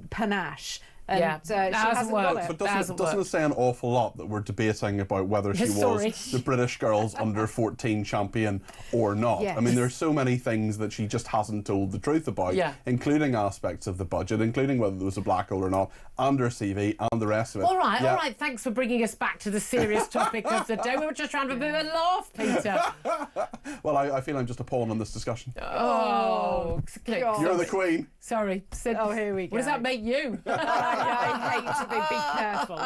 panache. And she hasn't worked. But doesn't it say an awful lot that we're debating about whether she was the British girls under 14 champion or not? Yes. I mean, there's so many things that she just hasn't told the truth about, including aspects of the budget, including whether there was a black hole or not, and her CV, and the rest of it. All right. Thanks for bringing us back to the serious topic of the day. We were just trying to have a bit of a laugh, Peter. Well, I feel I'm just a pawn on this discussion. Oh, you're the Queen. Sorry. Oh, here we go. What does that make you? I hate to be careful.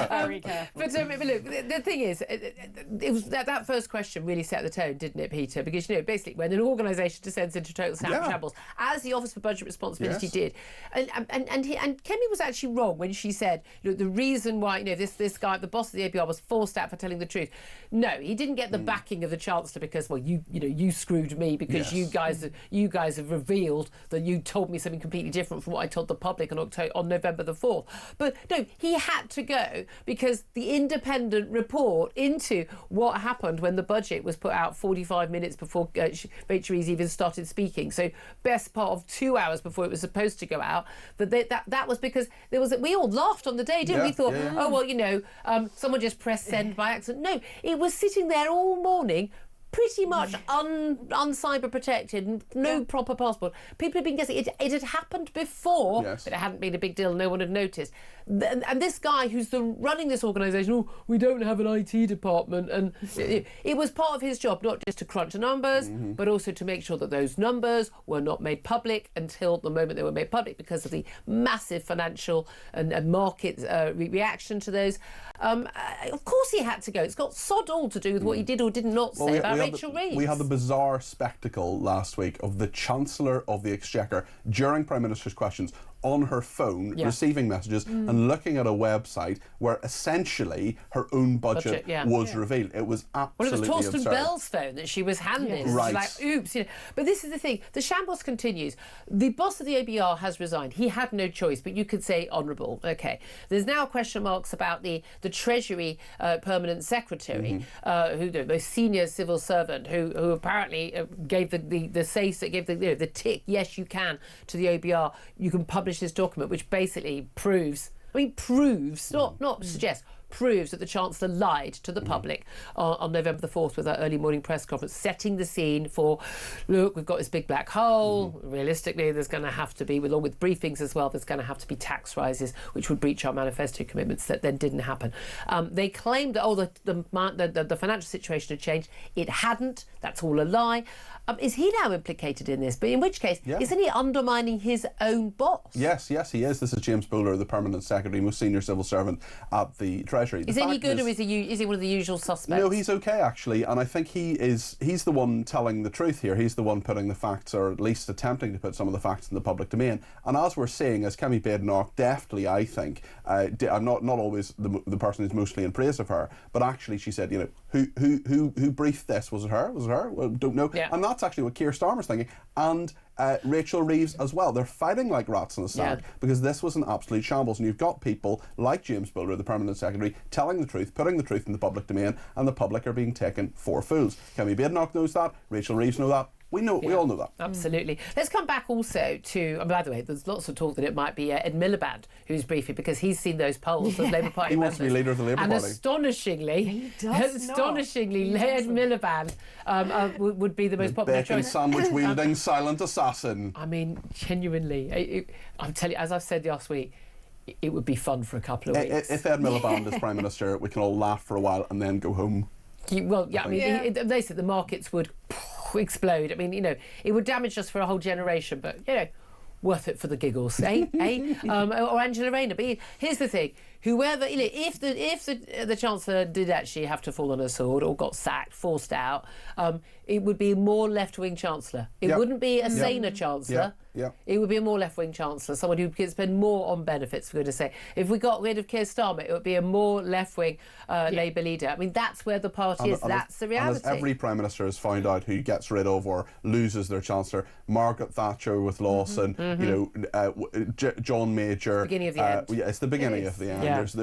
Very careful. But look, the thing is, it was that first question really set the tone, didn't it, Peter? Because, basically when an organisation descends into total shambles, as the Office for Budget Responsibility did, and Kemi was actually wrong when she said, look, the reason why, this guy, the boss of the ABR, was forced out for telling the truth. No, he didn't get the backing of the Chancellor because, well, you screwed me because you guys have revealed that you told me something completely different from what I told the public on November the 4th. But no, he had to go because the independent report into what happened when the budget was put out 45 minutes before Rachel Reeves even started speaking, so best part of 2 hours before it was supposed to go out, that was because we all laughed on the day, didn't we? We thought, oh, well, someone just pressed send by accident. No, it was sitting there all morning, pretty much un-cyber protected, no proper passport. People had been guessing. It had happened before, but it hadn't been a big deal. No one had noticed. And this guy who's running this organisation, we don't have an IT department. And it was part of his job, not just to crunch numbers, but also to make sure that those numbers were not made public until the moment they were made public because of the massive financial and market reaction to those. Of course he had to go. It's got sod all to do with what he did or did not say about Rachel Reeves. We had the bizarre spectacle last week of the Chancellor of the Exchequer during Prime Minister's questions on her phone, receiving messages and looking at a website where essentially her own budget was revealed. It was absolutely Well, it was Torsten absurd. Bell's phone that she was handed. Right. Like, oops. But this is the thing. The shambles continues. The boss of the ABR has resigned. He had no choice, but you could say honourable. OK. There's now question marks about the Treasury Permanent Secretary, the senior civil servant who apparently gave the say, gave the tick, yes, you can, to the ABR. You can publish this document, which basically proves, not suggests, proves that the Chancellor lied to the public on November the 4th with that early morning press conference, setting the scene for, look, we've got this big black hole. Realistically, there's going to have to be, along with briefings as well, there's going to have to be tax rises, which would breach our manifesto commitments that then didn't happen. They claimed that, the financial situation had changed. It hadn't. That's all a lie. Is he now implicated in this? But in which case, isn't he undermining his own boss? Yes, he is. This is James Bowler, the Permanent Secretary, most senior civil servant at the Treasury. Is he good or is he one of the usual suspects? No, he's okay, actually, and I think he's the one telling the truth here. He's the one putting the facts, or at least attempting to put some of the facts in the public domain. And as we're seeing, as Kemi Badenoch deftly, I think, I'm not always the person who's mostly in praise of her, but actually she said, who briefed this? Was it her? Well, don't know. Yeah. And that's actually what Keir Starmer's thinking. And Rachel Reeves as well. They're fighting like rats in a sack because this was an absolute shambles. And you've got people like James Bowler, the Permanent Secretary, telling the truth, putting the truth in the public domain, and the public are being taken for fools. Kemi Badenoch knows that. Rachel Reeves knows that. We all know that. Absolutely. Let's come back also to, by the way, there's lots of talk that it might be Ed Miliband who's briefing, because he's seen those polls of Labour Party He wants to be leader of the Labour Party. And astonishingly, Ed Miliband would be the most popular bacon choice. sandwich wielding silent assassin. I mean, genuinely, I'm telling you, as I've said last week, it would be fun for a couple of weeks. If Ed Miliband is Prime Minister, we can all laugh for a while and then go home. They said the markets would explode. I mean, it would damage us for a whole generation, but, worth it for the giggles, eh? Or Angela Rayner. But here's the thing. Whoever, if the Chancellor did actually have to fall on a sword or got sacked, forced out, it would be a more left-wing Chancellor. It wouldn't be a saner Chancellor. It would be a more left-wing Chancellor, someone who could spend more on benefits, we're going to say. If we got rid of Keir Starmer, it would be a more left-wing Labour leader. I mean, that's where the party is. That's the reality. And as every Prime Minister has found out who gets rid of or loses their Chancellor, Margaret Thatcher with Lawson, John Major. Beginning of the end. It's the beginning of the end. Yeah. There's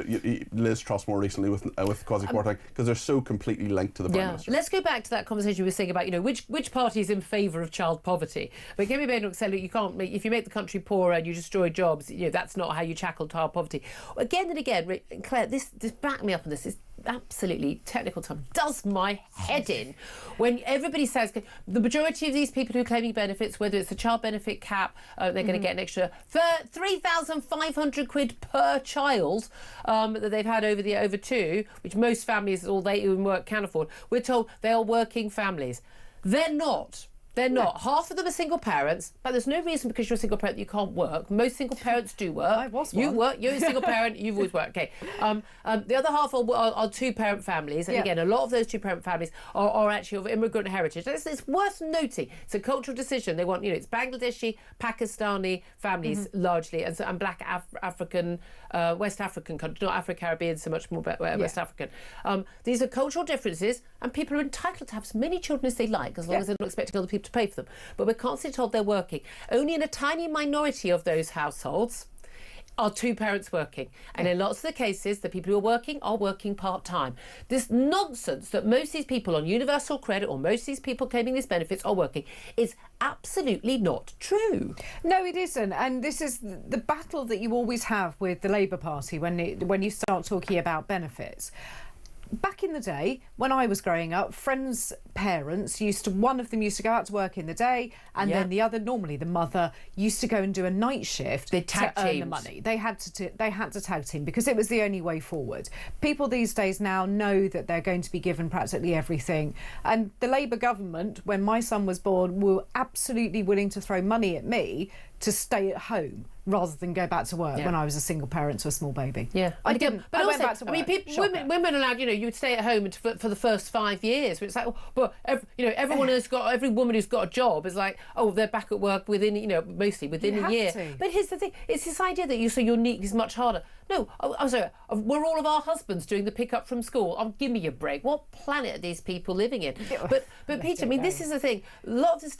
Liz Truss more recently with Kwasi Kwarteng, because they're so completely linked to the Prime Minister. Let's go back to that conversation we were saying about, which party is in favour of child poverty. But Kemi Badenoch said, look, you can't if you make the country poorer and you destroy jobs, that's not how you tackle child poverty. Again and again, Claire, this back me up on this. It's absolutely technical term, does my head in when everybody says the majority of these people who are claiming benefits, whether it's the child benefit cap, they're going to get an extra £3,500 per child that they've had over two, which most families, all they who work can afford. We're told they are working families. They're not. They're not. Half of them are single parents, but there's no reason because you're a single parent that you can't work. Most single parents do work. I was You one. work. You're a single parent. You've always worked. Okay. The other half are two-parent families, and again, a lot of those two-parent families are actually of immigrant heritage. It's worth noting. It's a cultural decision. They want, it's Bangladeshi, Pakistani families largely, and Black African, West African countries, not Afro-Caribbean so much more, but West African. These are cultural differences, and people are entitled to have as many children as they like, as long as they're not expecting other people to pay for them. But we're constantly told they're working. Only in a tiny minority of those households are two parents working. And in lots of the cases, the people who are working part-time. This nonsense that most of these people on universal credit or most of these people claiming these benefits are working is absolutely not true. No, it isn't. And this is the battle that you always have with the Labour Party when you start talking about benefits. Back in the day, when I was growing up, friends' parents one of them used to go out to work in the day, and then the other, normally the mother, used to go and do a night shift to earn the money. They had to tag team because it was the only way forward. People these days now know that they're going to be given practically everything. And the Labour government, when my son was born, were absolutely willing to throw money at me to stay at home rather than go back to work when I was a single parent to a small baby. Yeah, I didn't. But I also, went back to work. women allowed, you would stay at home for the first 5 years. It's like, but every woman who's got a job is like, they're back at work within, mostly within a year. But here's the thing: it's this idea that your need is much harder. No, I'm sorry. We're all of our husbands doing the pick up from school. Give me a break. What planet are these people living in? But Peter, this is the thing. A lot of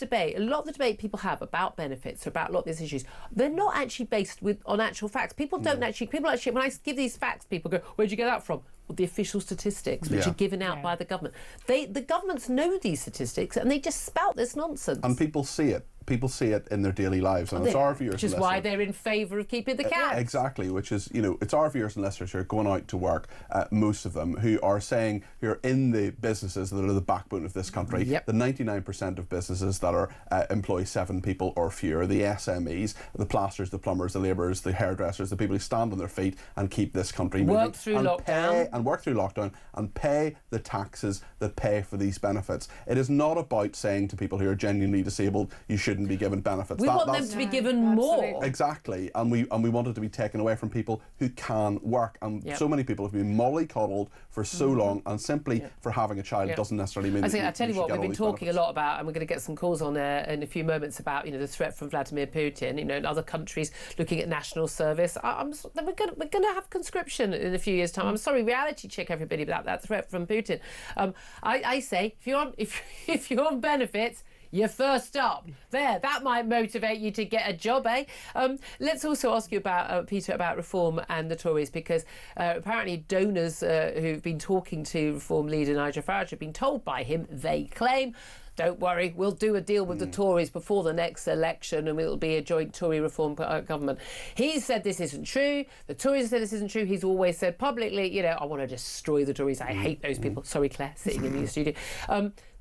the debate people have about benefits, about a lot of these issues, they're not actually based on actual facts. People when I give these facts, people go, where'd you get that from? Well, the official statistics, which are given out by the government. The governments know these statistics, and they just spout this nonsense. And people see it. People see it in their daily lives, and it's our viewers. Which is why they're in favour of keeping the caps. Exactly, which is, it's our viewers and listeners who are going out to work, most of them, who are in the businesses that are the backbone of this country. The 99% of businesses that are employ 7 people or fewer, the SMEs, the plasters, the plumbers, the labourers, the hairdressers, the people who stand on their feet and keep this country moving. Work through lockdown and pay the taxes that pay for these benefits. It is not about saying to people who are genuinely disabled, you shouldn't be given benefits. We want them to be given more. Exactly, and we want it to be taken away from people who can work. And so many people have been mollycoddled for so long, and simply for having a child doesn't necessarily mean. I tell you what, we've been talking a lot about, and we're going to get some calls on in a few moments about the threat from Vladimir Putin. In other countries looking at national service. We're going to have conscription in a few years' time. I'm sorry, reality check everybody about that threat from Putin. I say if you're on benefits, you're first up. That might motivate you to get a job, eh? Let's also ask you about, Peter, about reform and the Tories, because apparently donors who've been talking to Reform leader Nigel Farage have been told by him, they claim, don't worry, we'll do a deal with the Tories before the next election and it'll be a joint Tory reform government. He's said this isn't true. The Tories have said this isn't true. He's always said publicly, I want to destroy the Tories. I hate those people. Sorry, Claire, sitting in the studio.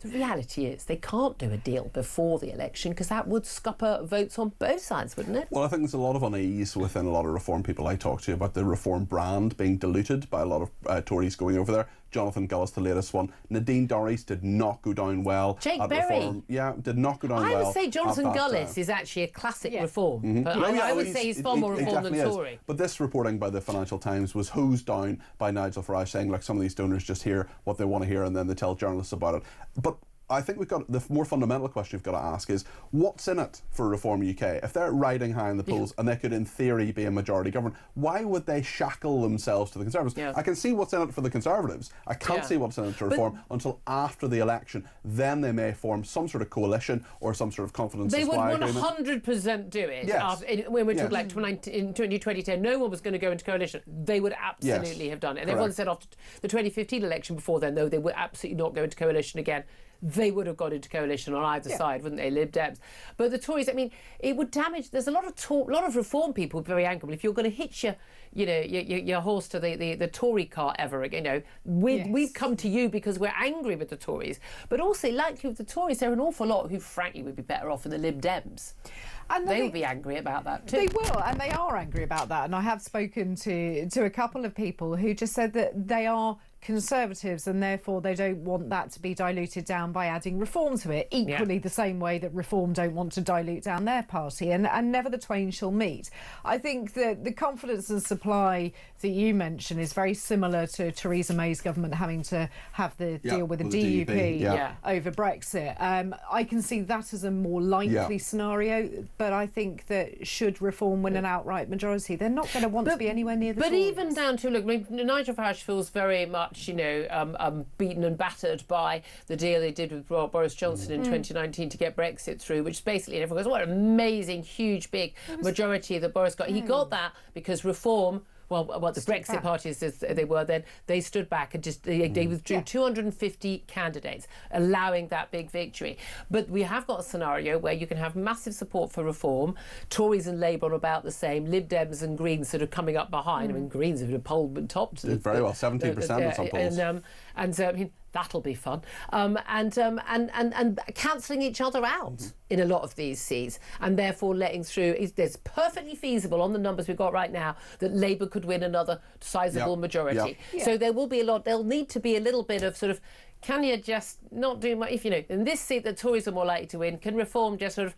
The reality is they can't do a deal before the election because that would scupper votes on both sides, wouldn't it? Well, I think there's a lot of unease within a lot of Reform people I talk to about the Reform brand being diluted by a lot of Tories going over there. Jonathan Gullis, the latest one. Nadine Dorries did not go down well. Jake at Berry. Reform. Yeah, did not go down well. I would say Jonathan Gullis is actually a classic Reform. But I would say he's far more Reform than Tory. But this reporting by the Financial Times was hosed down by Nigel Farage, saying, like, some of these donors just hear what they want to hear and then they tell journalists about it. But I think we've got the more fundamental question we've got to ask is, what's in it for Reform UK? If they're riding high in the polls and they could in theory be a majority government, why would they shackle themselves to the Conservatives? I can see what's in it for the Conservatives. I can't see what's in it to Reform until after the election. Then they may form some sort of coalition or some sort of confidence they supply would 100% do it. When we're talking like in 2010, no one was going to go into coalition. They would absolutely have done it. And everyone said after the 2015 election before then, though, they would absolutely not go into coalition again. They would have got into coalition on either side, wouldn't they, Lib Dems? But the Tories, I mean, it would damage. There's a lot of talk, a lot of Reform people very angry. Well, if you're going to hitch your horse to the Tory cart ever again, we've come to you because we're angry with the Tories. But also, like with the Tories, there are an awful lot who, frankly, would be better off in the Lib Dems. And they will be angry about that too. They will, and they are angry about that. And I have spoken to a couple of people who just said that they are Conservatives, and therefore they don't want that to be diluted down by adding reform to it, equally the same way that Reform don't want to dilute down their party, and never the twain shall meet. I think that the confidence and supply that you mentioned is very similar to Theresa May's government having to have the deal with the DUP over Brexit. I can see that as a more likely scenario, but I think that should Reform win an outright majority, they're not going to want to be anywhere near the Tories. Even down to, look, Nigel Farage feels very much, beaten and battered by the deal they did with Boris Johnson in 2019 to get Brexit through, which basically everyone goes, what an amazing, huge, big majority that Boris got. He got that because Reform, what the Brexit parties as they were then, they stood back and just they withdrew 250 candidates, allowing that big victory. But we have got a scenario where you can have massive support for Reform, Tories and Labour are about the same, Lib Dems and Greens sort of coming up behind. I mean, Greens have polled topped. Did very well, 17% in some polls. I mean, that'll be fun. And cancelling each other out in a lot of these seats, and therefore letting through. It's perfectly feasible on the numbers we've got right now that Labour could win another sizable majority. So there will be a lot. There'll need to be a little bit of sort of, can you just not do much? If in this seat the Tories are more likely to win, can Reform just sort of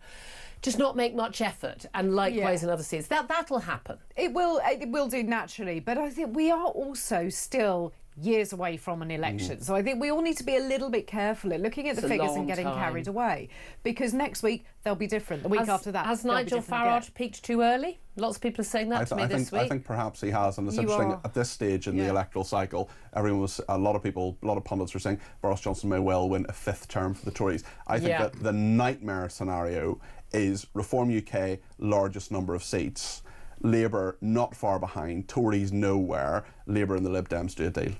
just not make much effort, and likewise in other seats? That'll happen. It will do naturally, but I think we are also still years away from an election. So I think we all need to be a little bit careful at looking at the figures and getting carried away, because next week they'll be different. The week after that, has Nigel Farage peaked too early? Lots of people are saying that to me this week. I think perhaps he has, and it's interesting at this stage in the electoral cycle. A lot of pundits were saying Boris Johnson may well win a 5th term for the Tories. I think that the nightmare scenario is Reform UK, largest number of seats, Labour not far behind, Tories nowhere, Labour and the Lib Dems do a deal.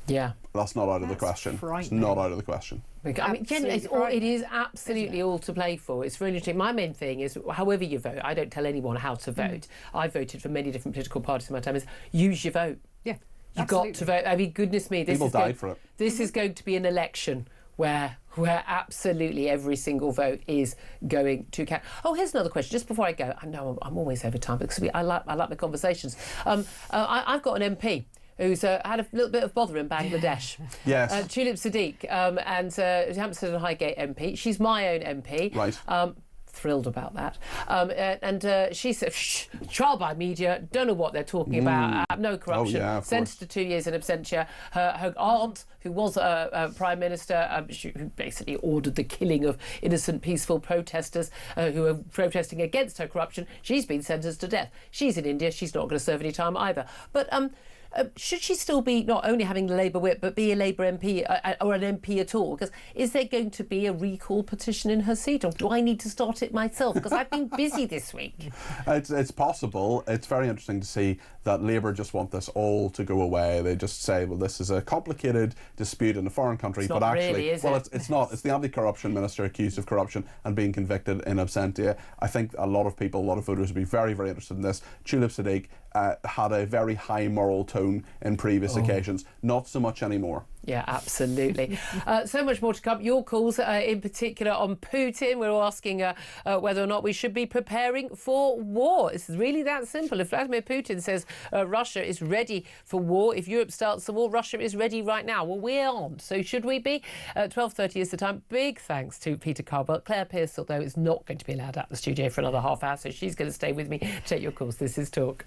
Yeah. That's not out of the question. It's not out of the question. I mean, generally, it is absolutely all to play for. It's really interesting. My main thing is, however you vote, I don't tell anyone how to vote. I voted for many different political parties in my time. Is use your vote. Yeah, you've got to vote. I mean, goodness me, people died for it. This is going to be an election where absolutely every single vote is going to count. Oh, here's another question. Just before I go, I know I'm always over time because I like my conversations. I've got an MP who's had a little bit of bother in Bangladesh. Yes. Tulip Siddiq, and Hampstead and Highgate MP. She's my own MP. Right. Thrilled about that. And she said, trial by media, don't know what they're talking about, no corruption, sentenced to 2 years in absentia. Her aunt, who was a Prime Minister, who basically ordered the killing of innocent, peaceful protesters who were protesting against her corruption, she's been sentenced to death. She's in India, she's not going to serve any time either. But should she still be not only having the Labour whip, but be a Labour MP or an MP at all? Because is there going to be a recall petition in her seat, or do I need to start it myself? Because I've been busy this week. It's possible. It's very interesting to see that Labour just want this all to go away. They just say, well, this is a complicated dispute in a foreign country, it's but not actually, really, is it? It's not. It's the anti-corruption minister accused of corruption and being convicted in absentia. I think a lot of voters would be very, very interested in this. Tulip Siddiq had a very high moral tone in previous occasions, not so much anymore. Yeah, absolutely. So much more to come. Your calls, in particular on Putin. We're all asking whether or not we should be preparing for war. It's really that simple. If Vladimir Putin says Russia is ready for war, if Europe starts the war, Russia is ready right now. Well, we aren't. So should we be? 12:30 is the time. Big thanks to Peter Carwell. Claire Pearce, although, is not going to be allowed out the studio for another half hour, so she's going to stay with me. Take your calls. This is Talk.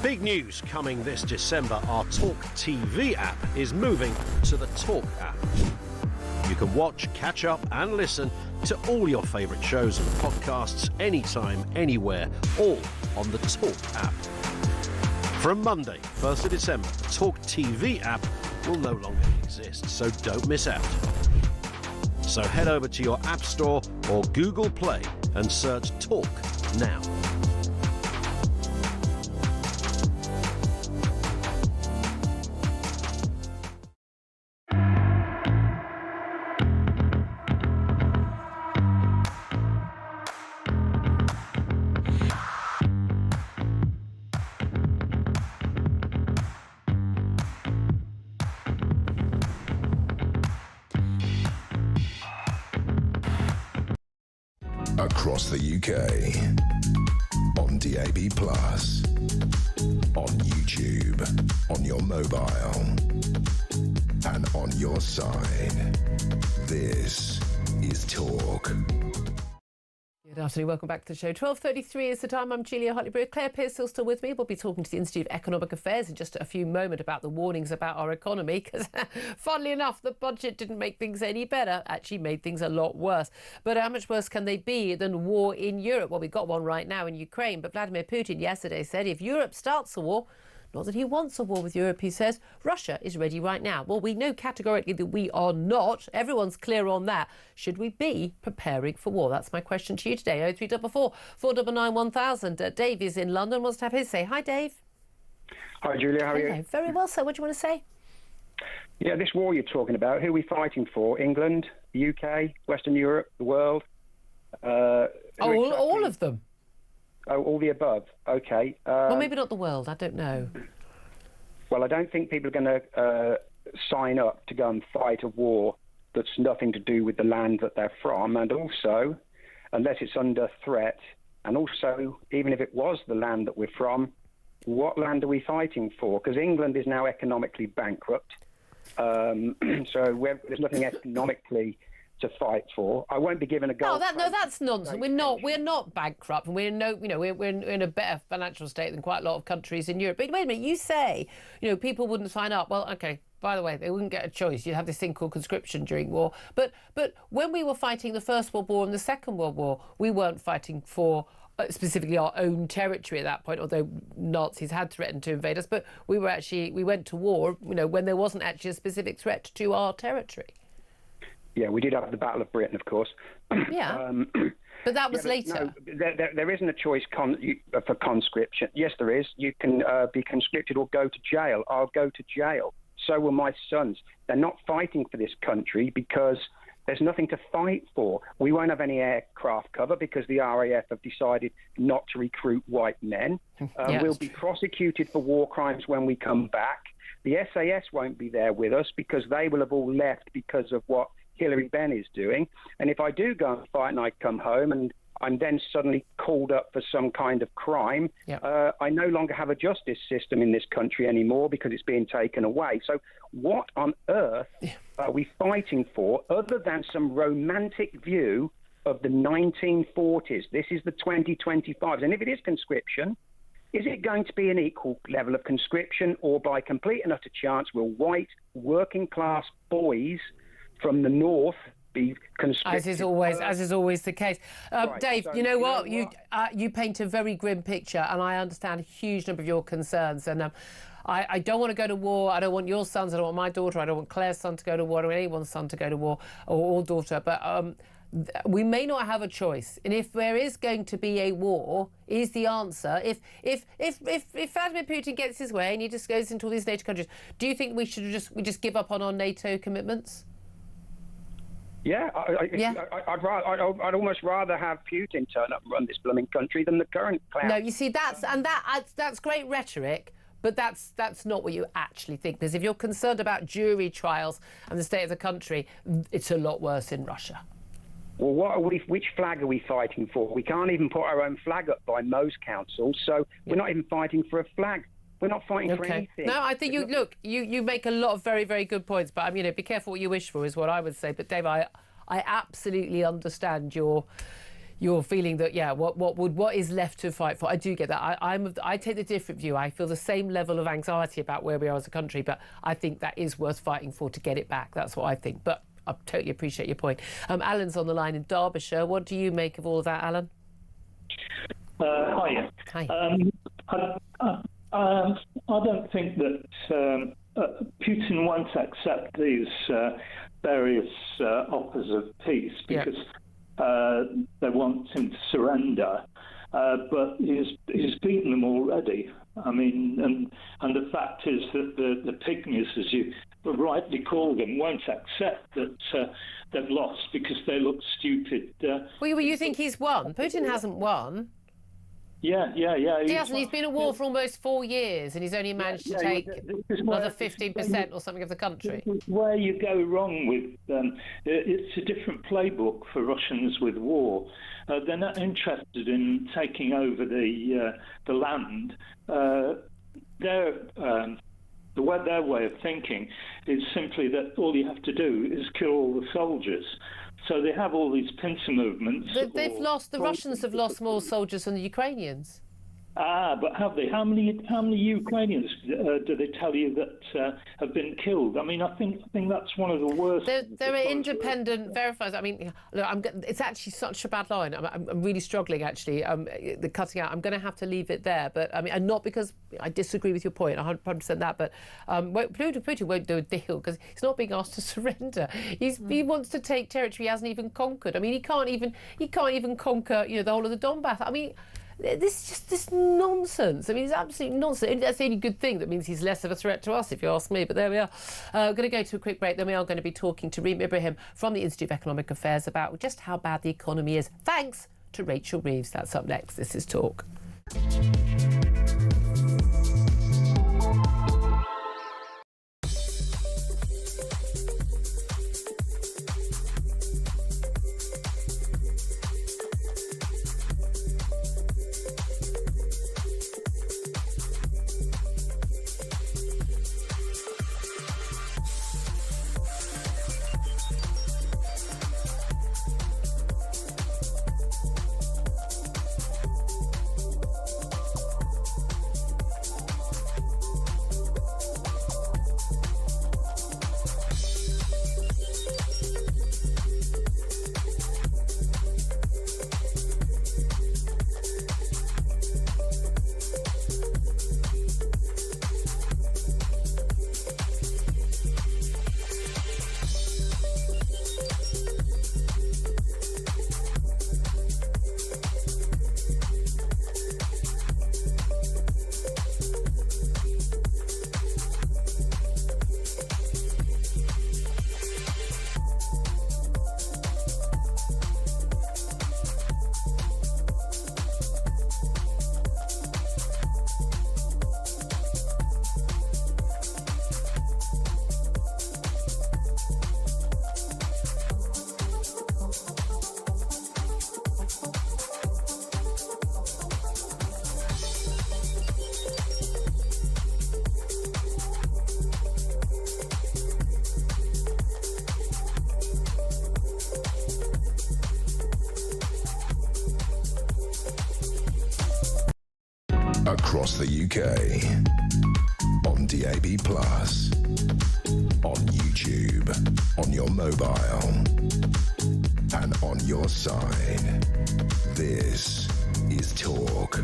Big news coming this December. Our talkTV app is moving to the Talk app. You can watch, catch up and listen to all your favourite shows and podcasts anytime, anywhere, all on the Talk app. From Monday, 1st of December, the talkTV app will no longer exist, so don't miss out. So head over to your App Store or Google Play and search Talk now. Across the UK, on DAB+, on YouTube, on your mobile, and on your side. This is Talk. Good afternoon, welcome back to the show. 12:33 is the time. I'm Julia Hartley-Brewer. Claire Pearcell still with me. We'll be talking to the Institute of Economic Affairs in just a few moments about the warnings about our economy, because funnily enough, the budget didn't make things any better, actually made things a lot worse. But how much worse can they be than war in Europe? Well, we've got one right now in Ukraine, but Vladimir Putin yesterday said if Europe starts a war, not that he wants a war with Europe, he says, Russia is ready right now. Well, we know categorically that we are not. Everyone's clear on that. Should we be preparing for war? That's my question to you today. 0344 499 1000. Dave is in London, wants to have his say. Hi, Dave. Hi, Julia. How are you? Very well, sir. What do you want to say? Yeah, this war you're talking about, who are we fighting for? England, the UK, Western Europe, the world? All of them. Oh, all the above. Okay. Well, maybe not the world. I don't know. Well, I don't think people are going to sign up to go and fight a war that's nothing to do with the land that they're from. And also, unless it's under threat, and also, even if it was the land that we're from, what land are we fighting for? Because England is now economically bankrupt. So there's nothing economically to fight for. I won't be given a gold. No, that's nonsense. We're not bankrupt, and we're in a better financial state than quite a lot of countries in Europe. But wait a minute, you say, people wouldn't sign up. Well, okay. By the way, they wouldn't get a choice. You'd have this thing called conscription during war. But when we were fighting the First World War and the Second World War, we weren't fighting for specifically our own territory at that point, although Nazis had threatened to invade us. But we went to war, when there wasn't actually a specific threat to our territory. Yeah, we did have the Battle of Britain, of course. Yeah, but that was later. No, there isn't a choice for conscription. Yes, there is. You can be conscripted or go to jail. I'll go to jail. So will my sons. They're not fighting for this country because there's nothing to fight for. We won't have any aircraft cover because the RAF have decided not to recruit white men. We'll be prosecuted for war crimes when we come back. The SAS won't be there with us because they will have all left because of what Hillary Benn is doing. And if I do go and fight and I come home and I'm then suddenly called up for some kind of crime, I no longer have a justice system in this country anymore because it's being taken away. So what on earth are we fighting for other than some romantic view of the 1940s? This is the 2025s. And if it is conscription, is it going to be an equal level of conscription, or by complete and utter chance will white working class boys from the north be conscripted? As is always the case. Dave, so, you know what? You paint a very grim picture, and I understand a huge number of your concerns. And I don't want to go to war. I don't want your sons. I don't want my daughter. I don't want Claire's son to go to war. I don't want anyone's son to go to war, or daughter. But we may not have a choice. And if there is going to be a war, is the answer. If Vladimir Putin gets his way and he just goes into all these NATO countries, do you think we should just give up on our NATO commitments? Yeah, I'd almost rather have Putin turn up and run this blooming country than the current clown. No, you see, that's great rhetoric, but that's not what you actually think. Because if you're concerned about jury trials and the state of the country, it's a lot worse in Russia. Well, which flag are we fighting for? We can't even put our own flag up by most councils, so we're not even fighting for a flag. We're not fighting for anything. No, I think you make a lot of very, very good points, but be careful what you wish for is what I would say. But Dave, I absolutely understand your you're feeling that, yeah, what is left to fight for? I do get that. I take the different view. I feel the same level of anxiety about where we are as a country, but I think that is worth fighting for to get it back. That's what I think. But I totally appreciate your point. Alan's on the line in Derbyshire. What do you make of all of that, Alan? Hi. I don't think that Putin won't accept these various offers of peace because they want him to surrender. But he's beaten them already. I mean, and the fact is that the pygmies, as you rightly call them, won't accept that they've lost because they look stupid. Well, you think he's won? Putin hasn't won. Yeah. He hasn't. He's been at war for almost 4 years, and he's only managed to take another 15% or something of the country. Where you go wrong with it's a different playbook for Russians with war. They're not interested in taking over the land. Their way of thinking is simply that all you have to do is kill all the soldiers. So they have all these pincer movements. The Russians have lost more soldiers than the Ukrainians. But have they? How many Ukrainians do they tell you that have been killed? I mean, I think that's one of the worst. There are independent verifiers. I mean, look, it's actually such a bad line. I'm really struggling, actually. The cutting out. I'm going to have to leave it there. But I mean, and not because I disagree with your point, 100% that. But Putin won't do a deal because he's not being asked to surrender. He wants to take territory he hasn't even conquered. I mean, he can't even conquer the whole of the Donbass. I mean. This is just this nonsense. I mean, it's absolute nonsense. That's the only good thing. That means he's less of a threat to us, if you ask me. But there we are. We're going to go to a quick break. Then we are going to be talking to Reem Ibrahim from the Institute of Economic Affairs about just how bad the economy is. Thanks to Rachel Reeves. That's up next. This is Talk. Across the UK, on DAB+, on YouTube, on your mobile, and on your side. This is Talk.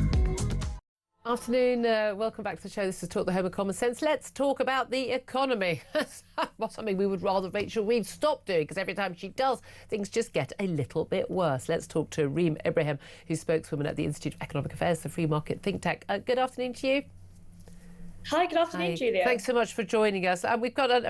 Afternoon, welcome back to the show. This is Talk, the Home of Common Sense. Let's talk about the economy. Something we would rather Rachel Reeves stop doing, because every time she does, things just get a little bit worse. Let's talk to Reem Ibrahim, who's spokeswoman at the Institute of Economic Affairs, the free market think tank. Good afternoon to you. Hi, good afternoon, Julia. Thanks so much for joining us. We've got, look,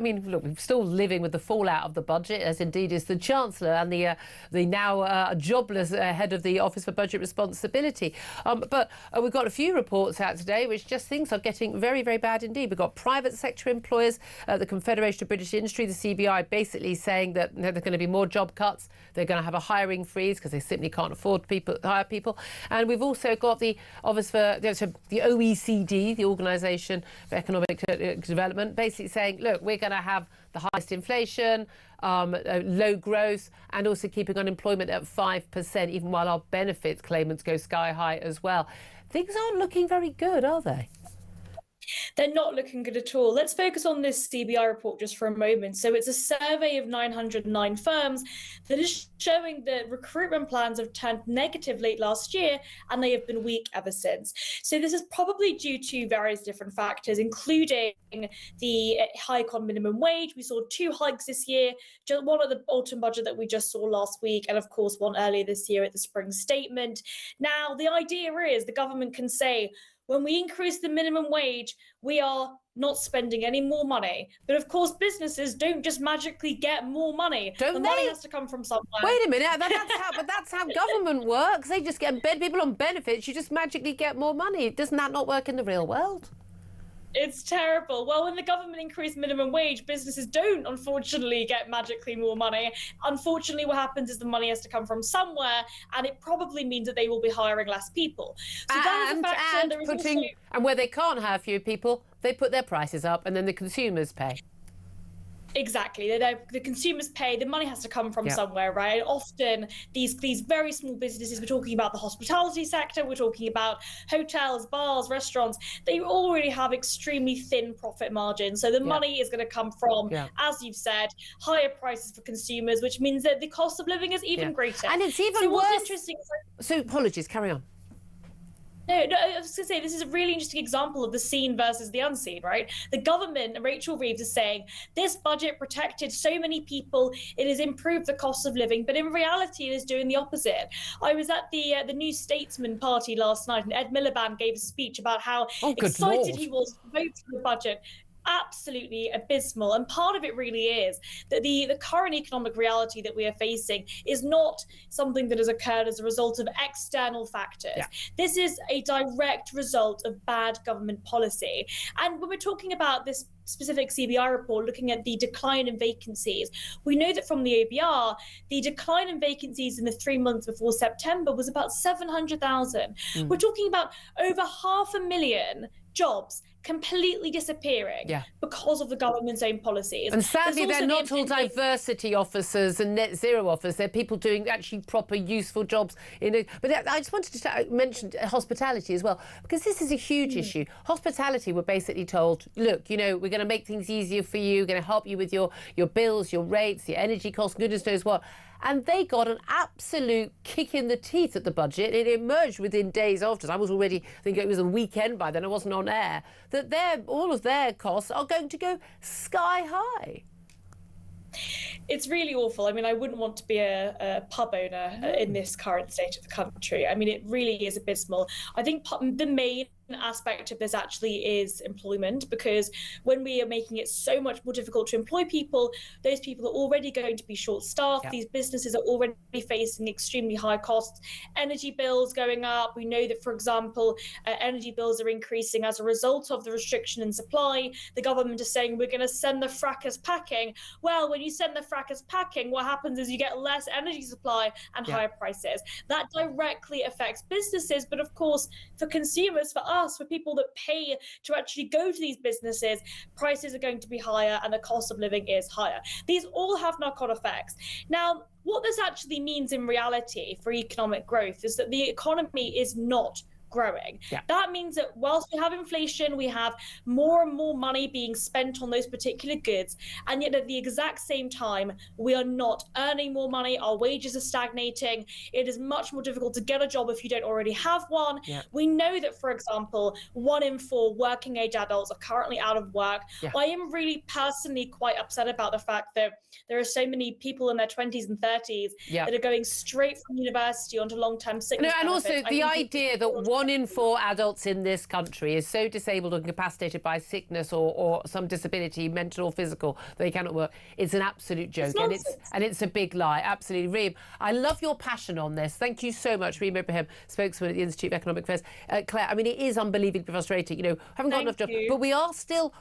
we're still living with the fallout of the budget, as indeed is the Chancellor and the now jobless head of the Office for Budget Responsibility. But we've got a few reports out today which just things are getting very, very bad indeed. We've got private sector employers, the Confederation of British Industry, the CBI, basically saying that there are going to be more job cuts. They're going to have a hiring freeze because they simply can't afford to hire people. And we've also got the Office for the OECD, the organisation for Economic Development, basically saying, look, we're going to have the highest inflation, low growth, and also keeping unemployment at 5%, even while our benefits claimants go sky high as well. Things aren't looking very good, are they? They're not looking good at all. Let's focus on this CBI report just for a moment. So it's a survey of 909 firms that is showing that recruitment plans have turned negative late last year, and they have been weak ever since. So this is probably due to various different factors, including the hike on minimum wage. We saw 2 hikes this year, one at the autumn budget that we just saw last week, and of course one earlier this year at the spring statement. Now, the idea is the government can say, when we increase the minimum wage, we are not spending any more money. But of course, businesses don't just magically get more money. The money has to come from somewhere. Wait a minute, that's how government works. They just get people on benefits. You just magically get more money. Doesn't that not work in the real world? It's terrible. Well, when the government increased minimum wage, businesses don't, unfortunately, get magically more money. Unfortunately, what happens is the money has to come from somewhere, and it probably means that they will be hiring less people. So that is a factor. And where they can't hire fewer people, they put their prices up, and then the consumers pay. Exactly. The consumers pay. The money has to come from somewhere, right? Often these very small businesses, we're talking about the hospitality sector, we're talking about hotels, bars, restaurants, they already have extremely thin profit margins. So the money is going to come from, as you've said, higher prices for consumers, which means that the cost of living is even greater. And it's even worse. What's interesting so apologies, carry on. No, I was going to say, this is a really interesting example of the seen versus the unseen, right? The government, Rachel Reeves, is saying this budget protected so many people, it has improved the cost of living, but in reality, it is doing the opposite. I was at the New Statesman party last night, and Ed Miliband gave a speech about how excited he was to vote for the budget. Absolutely abysmal. And part of it really is that the current economic reality that we are facing is not something that has occurred as a result of external factors. This is a direct result of bad government policy. And when we're talking about this specific CBI report looking at the decline in vacancies, we know that from the OBR, the decline in vacancies in the 3 months before September was about 700,000. We're talking about over 500,000 jobs completely disappearing because of the government's own policies. And sadly, they're not all diversity officers and net zero officers. They're people doing actually proper, useful jobs. But I just wanted to mention hospitality as well, because this is a huge issue. Hospitality were basically told, look, you know, we're going to make things easier for you, we're going to help you with your bills, your rates, your energy costs, goodness knows what. And they got an absolute kick in the teeth at the budget. It emerged within days after. I was already, I think it was a weekend by then, I wasn't on air, that all of their costs are going to go sky high. It's really awful. I mean, I wouldn't want to be a pub owner in this current state of the country. I mean, it really is abysmal. I think the main aspect of this actually is employment, because when we are making it so much more difficult to employ people, those people are already going to be short-staffed. These businesses are already facing extremely high costs, energy bills going up. We know that, for example, energy bills are increasing as a result of the restriction in supply. The government is saying we're going to send the frackers packing. Well, when you send the frackers packing, what happens is you get less energy supply and higher prices. That directly affects businesses, but of course, for consumers, for us, for people that pay to actually go to these businesses, prices are going to be higher and the cost of living is higher. These all have knock-on effects. Now, what this actually means in reality for economic growth is that the economy is not growing. That means that whilst we have inflation, we have more and more money being spent on those particular goods, and yet at the exact same time, we are not earning more money. Our wages are stagnating. It is much more difficult to get a job if you don't already have one. We know that, for example, 1 in 4 working age adults are currently out of work. I am really personally quite upset about the fact that there are so many people in their 20s and 30s that are going straight from university onto long-term sickness and benefits. also the idea that 1 in 4 adults in this country is so disabled or incapacitated by sickness or some disability, mental or physical, they cannot work. It's an absolute joke, and it's a big lie. Absolutely, Reem. I love your passion on this. Thank you so much, Reem Ibrahim, spokesman at the Institute of Economic Affairs. Claire, I mean, it is unbelievably frustrating. You know, haven't got enough jobs, but we are still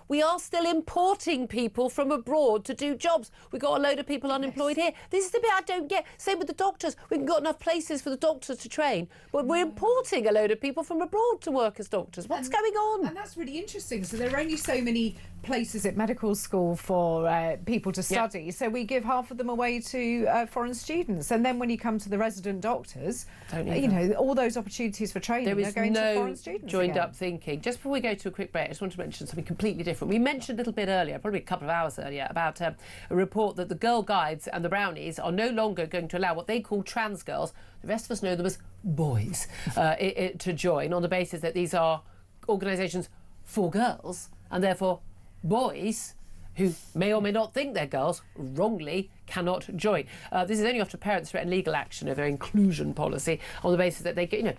importing people from abroad to do jobs. We've got a load of people unemployed here. This is the bit I don't get. Same with the doctors. We've got enough places for the doctors to train, but we're importing a load of people people from abroad to work as doctors. What's going on? And that's really interesting. So there are only so many places at medical school for people to study. So we give half of them away to foreign students. And then when you come to the resident doctors, you know, all those opportunities for training are going to foreign students. Joined up thinking. Just before we go to a quick break, I just want to mention something completely different. We mentioned a little bit earlier, probably a couple of hours earlier, about a report that the Girl Guides and the Brownies are no longer going to allow what they call trans girls, the rest of us know them as boys, to join on the basis that these are organisations for girls and therefore boys who may or may not think they're girls wrongly cannot join. This is only after parents threaten legal action of their inclusion policy on the basis that they get, you know,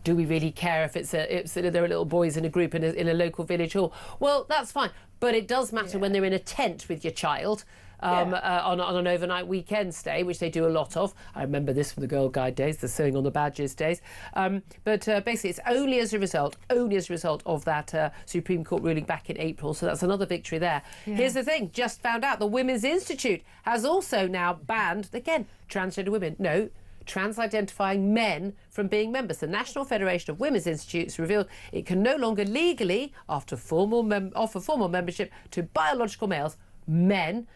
do we really care if there are little boys in a group in a local village hall? Well, that's fine, but it does matter when they're in a tent with your child. On an overnight weekend stay, which they do a lot of. I remember this from the Girl Guide days, the sewing on the badges days. But basically, it's only as a result of that Supreme Court ruling back in April. So that's another victory there. Yeah. Here's the thing: just found out the Women's Institute has also now banned, again, transgender women. No. Trans-identifying men from being members. The National Federation of Women's Institutes revealed it can no longer legally offer formal membership to biological men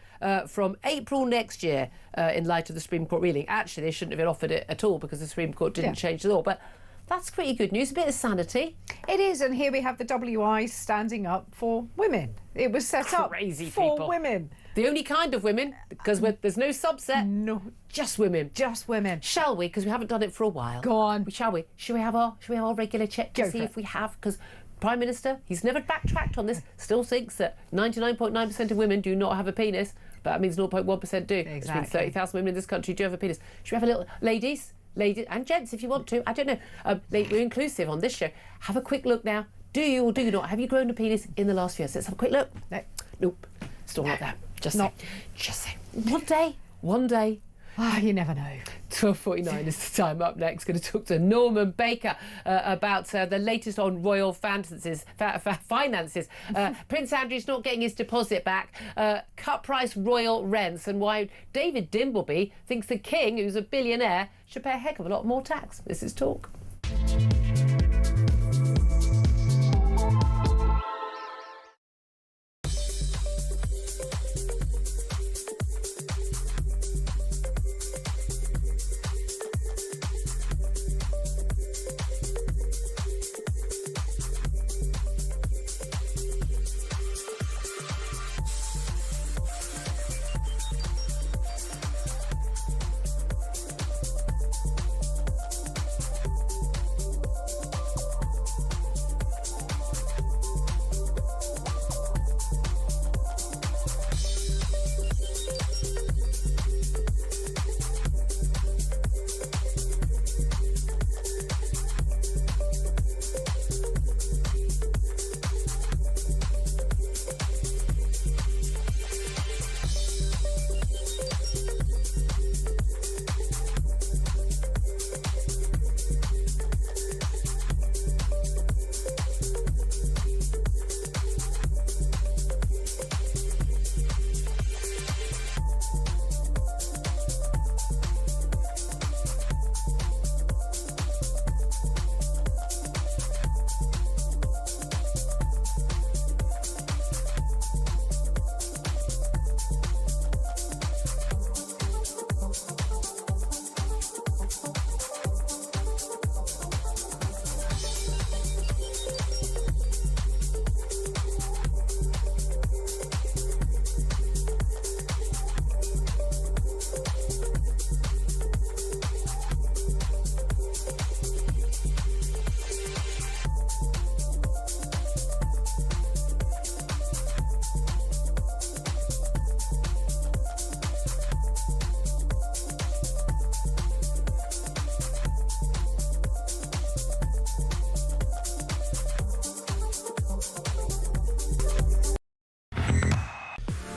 from April next year in light of the Supreme Court ruling. Actually, they shouldn't have been offered it at all because the Supreme Court didn't change the law. But that's pretty good news, a bit of sanity. It is, and here we have the WI standing up for women. It was set up for women. The only kind of women, because there's no subset. No. Just women. Just women. Shall we? Because we haven't done it for a while. Go on. Shall we? Should we have our regular check to see if we have? Because Prime Minister, he's never backtracked on this, still thinks that 99.9% of women do not have a penis, but that means 0.1% do. Exactly. Which means 30,000 women in this country do have a penis. Should we have a little... Ladies and gents, if you want to, I don't know. We're inclusive on this show. Have a quick look now. Do you or do you not? Have you grown a penis in the last few years? Let's have a quick look. No. Nope. Still not there. Just say. One day. You never know. 12:49 is the time. Up next, going to talk to Norman Baker about the latest on royal finances. Prince Andrew's not getting his deposit back, cut price royal rents, and why David Dimbleby thinks the king, who's a billionaire, should pay a heck of a lot more tax. This is Talk.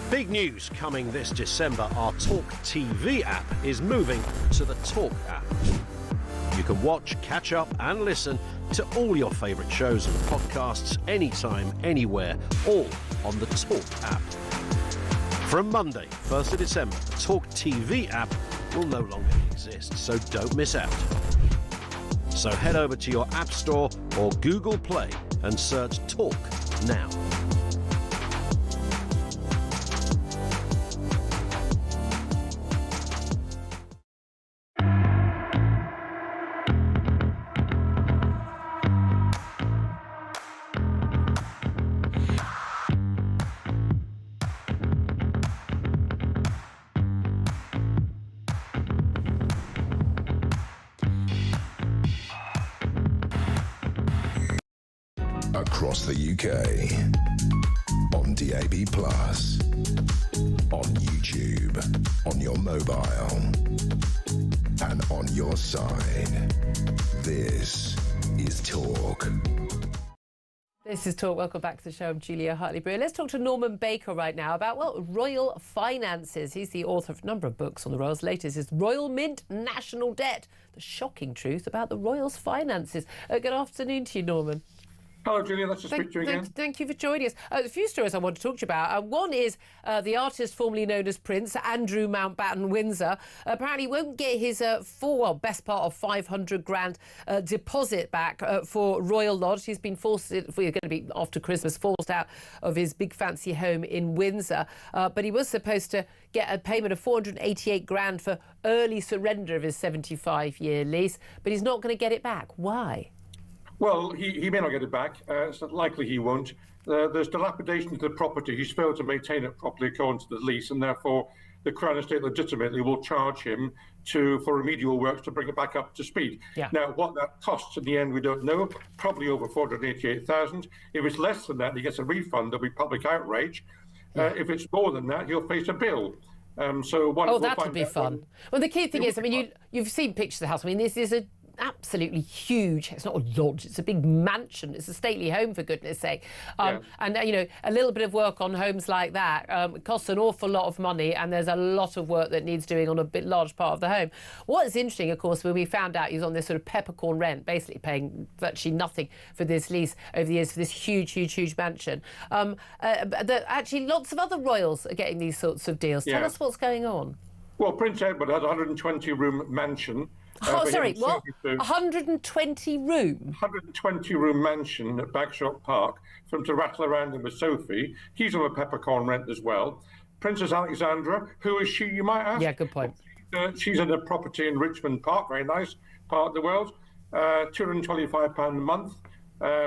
Big news coming this December. Our talkTV app is moving to the Talk app. You can watch, catch up and listen to all your favourite shows and podcasts anytime, anywhere, all on the Talk app. From Monday, 1st of December, the talkTV app will no longer exist, so don't miss out. So head over to your App Store or Google Play and search Talk now. Across the UK, on DAB+, on YouTube, on your mobile, and on your side. This is Talk. This is Talk. Welcome back to the show. I'm Julia Hartley-Brewer. Let's talk to Norman Baker right now about, well, royal finances. He's the author of a number of books on the royals. Latest is Royal Mint National Debt, the shocking truth about the royals' finances. Good afternoon to you, Norman. Hello, Julia. Nice to speak to you again. Thank you for joining us. A few stories I want to talk to you about. One is the artist formerly known as Prince, Andrew Mountbatten Windsor, apparently won't get his best part of 500 grand deposit back for Royal Lodge. He's been forced, we're going to be after Christmas, forced out of his big fancy home in Windsor. But he was supposed to get a payment of 488 grand for early surrender of his 75-year lease, but he's not going to get it back. Why? Well, he may not get it back. It's likely he won't. There's dilapidation to the property. He's failed to maintain it properly according to the lease, and therefore the Crown Estate legitimately will charge him for remedial works to bring it back up to speed. Yeah. Now, what that costs in the end, we don't know. Probably over 488,000. If it's less than that, he gets a refund. There'll be public outrage. Yeah. If it's more than that, he'll face a bill. That would be fun. Well, the key thing is, I mean, you've seen pictures of the house. I mean, this is a absolutely huge, it's not a lodge, it's a big mansion, it's a stately home, for goodness sake. And you know, a little bit of work on homes like that costs an awful lot of money, and there's a lot of work that needs doing on a large part of the home. What is interesting, of course, when we found out he was on this sort of peppercorn rent, basically paying virtually nothing for this lease over the years for this huge mansion, that actually lots of other royals are getting these sorts of deals. Tell us what's going on. Well, Prince Edward has a 120-room mansion. Sorry, what? 120 room? 120-room mansion at Bagshot Park for him to rattle around in with Sophie. He's on a peppercorn rent as well. Princess Alexandra, who is she, you might ask? Yeah, good point. She's in a property in Richmond Park, very nice part of the world. £225 a month.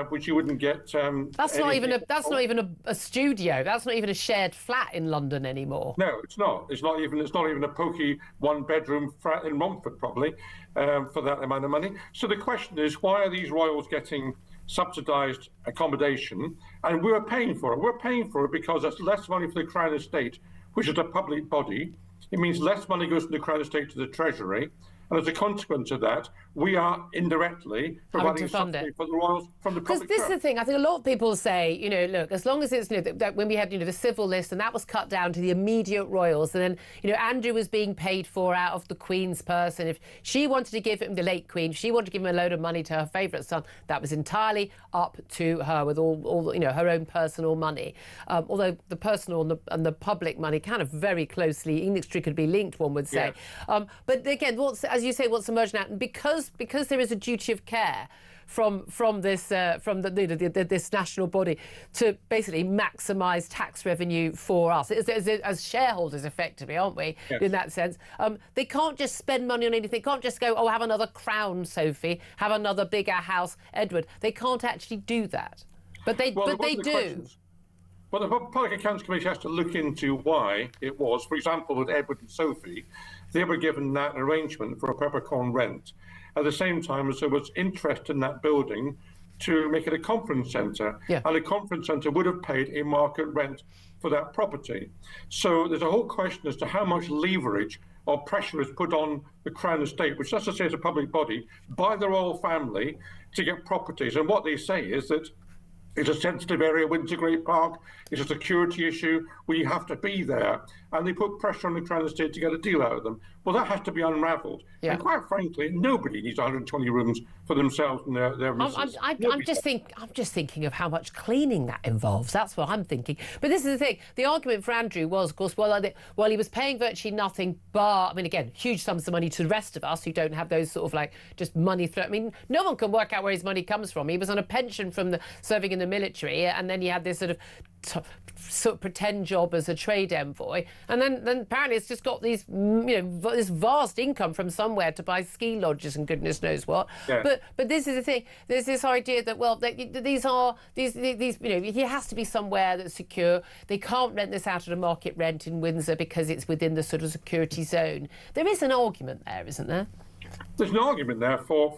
Which you wouldn't get. That's not even a studio. That's not even a shared flat in London anymore. No, it's not. It's not even a pokey one-bedroom flat in Romford, probably, for that amount of money. So the question is, why are these royals getting subsidised accommodation? And we're paying for it. We're paying for it because that's less money for the Crown Estate, which is a public body. It means less money goes from the Crown Estate to the Treasury. And as a consequence of that, we are indirectly providing subsidy for the royals from the public. Because this is the thing. I think a lot of people say, you know, look, as long as it's, you know, that when we had, you know, the civil list and that was cut down to the immediate royals, and then, you know, Andrew was being paid for out of the Queen's purse, and if she wanted to give him, the late Queen, if she wanted to give him a load of money to her favourite son, that was entirely up to her with all you know, her own personal money. Although the personal and the public money kind of very closely, inextricably linked, one would say. Yes. But again, as you say, what's emerging out, and because there is a duty of care from this this national body to basically maximise tax revenue for us as shareholders, effectively, aren't we? Yes. In that sense, they can't just spend money on anything. They can't just go, oh, have another crown, Sophie, have another bigger house, Edward. They can't actually do that, but they do. Well, the Public Accounts Committee has to look into why it was. For example, with Edward and Sophie, they were given that arrangement for a peppercorn rent at the same time as there was interest in that building to make it a conference centre. Yeah. And a conference centre would have paid a market rent for that property. So there's a whole question as to how much leverage or pressure is put on the Crown Estate, which, let's just say, is a public body, by the royal family to get properties. And what they say is that it's a sensitive area, Windsor Great Park. It's a security issue. We have to be there. and they put pressure on the Crown Estate to get a deal out of them. Well, that has to be unravelled. Yeah. And quite frankly, nobody needs 120 rooms for themselves and their missus. I'm just thinking of how much cleaning that involves. That's what I'm thinking. But this is the thing. The argument for Andrew was, of course, well, he was paying virtually nothing, but, I mean, again, huge sums of money to the rest of us who don't have those sort of, like, just money. I mean, no one can work out where his money comes from. He was on a pension from serving in the military, and then he had this sort of pretend job as a trade envoy, and then apparently it's just got these, this vast income from somewhere to buy ski lodges and goodness knows what. Yeah. But this is the thing. There's this idea that, well, these he has to be somewhere that's secure. They can't rent this out at a market rent in Windsor because it's within the sort of security zone. There is an argument there, isn't there? There's an argument there for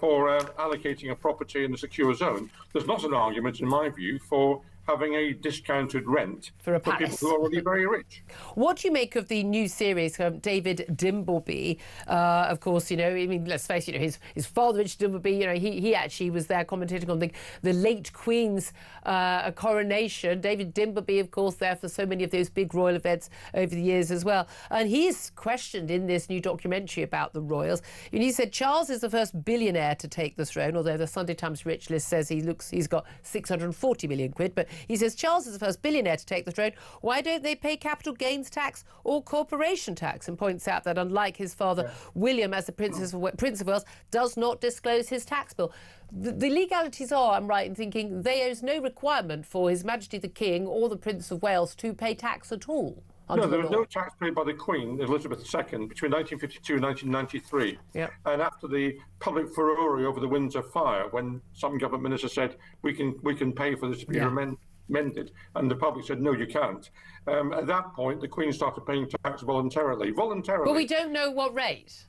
allocating a property in a secure zone. There's not an argument, in my view, for having a discounted rent for people who are already very rich. What do you make of the new series, David Dimbleby? Of course, I mean, let's face it, his father, Richard Dimbleby, he actually was there commentating on the late Queen's coronation. David Dimbleby, of course, there for so many of those big royal events over the years as well. And he's questioned in this new documentary about the royals. And he said Charles is the first billionaire to take the throne, although the Sunday Times Rich List says he's got 640 million quid. But he says Charles is the first billionaire to take the throne. Why don't they pay capital gains tax or corporation tax? And points out that unlike his father, William, as the Prince of Wales, does not disclose his tax bill. The legalities are, I'm right in thinking, there is no requirement for His Majesty the King or the Prince of Wales to pay tax at all. No, there was no tax paid by the Queen, Elizabeth II, between 1952 and 1993. Yep. And after the public furore over the Windsor fire, when some government minister said, we can pay for this to be amended, and the public said, no, you can't. At that point, the Queen started paying tax voluntarily. But we don't know what rate.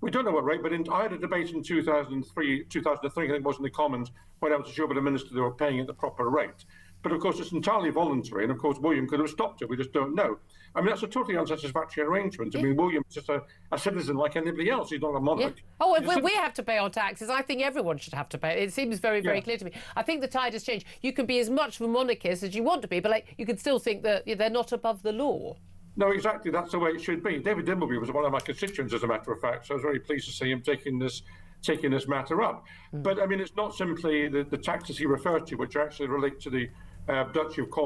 We don't know what rate, but I had a debate in 2003, I think it was in the Commons, when I was assured by the minister they were paying at the proper rate. But of course, it's entirely voluntary, and of course, William could have stopped it. We just don't know. I mean, that's a totally unsatisfactory arrangement. I mean, William's just a citizen like anybody else. He's not a monarch. Yeah. Oh, if we have to pay our taxes, I think everyone should have to pay. It seems very, very clear to me. I think the tide has changed. You can be as much of a monarchist as you want to be, but you can still think that they're not above the law. No, exactly. That's the way it should be. David Dimbleby was one of my constituents, as a matter of fact, so I was very pleased to see him taking this matter up. But, I mean, it's not simply the taxes he referred to, which actually relate to the Duchy of Cornwall